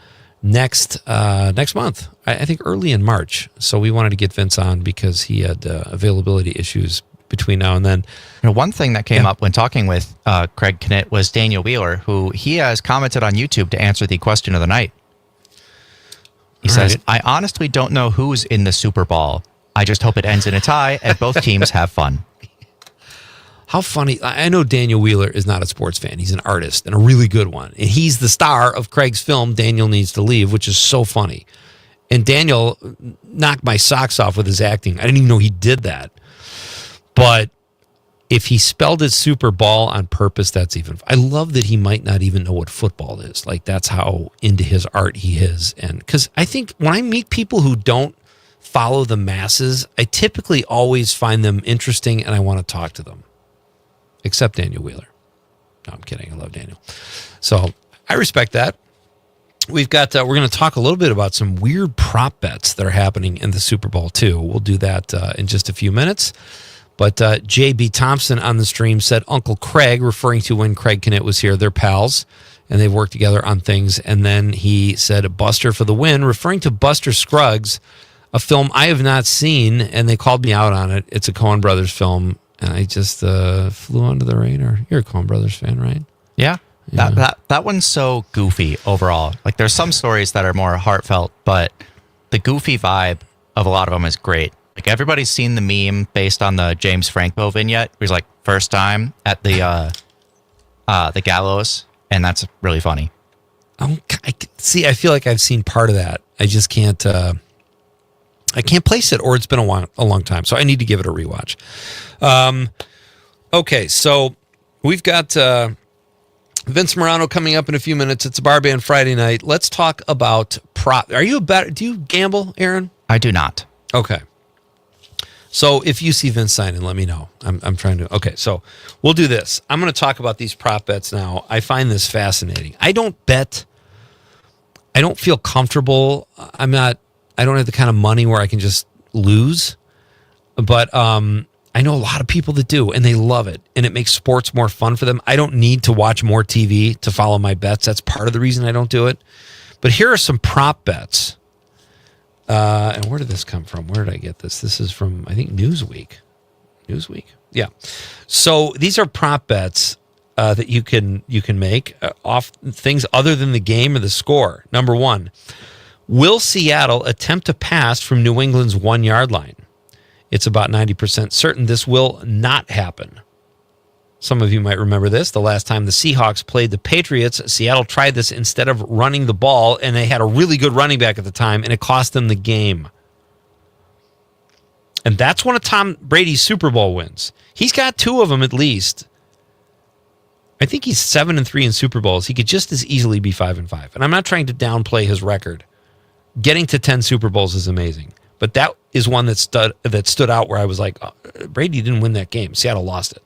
next month, I think early in March. So we wanted to get Vince on because he had availability issues between now and then. You know, one thing that came up when talking with Craig Knitt was Daniel Wheeler, who he has commented on YouTube to answer the question of the night. He says, I honestly don't know who's in the Super Bowl. I just hope it ends in a tie and both teams have fun. How funny. I know Daniel Wheeler is not a sports fan. He's an artist and a really good one. And he's the star of Craig's film, Daniel Needs to Leave, which is so funny. And Daniel knocked my socks off with his acting. I didn't even know he did that. But if he spelled it Super Bowl on purpose, that's even... I love that he might not even know what football is. Like, that's how into his art he is. And because I think when I meet people who don't follow the masses, I typically always find them interesting and I want to talk to them. Except Daniel Wheeler. No, I'm kidding. I love Daniel. So I respect that. We've got, we're going to talk a little bit about some weird prop bets that are happening in the Super Bowl too. We'll do that in just a few minutes. But J.B. Thompson on the stream said Uncle Craig, referring to when Craig Knitt was here. They're pals. and they've worked together on things. And then he said, "Buster for the win," referring to Buster Scruggs, a film I have not seen, and they called me out on it. It's a Coen Brothers film, and I just flew under the radar. You're a Coen Brothers fan, right? Yeah. That one's so goofy overall. Like, there's some stories that are more heartfelt, but the goofy vibe of a lot of them is great. Like, everybody's seen the meme based on the James Franco vignette. It was like first time at the gallows, and that's really funny. I feel like I've seen part of that. I just can't. I can't place it, or it's been a long time, so I need to give it a rewatch. Okay, so we've got Vince Morano coming up in a few minutes. It's a Bar Band Friday night. Let's talk about prop. Do you gamble, Aaron? I do not. Okay. So if you see Vince sign in, let me know. I'm trying to. Okay, so we'll do this. I'm going to talk about these prop bets now. I find this fascinating. I don't bet. I don't feel comfortable. I don't have the kind of money where I can just lose. But I know a lot of people that do, and they love it, and it makes sports more fun for them. I don't need to watch more TV to follow my bets. That's part of the reason I don't do it. But here are some prop bets. And where did this come from? Where did I get this? This is from, I think, Newsweek. Newsweek? Yeah. So these are prop bets that you can make off things other than the game or the score. Number one, will Seattle attempt to pass from New England's 1 yard line? It's about 90% certain this will not happen. Some of you might remember this. The last time the Seahawks played the Patriots, Seattle tried this instead of running the ball, and they had a really good running back at the time, and it cost them the game. And that's one of Tom Brady's Super Bowl wins. He's got 2 of them at least. I think he's 7-3 in Super Bowls. He could just as easily be 5-5. And I'm not trying to downplay his record. Getting to 10 Super Bowls is amazing. But that is one that stood out where I was like, oh, Brady didn't win that game. Seattle lost it.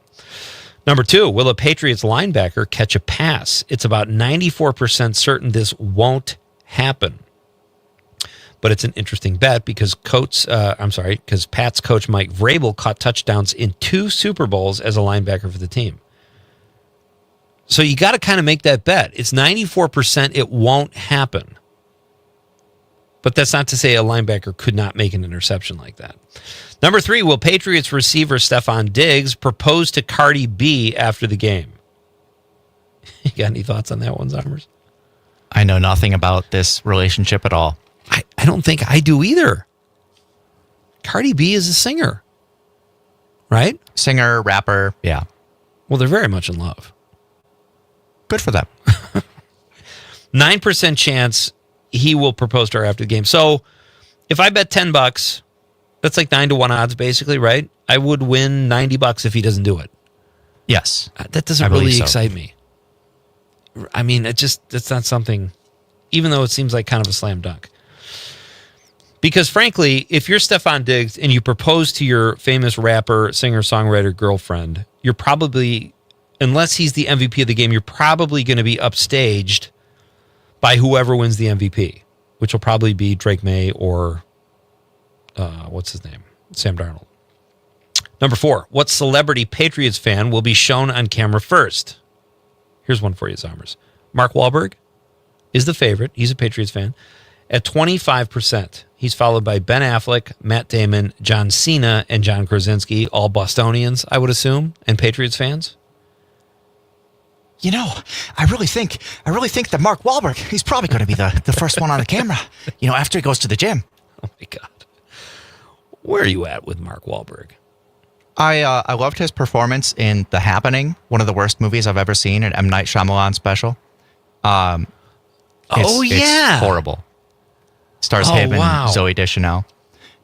Number 2, will a Patriots linebacker catch a pass? It's about 94% certain this won't happen. But it's an interesting bet because Pat's coach Mike Vrabel caught touchdowns in 2 Super Bowls as a linebacker for the team. So you got to kind of make that bet. It's 94% it won't happen. But that's not to say a linebacker could not make an interception like that. Number 3, will Patriots receiver Stephon Diggs propose to Cardi B after the game? You got any thoughts on that one, Zommers? I know nothing about this relationship at all. I don't think I do either. Cardi B is a singer, right? Singer, rapper, yeah. Well, they're very much in love. Good for them. 9% chance he will propose to her after the game. So if I bet $10, that's like 9-1 odds basically, right? I would win $90 if he doesn't do it. Yes. That doesn't really excite me. I mean, it's not something, even though it seems like kind of a slam dunk. Because frankly, if you're Stephon Diggs and you propose to your famous rapper, singer, songwriter girlfriend, you're probably, unless he's the MVP of the game, you're probably going to be upstaged by whoever wins the MVP, which will probably be Drake May or what's his name? Sam Darnold. Number 4, what celebrity Patriots fan will be shown on camera first? Here's one for you, Zommers. Mark Wahlberg is the favorite. He's a Patriots fan at 25%. He's followed by Ben Affleck, Matt Damon, John Cena, and John Krasinski, all Bostonians, I would assume, and Patriots fans. You know, I really think that Mark Wahlberg, he's probably going to be the first one on the camera, after he goes to the gym. Oh, my God. Where are you at with Mark Wahlberg? I loved his performance in The Happening, one of the worst movies I've ever seen, an M. Night Shyamalan special. It's horrible. Stars him and Zooey Deschanel.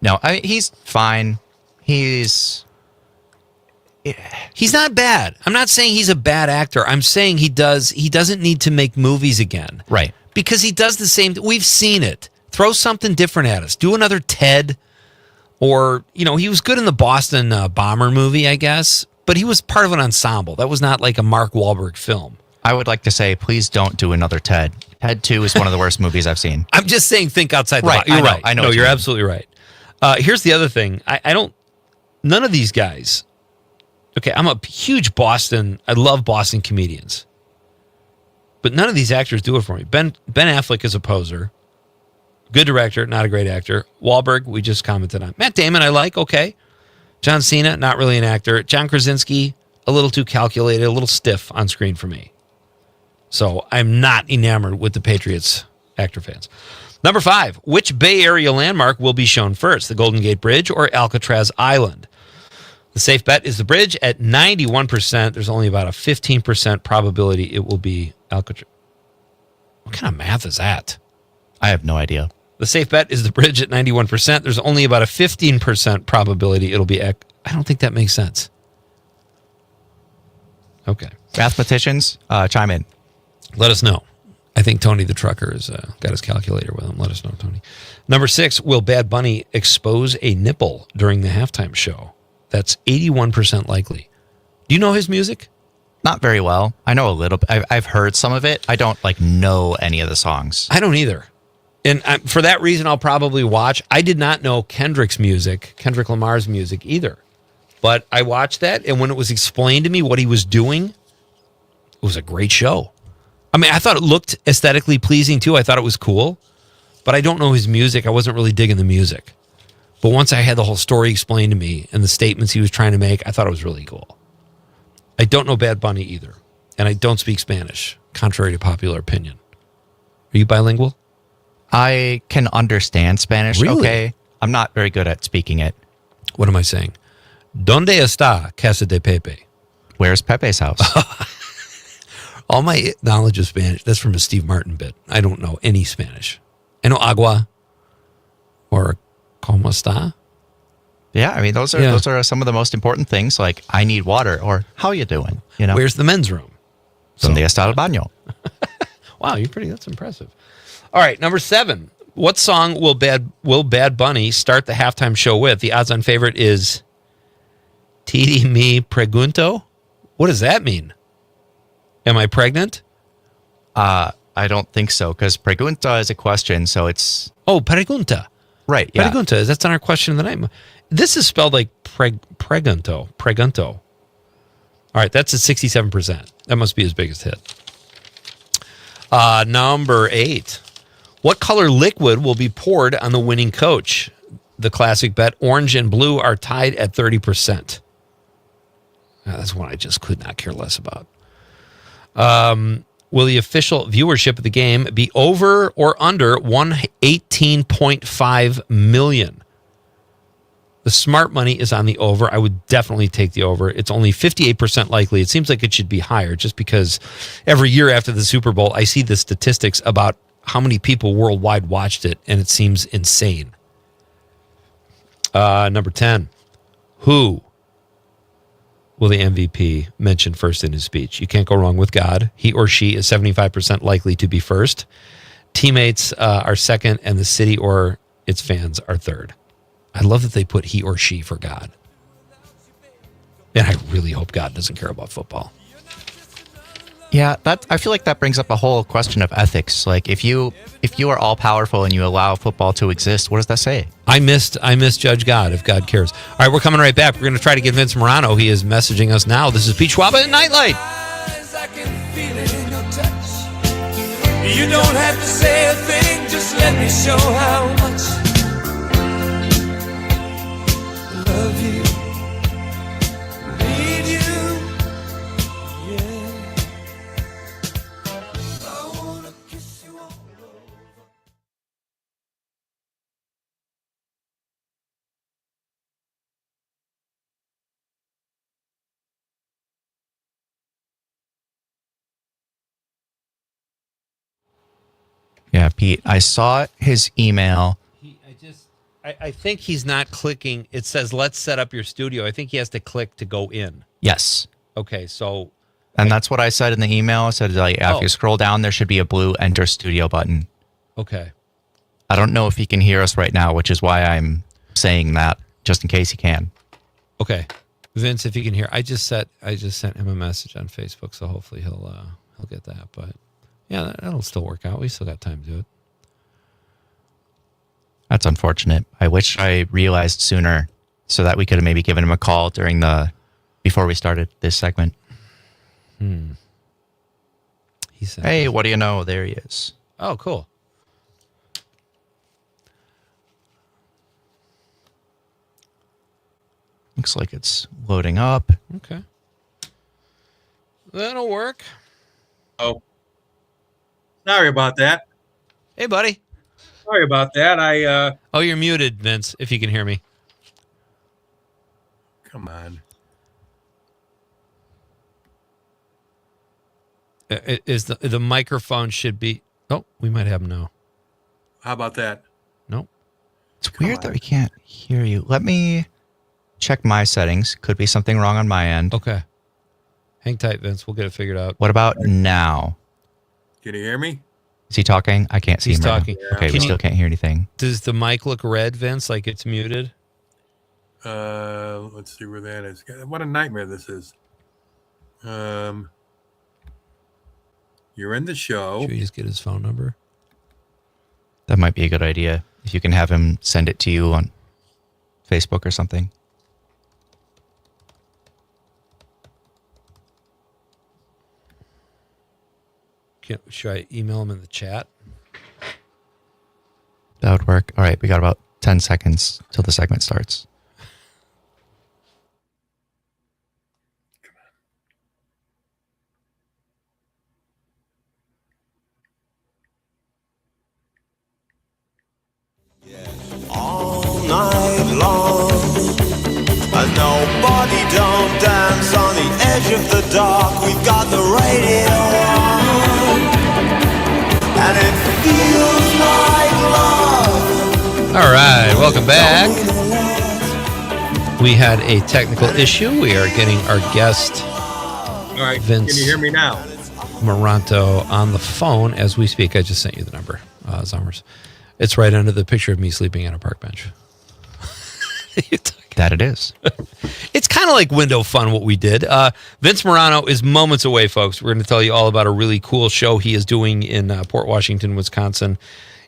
No, he's fine. He's not bad. I'm not saying he's a bad actor. I'm saying he doesn't need to make movies again. Right. Because he does the same. We've seen it. Throw something different at us. Do another Ted. Or, he was good in the Boston Bomber movie, I guess. But he was part of an ensemble. That was not like a Mark Wahlberg film. I would like to say, please don't do another Ted. Ted 2 is one of the worst movies I've seen. I'm just saying, think outside the box. You're right. I know. No, you're absolutely right. Here's the other thing. None of these guys. Okay, I'm a huge I love Boston comedians. But none of these actors do it for me. Ben Affleck is a poser. Good director, not a great actor. Wahlberg, we just commented on. Matt Damon, I like, okay. John Cena, not really an actor. John Krasinski, a little too calculated, a little stiff on screen for me. So I'm not enamored with the Patriots actor fans. Number 5, which Bay Area landmark will be shown first, the Golden Gate Bridge or Alcatraz Island? The safe bet is the bridge at 91%. There's only about a 15% probability it will be Alcatraz. What kind of math is that? I have no idea. The safe bet is the bridge at 91%. There's only about a 15% probability it'll be. I don't think that makes sense. Okay. Mathematicians, chime in. Let us know. I think Tony the trucker has got his calculator with him. Let us know, Tony. Number 6, will Bad Bunny expose a nipple during the halftime show? That's 81% likely. Do you know his music? Not very well. I know a little bit. I've heard some of it. I don't know any of the songs. I don't either. And for that reason, I'll probably watch. I did not know Kendrick Lamar's music either. But I watched that, and when it was explained to me what he was doing, it was a great show. I mean, I thought it looked aesthetically pleasing, too. I thought it was cool. But I don't know his music. I wasn't really digging the music. But once I had the whole story explained to me and the statements he was trying to make, I thought it was really cool. I don't know Bad Bunny either. And I don't speak Spanish, contrary to popular opinion. Are you bilingual? I can understand Spanish. Really? Okay. I'm not very good at speaking it. What am I saying? ¿Dónde está Casa de Pepe? Where's Pepe's house? All my knowledge of Spanish, that's from a Steve Martin bit. I don't know any Spanish. I know agua or ¿cómo está? Yeah, I mean, those are some of the most important things, like I need water or how you doing? Where's the men's room? ¿Dónde está el baño? Wow, that's impressive. All right, number 7. What song will Bad Bunny start the halftime show with? The odds-on favorite is Titi Me Pregunto. What does that mean? Am I pregnant? I don't think so, because pregunta is a question, so it's... Oh, pregunta. Right, yeah. Pregunta, that's not our question of the night. This is spelled like pregunto. Pregunto. All right, that's at 67%. That must be his biggest hit. Number 8. What color liquid will be poured on the winning coach? The classic bet, orange and blue are tied at 30%. That's one I just could not care less about. Will the official viewership of the game be over or under 118.5 million? The smart money is on the over. I would definitely take the over. It's only 58% likely. It seems like it should be higher just because every year after the Super Bowl, I see the statistics about how many people worldwide watched it, and it seems insane. Number 10. Who will the MVP mention first in his speech? You can't go wrong with God. He or she is 75% likely to be first. Teammates are second, and the city or its fans are third. I love that they put he or she for God. And I really hope God doesn't care about football. Yeah, I feel like that brings up a whole question of ethics. Like, if you are all powerful and you allow football to exist, what does that say? I misjudge God if God cares. All right, we're coming right back. We're going to try to get Vince Morano. He is messaging us now. This is Pete Schwaba at Nite Lite. I can feel it in your touch. You don't have to say a thing, just let me show how much I love you, need you, yeah. I wanna kiss you all over. Yeah, Pete, I saw his email. I think he's not clicking. It says, let's set up your studio. I think he has to click to go in. Yes. Okay, so... And that's what I said in the email. I said, if you scroll down, there should be a blue Enter Studio button. Okay. I don't know if he can hear us right now, which is why I'm saying that, just in case he can. Okay. Vince, if you can hear, I just sent him a message on Facebook, so hopefully he'll get that. But yeah, that'll still work out. We still got time to do it. That's unfortunate. I wish I realized sooner so that we could have maybe given him a call before we started this segment. He Hey, what do you know? There he is. Oh, cool. Looks like it's loading up. Okay. That'll work. Oh. Sorry about that. Hey, buddy. Sorry about that. Oh, you're muted, Vince, if you can hear me. Come on. Is the microphone should be... Oh, we might have him now. How about that? Nope. It's weird that we can't hear you. Let me check my settings. Could be something wrong on my end. Okay. Hang tight, Vince. We'll get it figured out. What about now? Can you hear me? Is he talking? I can't see He's him right talking. now. Okay, we still can't hear anything. Does the mic look red, Vince, like it's muted? Let's see where that is. What a nightmare this is. You're in the show. Should we just get his phone number? That might be a good idea. If you can have him send it to you on Facebook or something. Should I email him in the chat? That would work. All right, we got about 10 seconds till the segment starts. All night long, and nobody don't dance on the edge of the dark. We've got the radio on, and it feels like love. All right, welcome back. We had a technical issue. We are getting our guest, All right. Vince. Can you hear me now? Moranto, on the phone as we speak. I just sent you the number, Zommers. It's right under the picture of me sleeping on a park bench. That it is. It's kind of like window fun what we did. Vince Morano is moments away, folks. We're going to tell you all about a really cool show he is doing in Port Washington, Wisconsin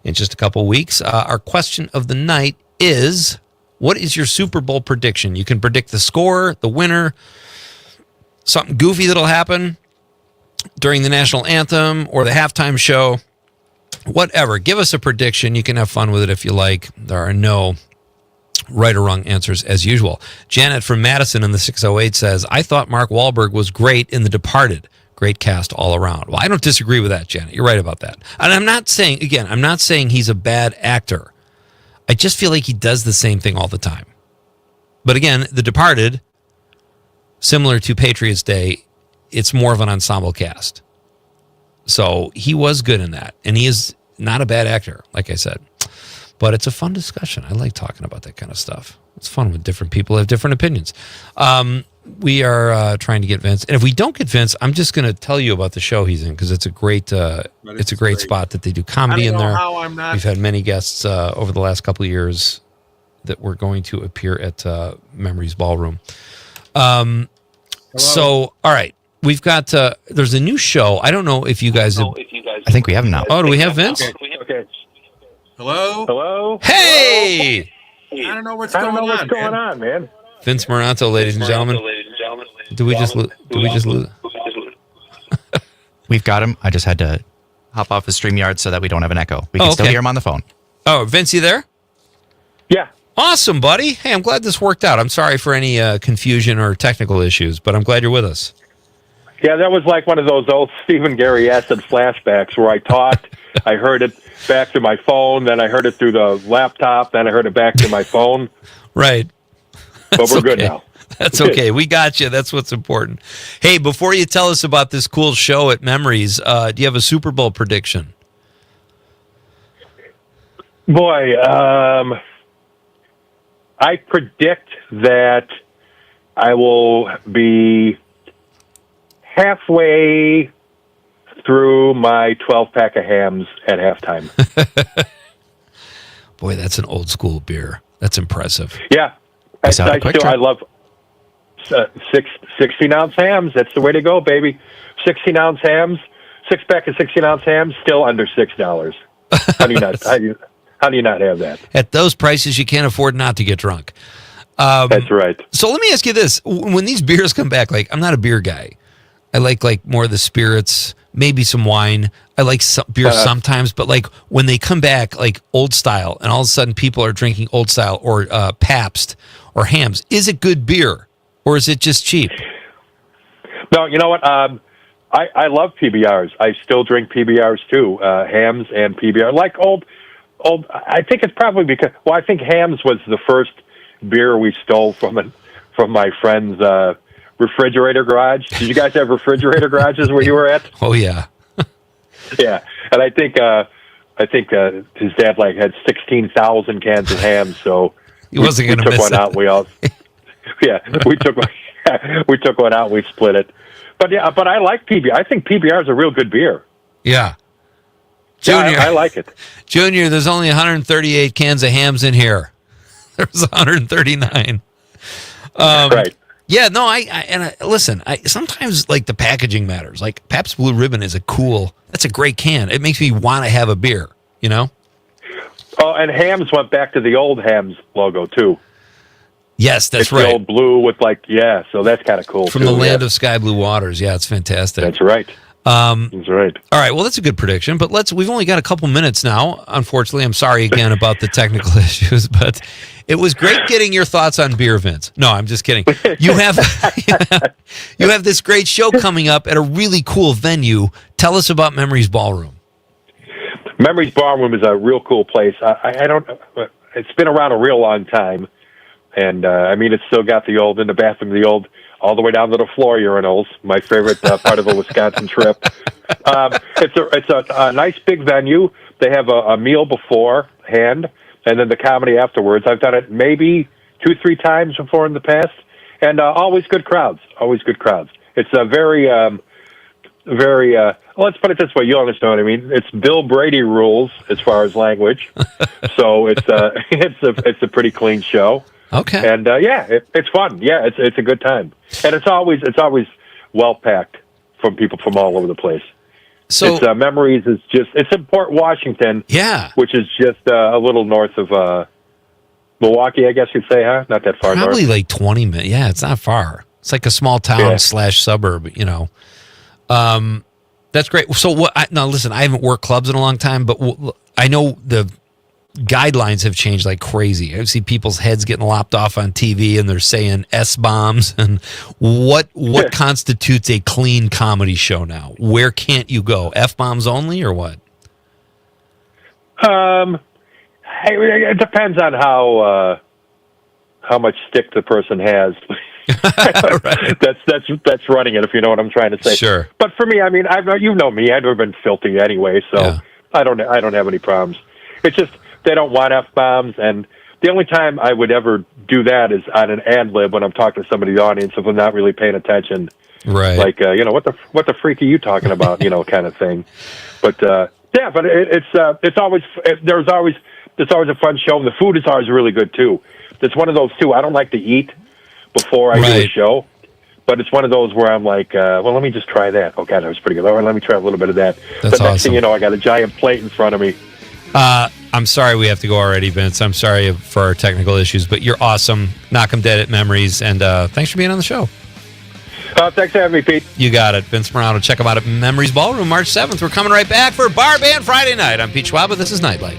in just a couple weeks. Our question of the night is, what is your Super Bowl prediction? You can predict the score, the winner, something goofy that'll happen during the national anthem or the halftime show. Whatever. Give us a prediction. You can have fun with it if you like. There are no right or wrong answers as usual. Janet from Madison in the 608 says, I thought Mark Wahlberg was great in The Departed. Great cast all around. Well, I don't disagree with that, Janet. You're right about that. And I'm not saying he's a bad actor. I just feel like he does the same thing all the time. But again, The Departed, similar to Patriots Day, it's more of an ensemble cast. So he was good in that. And he is not a bad actor, like I said. But it's a fun discussion. I like talking about that kind of stuff. It's fun when different people have different opinions. We are trying to get Vince. And if we don't get Vince, I'm just going to tell you about the show he's in because it's a great great spot that they do comedy in there. We've had many guests over the last couple of years that were going to appear at Memories Ballroom. So, all right. We've got, there's a new show. I don't know if you guys have. I think we have him now. Oh, do we have Vince? Okay. Hello? Hello? Hey! I don't know what's going on, man. Vince Moranto, ladies and gentlemen. Did we just lose? We've got him. I just had to hop off the StreamYard so that we don't have an echo. We can still hear him on the phone. Oh, Vince, you there? Yeah. Awesome, buddy. Hey, I'm glad this worked out. I'm sorry for any confusion or technical issues, but I'm glad you're with us. Yeah, that was like one of those old Stephen Gary acid flashbacks where I talked, I heard it back to my phone, then I heard it through the laptop, then I heard it back to my phone. Right. But we're good now. That's okay. We got you. That's what's important. Hey, before you tell us about this cool show at Memories, do you have a Super Bowl prediction? Boy, I predict that I will be halfway through my 12-pack of hams at halftime. Boy, that's an old school beer. That's impressive. Yeah. I love 16-ounce hams. That's the way to go, baby. 16-ounce hams, 6-pack of 16-ounce hams, still under $6. How do you not? How do you not have that? At those prices, you can't afford not to get drunk. That's right. So let me ask you this: when these beers come back, like I'm not a beer guy. I like more of the spirits, maybe some wine. I like some beer sometimes, but like when they come back, like old style, and all of a sudden people are drinking old style or Pabst or Hams. Is it good beer or is it just cheap? No, you know what? I love PBRs. I still drink PBRs too, Hams and PBR. Like old. I think it's probably because. Well, I think Hams was the first beer we stole from my friend's refrigerator garage. Did you guys have refrigerator garages where you were at? Oh yeah, yeah. And I think his dad like had 16,000 cans of Hams, so he wasn't going to took miss one it. out. We all, yeah, we took one out. We split it. But yeah, but I like PBR. I think PBR is a real good beer. Yeah. Junior, yeah, I like it. Junior, there's only 138 cans of Hams in here. There's 139. Right. Yeah, no, listen, sometimes like the packaging matters. Like Pabst Blue Ribbon is that's a great can. It makes me want to have a beer, you know? Oh, and Hams went back to the old Hams logo too. Yes, that's it's right. The old blue with so that's kind of cool. From the land of sky blue waters. Yeah, it's fantastic. That's right. That's right. All right, well, that's a good prediction, but we've only got a couple minutes now. Unfortunately, I'm sorry again about the technical issues, but it was great getting your thoughts on beer, Vince. No, I'm just kidding. You have this great show coming up at a really cool venue. Tell us about Memories Ballroom. Memories Ballroom is a real cool place. I don't. It's been around a real long time, and I mean, it's still got the bathroom, all the way down to the floor urinals. My favorite part of a Wisconsin trip. It's a nice big venue. They have a meal beforehand, and then the comedy afterwards. I've done it maybe 2-3 times before in the past, and always good crowds. Always good crowds. It's a very, very. Let's put it this way. You'll understand what I mean. It's Bill Brady rules as far as language, so it's a pretty clean show. Okay. And it's fun. Yeah, it's a good time, and it's always well packed from people from all over the place. So it's, Memories is it's in Port Washington. Yeah, which is just a little north of Milwaukee, I guess you'd say, huh? Not that far. Probably north. like 20 minutes. Yeah, it's not far. It's like a small town / suburb. You know, that's great. So now listen, I haven't worked clubs in a long time, but I know the guidelines have changed like crazy. I see people's heads getting lopped off on TV, and they're saying S-bombs. And what constitutes a clean comedy show now? Where can't you go? F-bombs only, or what? It depends on how much stick the person has. Right. That's running it, if you know what I'm trying to say. Sure. But for me, I mean, you know me. I've never been filthy anyway, so I don't have any problems. It's just they don't want F-bombs, and the only time I would ever do that is on an ad lib when I'm talking to somebody in the audience if I'm not really paying attention. Right. Like, what the freak are you talking about, kind of thing. But but it's always a fun show, and the food is always really good too. It's one of those too. I don't like to eat before I do a show, but it's one of those where I'm like, well, let me just try that. Oh God, that was pretty good. All right, let me try a little bit of that. That's the next thing you know, I got a giant plate in front of me. I'm sorry we have to go already, Vince. I'm sorry for our technical issues, but you're awesome. Knock 'em dead at Memories, and thanks for being on the show. Thanks for having me, Pete. You got it. Vince Morano. Check him out at Memories Ballroom, March 7th. We're coming right back for Bar Band Friday night. I'm Pete Schwaba. This is Nite Lite.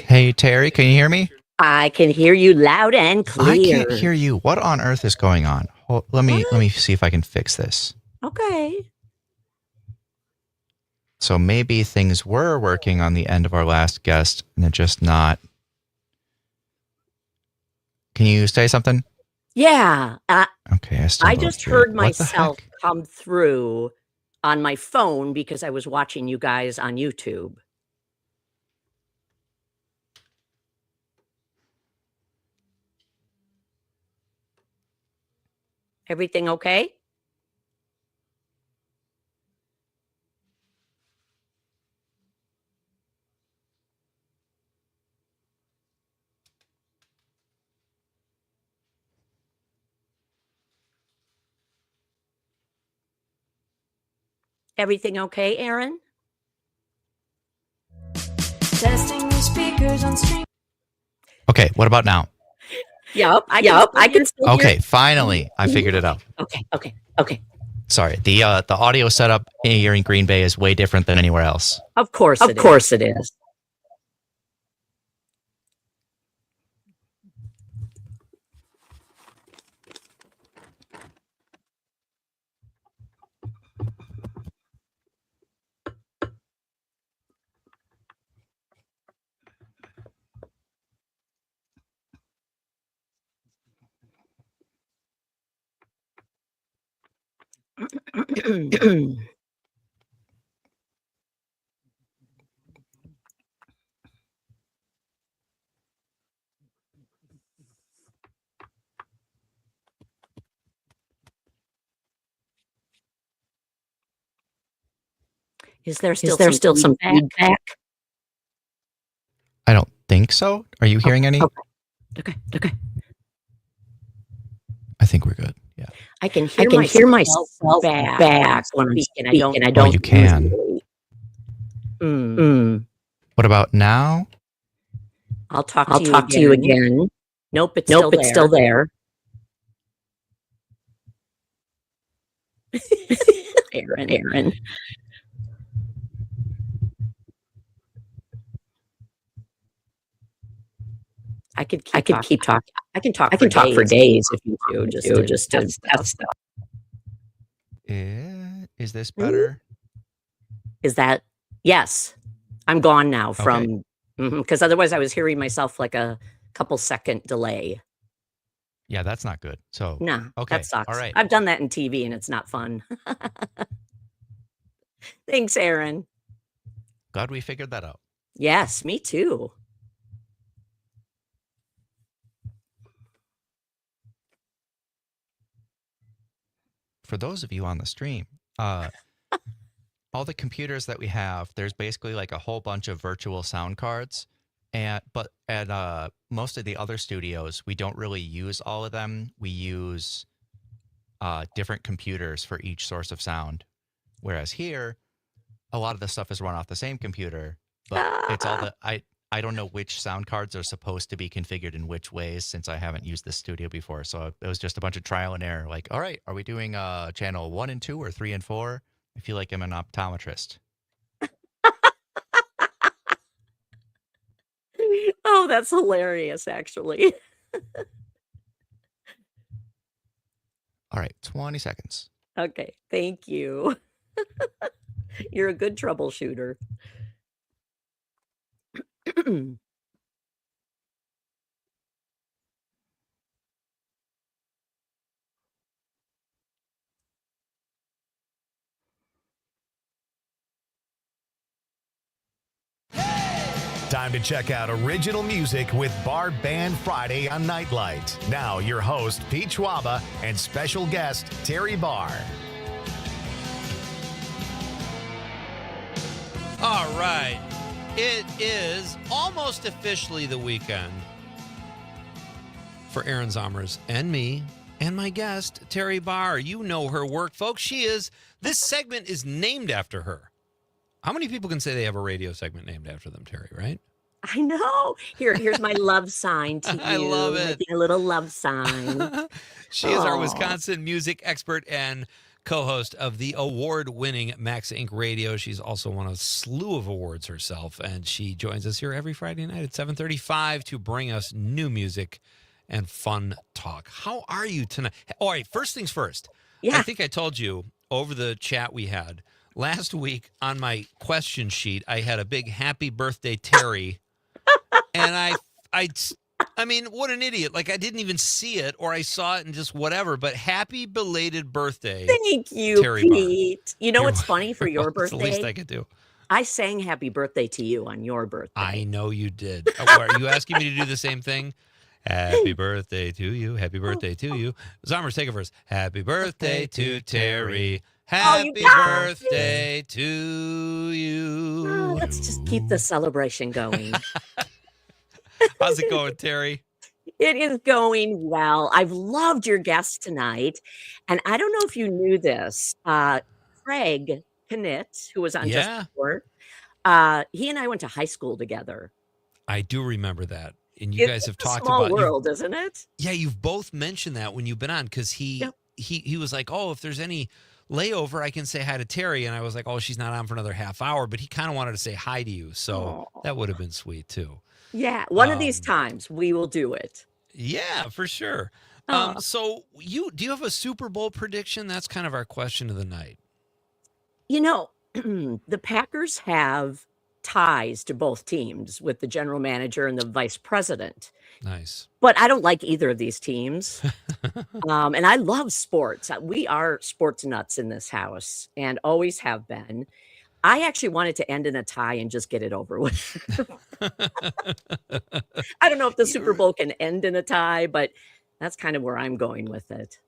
Hey, Terry, can you hear me? I can hear you loud and clear. I can't hear you. What on earth is going on? Let me see if I can fix this. Okay. So maybe things were working on the end of our last guest, and they're just not. Can you say something? Yeah. Okay, I just heard myself come through on my phone because I was watching you guys on YouTube. Everything okay? Everything okay, Aaron? Testing the speakers on stream. Okay, what about now? Yep. I can still hear. Okay, finally, I figured it out. Okay. Sorry, the audio setup here in Green Bay is way different than anywhere else. Of course it is. Is there still some feedback? I don't think so. Are you hearing any? Okay. I think we're good. Yeah. I can hear myself back when I'm speaking. I don't. You can. Usually. What about now? I'll talk to you again. Nope, it's still there. Aaron. I could keep talking. I can talk for days if you do. Just to test stuff. Is this better? Is that? Yes. I'm gone now from because otherwise I was hearing myself like a couple second delay. Yeah, that's not good. So no, okay, that sucks. All right. I've done that in TV and it's not fun. Thanks, Aaron. Glad we figured that out. Yes, me too. For those of you on the stream, all the computers that we have, there's basically like a whole bunch of virtual sound cards. But at most of the other studios, we don't really use all of them. We use different computers for each source of sound. Whereas here, a lot of the stuff is run off the same computer, but it's all I don't know which sound cards are supposed to be configured in which ways since I haven't used this studio before. So it was just a bunch of trial and error. Like, all right, are we doing channel 1 and 2 or 3 and 4? I feel like I'm an optometrist. Oh, that's hilarious, actually. All right, 20 seconds. Okay, thank you. You're a good troubleshooter. Time to check out original music with Bar Band Friday on Nite Lite. Now, your host, Pete Schwaba, and special guest, Terry Barr. All right. It is almost officially the weekend for Aaron Zommers and me and my guest, Terry Barr. You know her work, folks. This segment is named after her. How many people can say they have a radio segment named after them, Terry, right? I know. Here's my love sign to you. I love it. Making a little love sign. She is our Wisconsin music expert and co-host of the award-winning Max Inc. Radio. She's also won a slew of awards herself, and she joins us here every Friday night at 7:35 to bring us new music and fun talk. How are you tonight? All right, first things first. Yeah. I think I told you over the chat we had. Last week on my question sheet, I had a big happy birthday, Terry. And I mean, what an idiot. Like, I didn't even see it, or I saw it and just whatever, but happy belated birthday. Thank you, Terry Pete. Barr. You know what's funny for your It's birthday? the least I could do. I sang happy birthday to you on your birthday. I know you did. Are you asking me to do the same thing? Happy birthday to you. Happy birthday to you. Zombers, take it first. Happy birthday to Terry. Happy birthday to you. Oh, let's just keep the celebration going. How's it going, Terry? It is going well. I've loved your guest tonight. And I don't know if you knew this. Craig Knit, who was on Just Before, he and I went to high school together. I do remember that. And you guys have talked about a small world, isn't it? Yeah, you've both mentioned that when you've been on, because he was like, oh, if there's any layover, I can say hi to Terry. And I was like, oh, she's not on for another half hour, but he kind of wanted to say hi to you. So that would have been sweet too. Yeah, one of these times we will do it. Yeah, for sure. So do you have a Super Bowl prediction? That's kind of our question of the night. You know, the Packers have ties to both teams with the general manager and the vice president. Nice. But I don't like either of these teams. And I love sports. We are sports nuts in this house and always have been. I actually wanted to end in a tie and just get it over with. I don't know if the Super Bowl can end in a tie, but that's kind of where I'm going with it.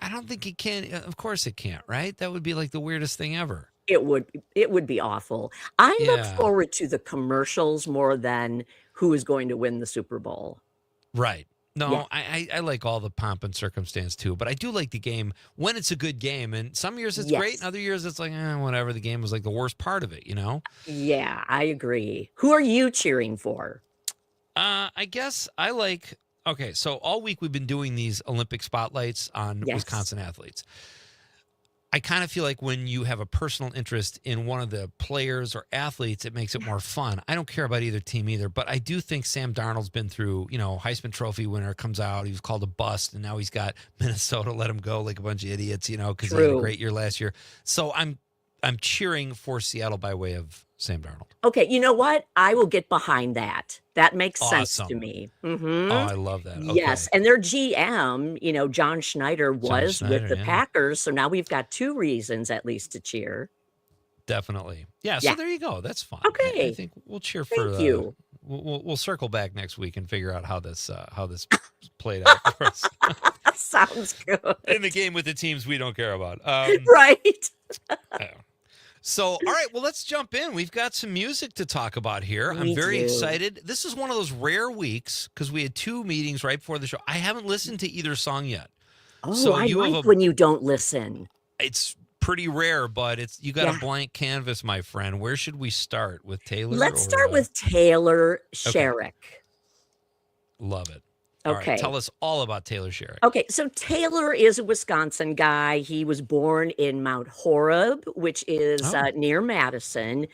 I don't think it can. Of course it can't, right? That would be like the weirdest thing ever. It would be awful. I look forward to the commercials more than who is going to win the Super Bowl. Right. No, I like all the pomp and circumstance too, but I do like the game when it's a good game. And some years it's great, and other years it's like, whatever. The game was like the worst part of it, you know? Yeah, I agree. Who are you cheering for? I guess I like. Okay, so all week we've been doing these Olympic spotlights on Wisconsin athletes. I kind of feel like when you have a personal interest in one of the players or athletes, it makes it more fun. I don't care about either team either, but I do think Sam Darnold's been through, Heisman Trophy winner comes out. He was called a bust, and now he's got Minnesota let him go like a bunch of idiots, because he had a great year last year. So I'm cheering for Seattle by way of Sam Darnold. Okay, you know what? I will get behind that. That makes sense to me. Mm-hmm. Oh, I love that. Okay. Yes, and their GM, John Schneider was with the Packers, so now we've got two reasons at least to cheer. Definitely. Yeah, so there you go. That's fine. Okay. I think we'll cheer for Thank you. We'll circle back next week and figure out how this played out for us. Sounds good. In the game with the teams we don't care about. Right. So, all right, well, let's jump in. We've got some music to talk about here. I'm very excited. This is one of those rare weeks because we had two meetings right before the show. I haven't listened to either song yet. Oh, so I like when you don't listen. It's pretty rare, but you got a blank canvas, my friend. Where should we start? With Taylor? Let's start with Taylor Sherrick. Love it. Okay. All right, tell us all about Taylor Sherrick. Okay, so Taylor is a Wisconsin guy. He was born in Mount Horeb, which is near Madison.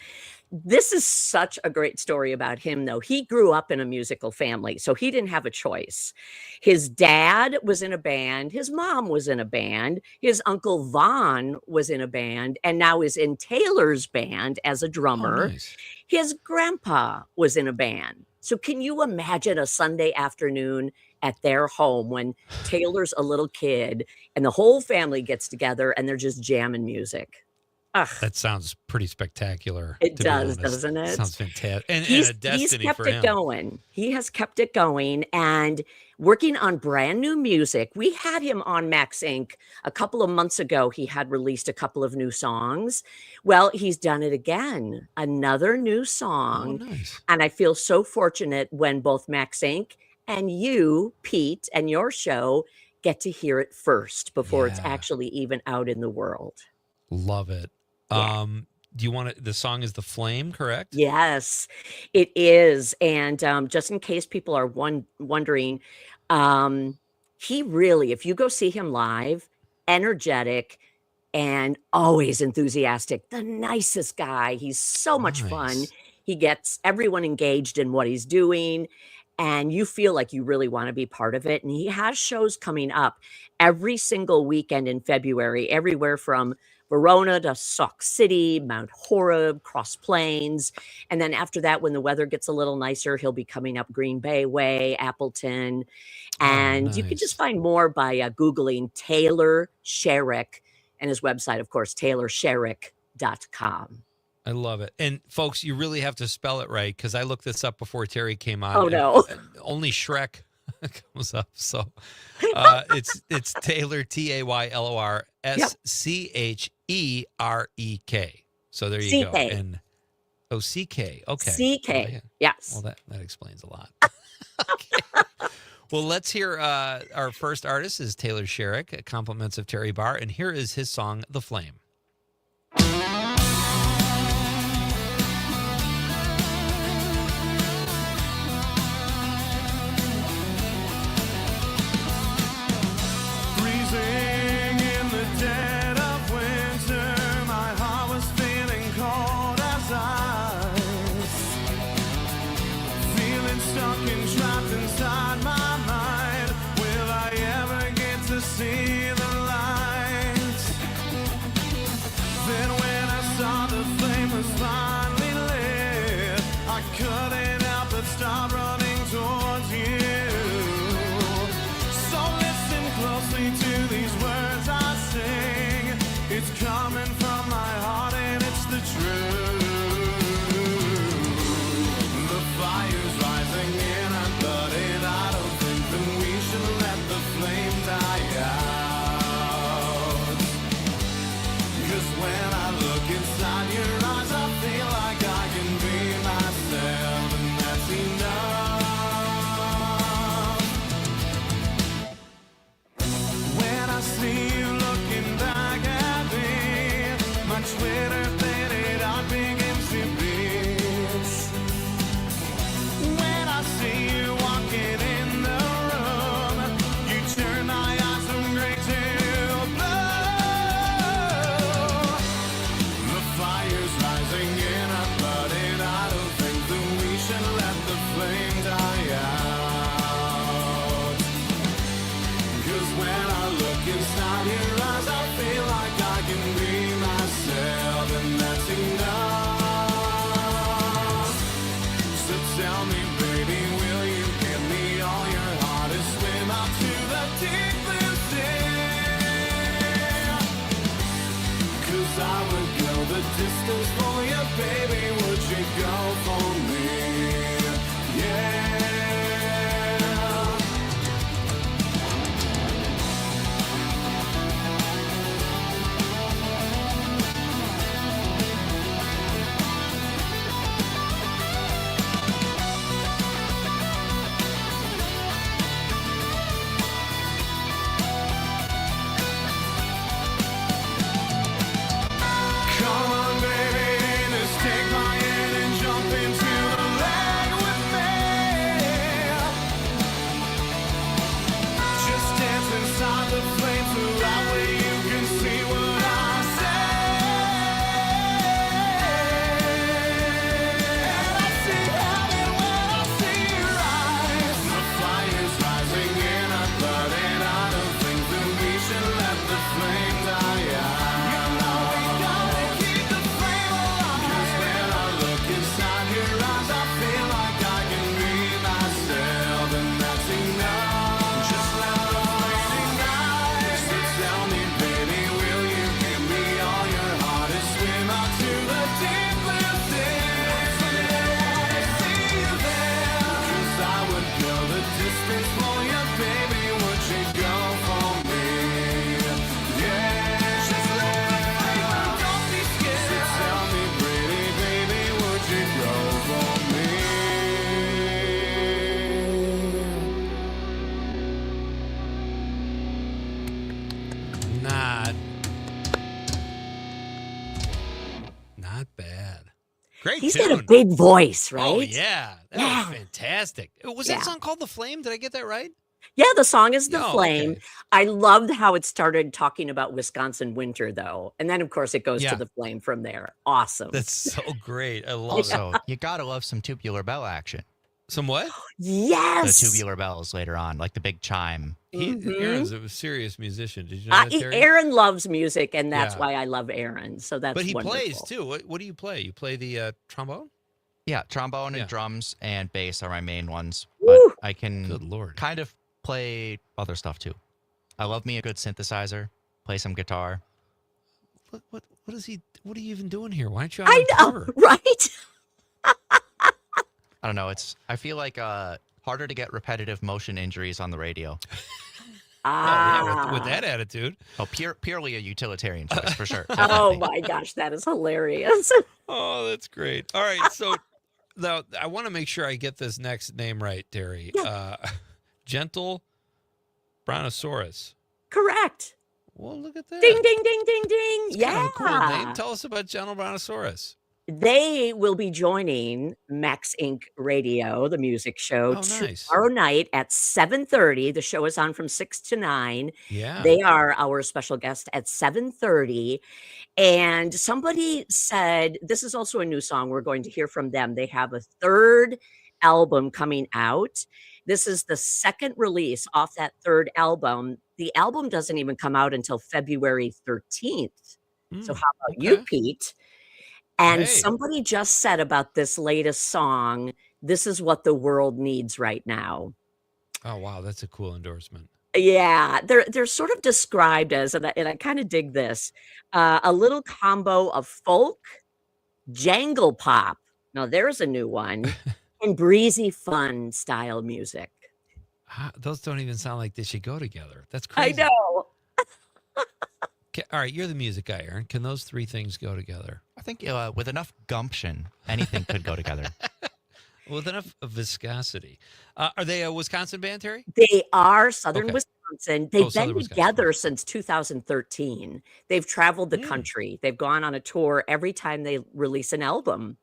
This is such a great story about him, though. He grew up in a musical family, so he didn't have a choice. His dad was in a band. His mom was in a band. His uncle Vaughn was in a band and now is in Taylor's band as a drummer. Oh, nice. His grandpa was in a band. So can you imagine a Sunday afternoon at their home when Taylor's a little kid and the whole family gets together and they're just jamming music? Ugh. That sounds pretty spectacular. It does, doesn't it? Sounds fantastic. And he's a destiny kept for it him. going. He has kept it going and working on brand new music. We had him on Max Inc. a couple of months ago. He had released a couple of new songs. Well, he's done it again. Another new song. Oh, nice. And I feel so fortunate when both Max Inc. and you, Pete, and your show get to hear it first before it's actually even out in the world. Love it. Yeah. Do you want to? The song is "The Flame," correct? Yes, it is. And just in case people are wondering, he really, if you go see him live, energetic and always enthusiastic, the nicest guy. He's so much fun. He gets everyone engaged in what he's doing. and you feel like you really want to be part of it. And he has shows coming up every single weekend in February, everywhere from Verona to Sauk City, Mount Horeb, Cross Plains. And then after that, when the weather gets a little nicer, he'll be coming up Green Bay way, Appleton. And you can just find more by Googling Taylor Sherrick and his website, of course, taylorsherrick.com. I love it. And folks, you really have to spell it right, because I looked this up before Terry came on. Oh, no. Only Shrek comes up. So it's Taylor, TAYLORSCHEREK. So there you go. And CK. Okay. CK. Yes. Well, that explains a lot. Okay. Well, let's hear our first artist is Taylor Sherrick, compliments of Terry Barr, and here is his song, The Flame. Freezing in the dead of winter, my heart was feeling cold as ice. Feeling stuck and trapped inside my mind. Will I ever get to see the light? Then when I saw the flame was finally lit, I couldn't help but start running towards you. So listen closely to these words I sing. It's coming from my heart and it's the truth. The fire's rising and I'm burning. I don't think that we should let the flame die out. 'Cause when I look inside your eyes, I feel like I can be myself, and that's enough. When I see you looking back at me, my Twitter faded out begins to beat. When I see you walking in the room, you turn my eyes from gray to blue. The fire's rising and I'm burning. I don't think that we should let the flame die out. 'Cause when I look inside your eyes, I feel like I can be myself, and that's enough. So tell me, baby, will you give me all your heart and swim out to the deep blue sea? 'Cause I would go the distance for you, baby. Would you go for me? Yeah. Come on, baby, just take my hand and jump into the lake with me. Just dance inside the flame so that way you can see what I say. And I see heaven when I see your eyes. The fire's rising and I'm burning. I don't think that we should let the flame die out. You know we gotta keep the flame alive. 'Cause when I look inside your eyes, I feel like I can be myself, and that's enough. Just let the flame ignite. So tell me, baby, will you give me all your heart and swim out to the deep blue sea? See you there. 'Cause I would go the distance for you, baby. Would you go for me? Yeah. Just let the flame out, don't be scared. So tell me, pretty baby, would you go for me? Not bad. Great He's tune. got a big voice, right? Oh, yeah. That Yeah. was fantastic. Was that song called The Flame? Did I get that right? Yeah, the song is The Oh, Flame. okay. I loved how it started talking about Wisconsin winter, though. And then, of course, it goes Yeah. to The Flame from there. Awesome. That's so great. I love Also, you gotta love some tubular bell action. Some what? Yes. The tubular bells later on, like the big chime. Aaron's a serious musician. Did you know that, Terry? Aaron loves music, and that's Yeah. why I love Aaron. So that's But he wonderful. plays too. What do you play? You play the trombone? Yeah, trombone and Yeah. drums and bass are my main ones. Woo! But I can Good Lord. kind of play other stuff too. I love me a good synthesizer, play some guitar. What is he? What are you even doing here? Why aren't you out I on know, tour? right? I don't know. I feel like harder to get repetitive motion injuries on the radio. Yeah, with that attitude. Oh, purely a utilitarian choice for sure. Oh Definitely. my gosh, that is hilarious. Oh, that's great. All right, so now I want to make sure I get this next name right, Terry. Gentle Brontosaurus. Correct. Well, look at that. Ding, ding, ding, ding, ding. It's yeah. kind of a cool name. Tell us about Gentle Brontosaurus. They will be joining Max Inc. Radio, the music show, nice. tomorrow night at 7:30. The show is on from 6 to 9. Yeah. They are our special guest at 7:30. And somebody said, this is also a new song. We're going to hear from them. They have a third album coming out. This is the second release off that third album. The album doesn't even come out until February 13th. So how about you, Pete? And somebody just said about this latest song, this is what the world needs right now. Oh, wow. That's a cool endorsement. Yeah, they're sort of described as, and I kind of dig this, a little combo of folk, jangle pop. Now there's a new one, and breezy fun style music. Those don't even sound like they should go together. That's crazy. I know. All right, you're the music guy, Aaron. Can those three things go together? I think with enough gumption, anything could go together. With enough viscosity. Are they a Wisconsin band, Terry? They are Southern Wisconsin. They've been Southern together since 2013. They've traveled the country. They've gone on a tour every time they release an album.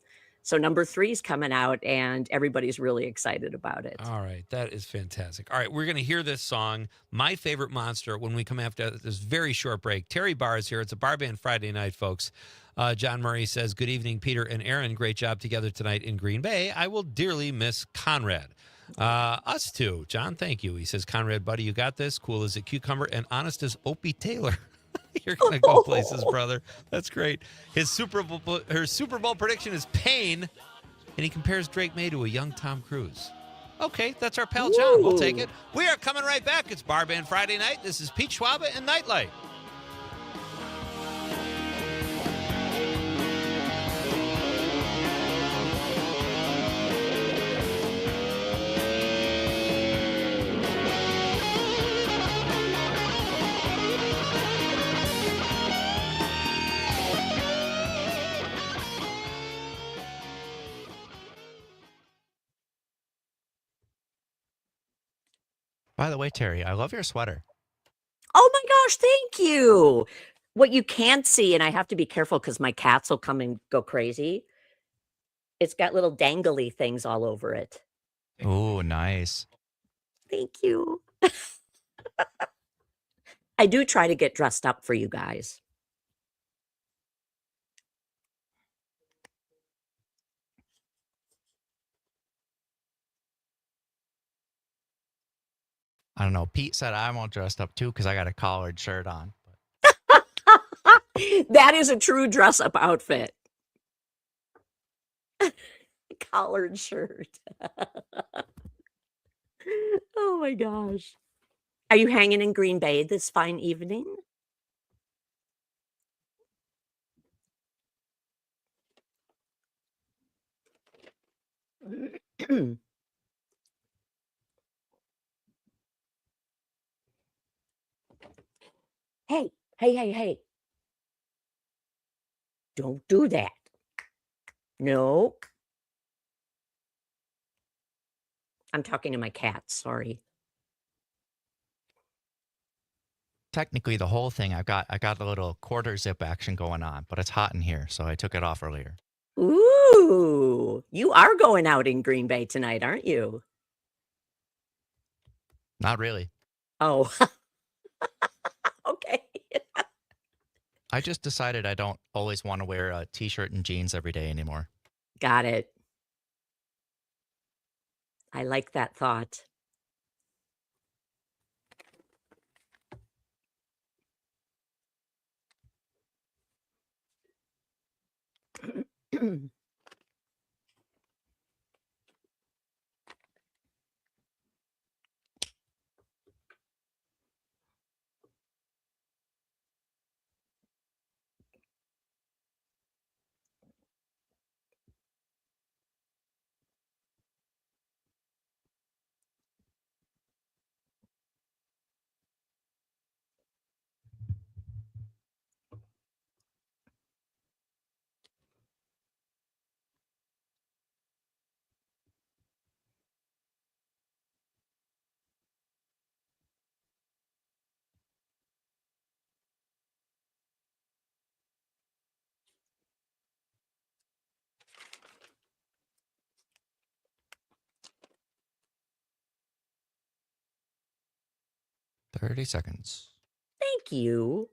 So number 3 is coming out, and everybody's really excited about it. All right, that is fantastic. All right, we're going to hear this song, My Favorite Monster, when we come after this very short break. Terry Barr is here. It's a bar band Friday night, folks. John Murray says, good evening, Peter and Aaron. Great job together tonight in Green Bay. I will dearly miss Conrad. Us too. John, thank you. He says, Conrad, buddy, you got this. Cool as a cucumber and honest as Opie Taylor. You're going to go places, brother. That's great. Her Super Bowl prediction is pain, and he compares Drake May to a young Tom Cruise. Okay, that's our pal John. We'll take it. We are coming right back. It's Bar Band Friday night. This is Pete Schwaba and Nite Lite. By the way, Terry, I love your sweater. Oh my gosh, thank you. What you can't see, and I have to be careful because my cats will come and go crazy. It's got little dangly things all over it. Oh, nice. Thank you. I do try to get dressed up for you guys. I don't know. Pete said I'm all dressed up too because I got a collared shirt on. That is a true dress-up outfit. Collared shirt. Oh my gosh. Are you hanging in Green Bay this fine evening? Hey. Don't do that. No. I'm talking to my cat, sorry. Technically, the whole thing, I got a little quarter zip action going on, but it's hot in here, so I took it off earlier. Ooh, you are going out in Green Bay tonight, aren't you? Not really. Oh, okay. I just decided I don't always want to wear a t-shirt and jeans every day anymore. Got it. I like that thought. "30 seconds." Thank you.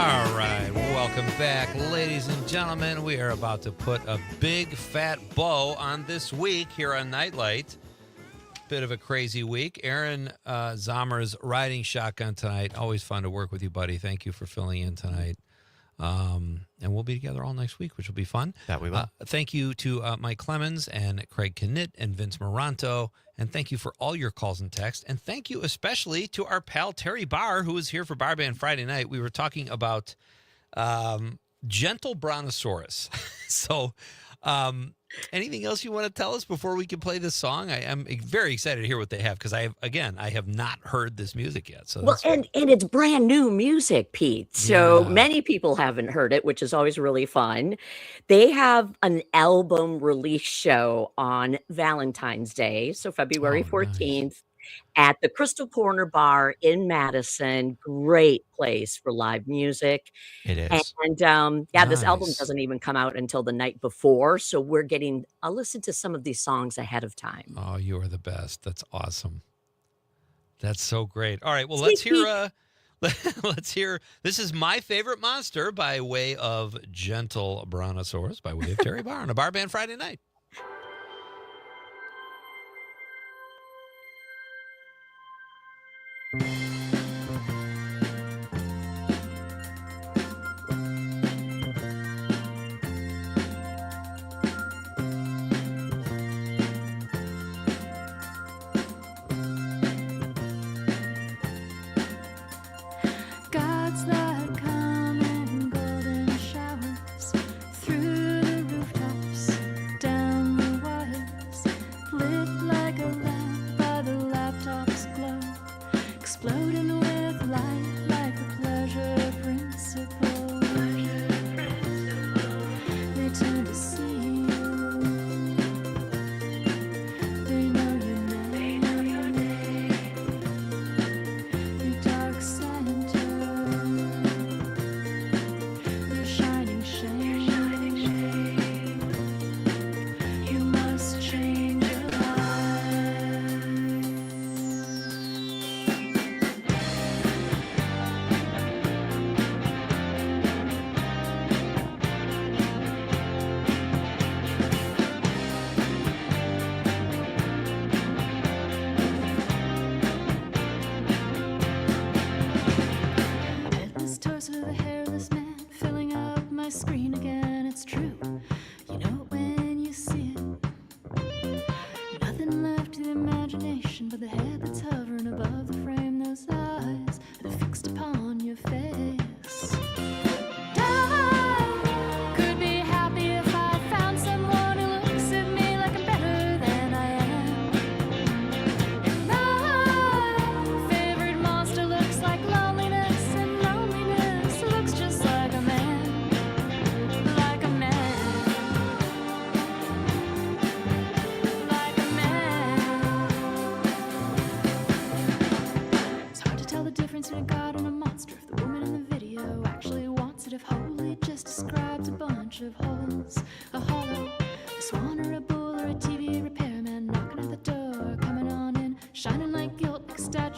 All right, welcome back, ladies and gentlemen. We are about to put a big fat bow on this week here on Nite Lite. Bit of a crazy week. Aaron Zommer's riding shotgun tonight. Always fun to work with you, buddy. Thank you for filling in tonight. And we'll be together all next week, which will be fun. That we will. Thank you to Mike Clemens and Craig Knit and Vince Moranto. And thank you for all your calls and texts. And thank you especially to our pal Terry Barr, who was here for Bar Band Friday night. We were talking about gentle brontosaurus. So anything else you want to tell us before we can play this song? I am very excited to hear what they have because I have not heard this music yet. So Well, and it's brand new music, Pete. So many people haven't heard it, which is always really fun. They have an album release show on Valentine's Day, so February 14th, at the Crystal Corner Bar in Madison. Great place for live music. It is. And this album doesn't even come out until the night before, so I'll listen to some of these songs ahead of time. Oh, you are the best. That's awesome. That's so great. All right, well, let's hear let's hear This Is My Favorite Monster by way of Gentle Brontosaurus by way of Terry Barr on a Bar Band Friday night. God's not coming, golden showers through the rooftops, down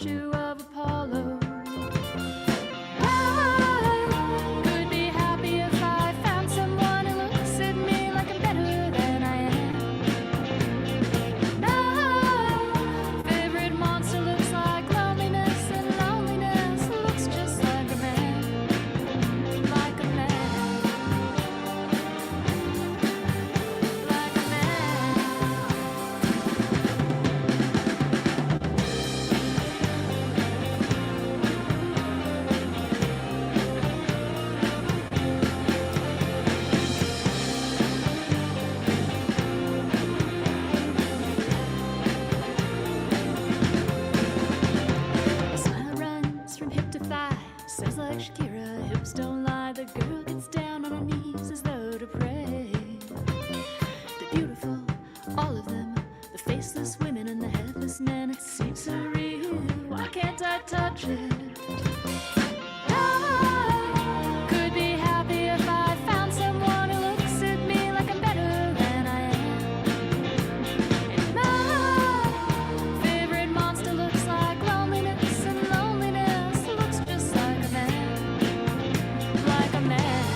statue of Apollo. I could be happy if I found someone who looks at me like I'm better than I am. My favorite monster looks like loneliness, and loneliness looks just like a man. Like a man. Like a man. Smile runs from hip to thigh, says like Shakira, hips don't lie. The girl gets down on her knees as though to pray. They're beautiful, all of them, the faceless women and the headless men. It seems so real, why can't I touch it? I could be happy if I found someone who looks at me like I'm better than I am. And my favorite monster looks like loneliness, and loneliness looks just like a man. Like a man.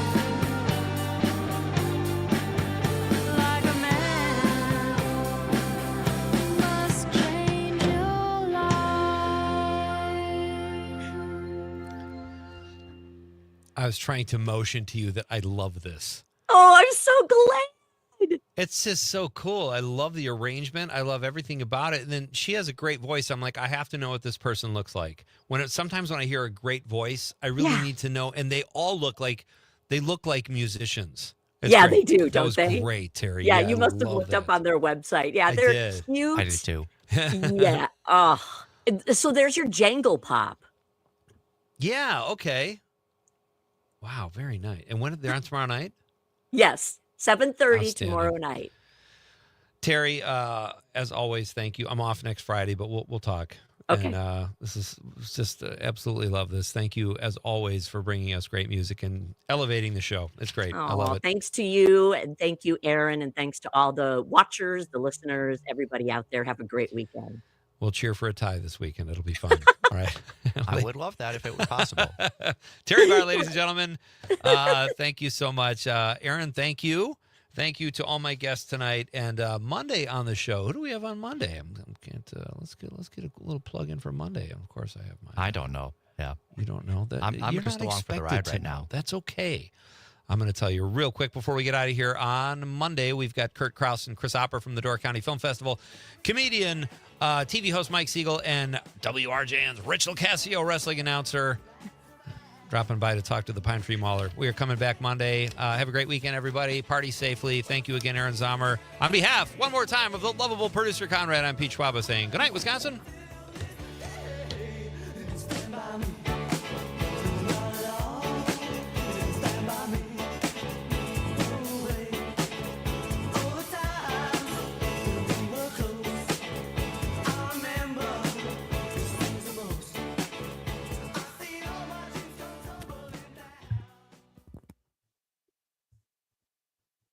Like a man. Must change your life. I was trying to motion to you that I love this. Oh, I'm so glad. It's just so cool. I love the arrangement. I love everything about it. And then she has a great voice. I'm like, I have to know what this person looks like. Sometimes when I hear a great voice, I really need to know. And they all look like musicians. It's Yeah, great. they do, That don't was they? great, Terry. Yeah, I you must have love looked that. up on their website. Yeah, I they're did. cute. I do too. Yeah. Oh, so there's your Jangle Pop. Yeah. Okay. Wow. Very nice. And when they're on tomorrow night? Yes, 7:30 Outstanding. tomorrow night. Terry, as always, thank you. I'm off next Friday, but we'll talk. Okay. And this is just absolutely love this. Thank you, as always, for bringing us great music and elevating the show. It's great. I love it. Thanks to you, and thank you, Aaron, and thanks to all the watchers, the listeners, everybody out there. Have a great weekend. We'll cheer for a tie this weekend. It'll be fun. All right. I would love that if it was possible. Terry Barr, ladies and gentlemen, thank you so much. Aaron, thank you. Thank you to all my guests tonight. And Monday on the show, who do we have on Monday? Let's get a little plug in for Monday. Of course, I have mine. I don't know. Yeah. You don't know that? I'm You're just not along for the expected ride to right know. now. That's okay. I'm going to tell you real quick before we get out of here. On Monday, we've got Kurt Krause and Chris Opper from the Door County Film Festival, comedian, TV host Mike Siegel, and WRJN's Rachel Cassio, wrestling announcer, dropping by to talk to the Pine Tree Mauler. We are coming back Monday. Have a great weekend, everybody. Party safely. Thank you again, Aaron Zomer. On behalf, one more time, of the lovable producer Conrad, I'm Pete Schwaba saying good night, Wisconsin.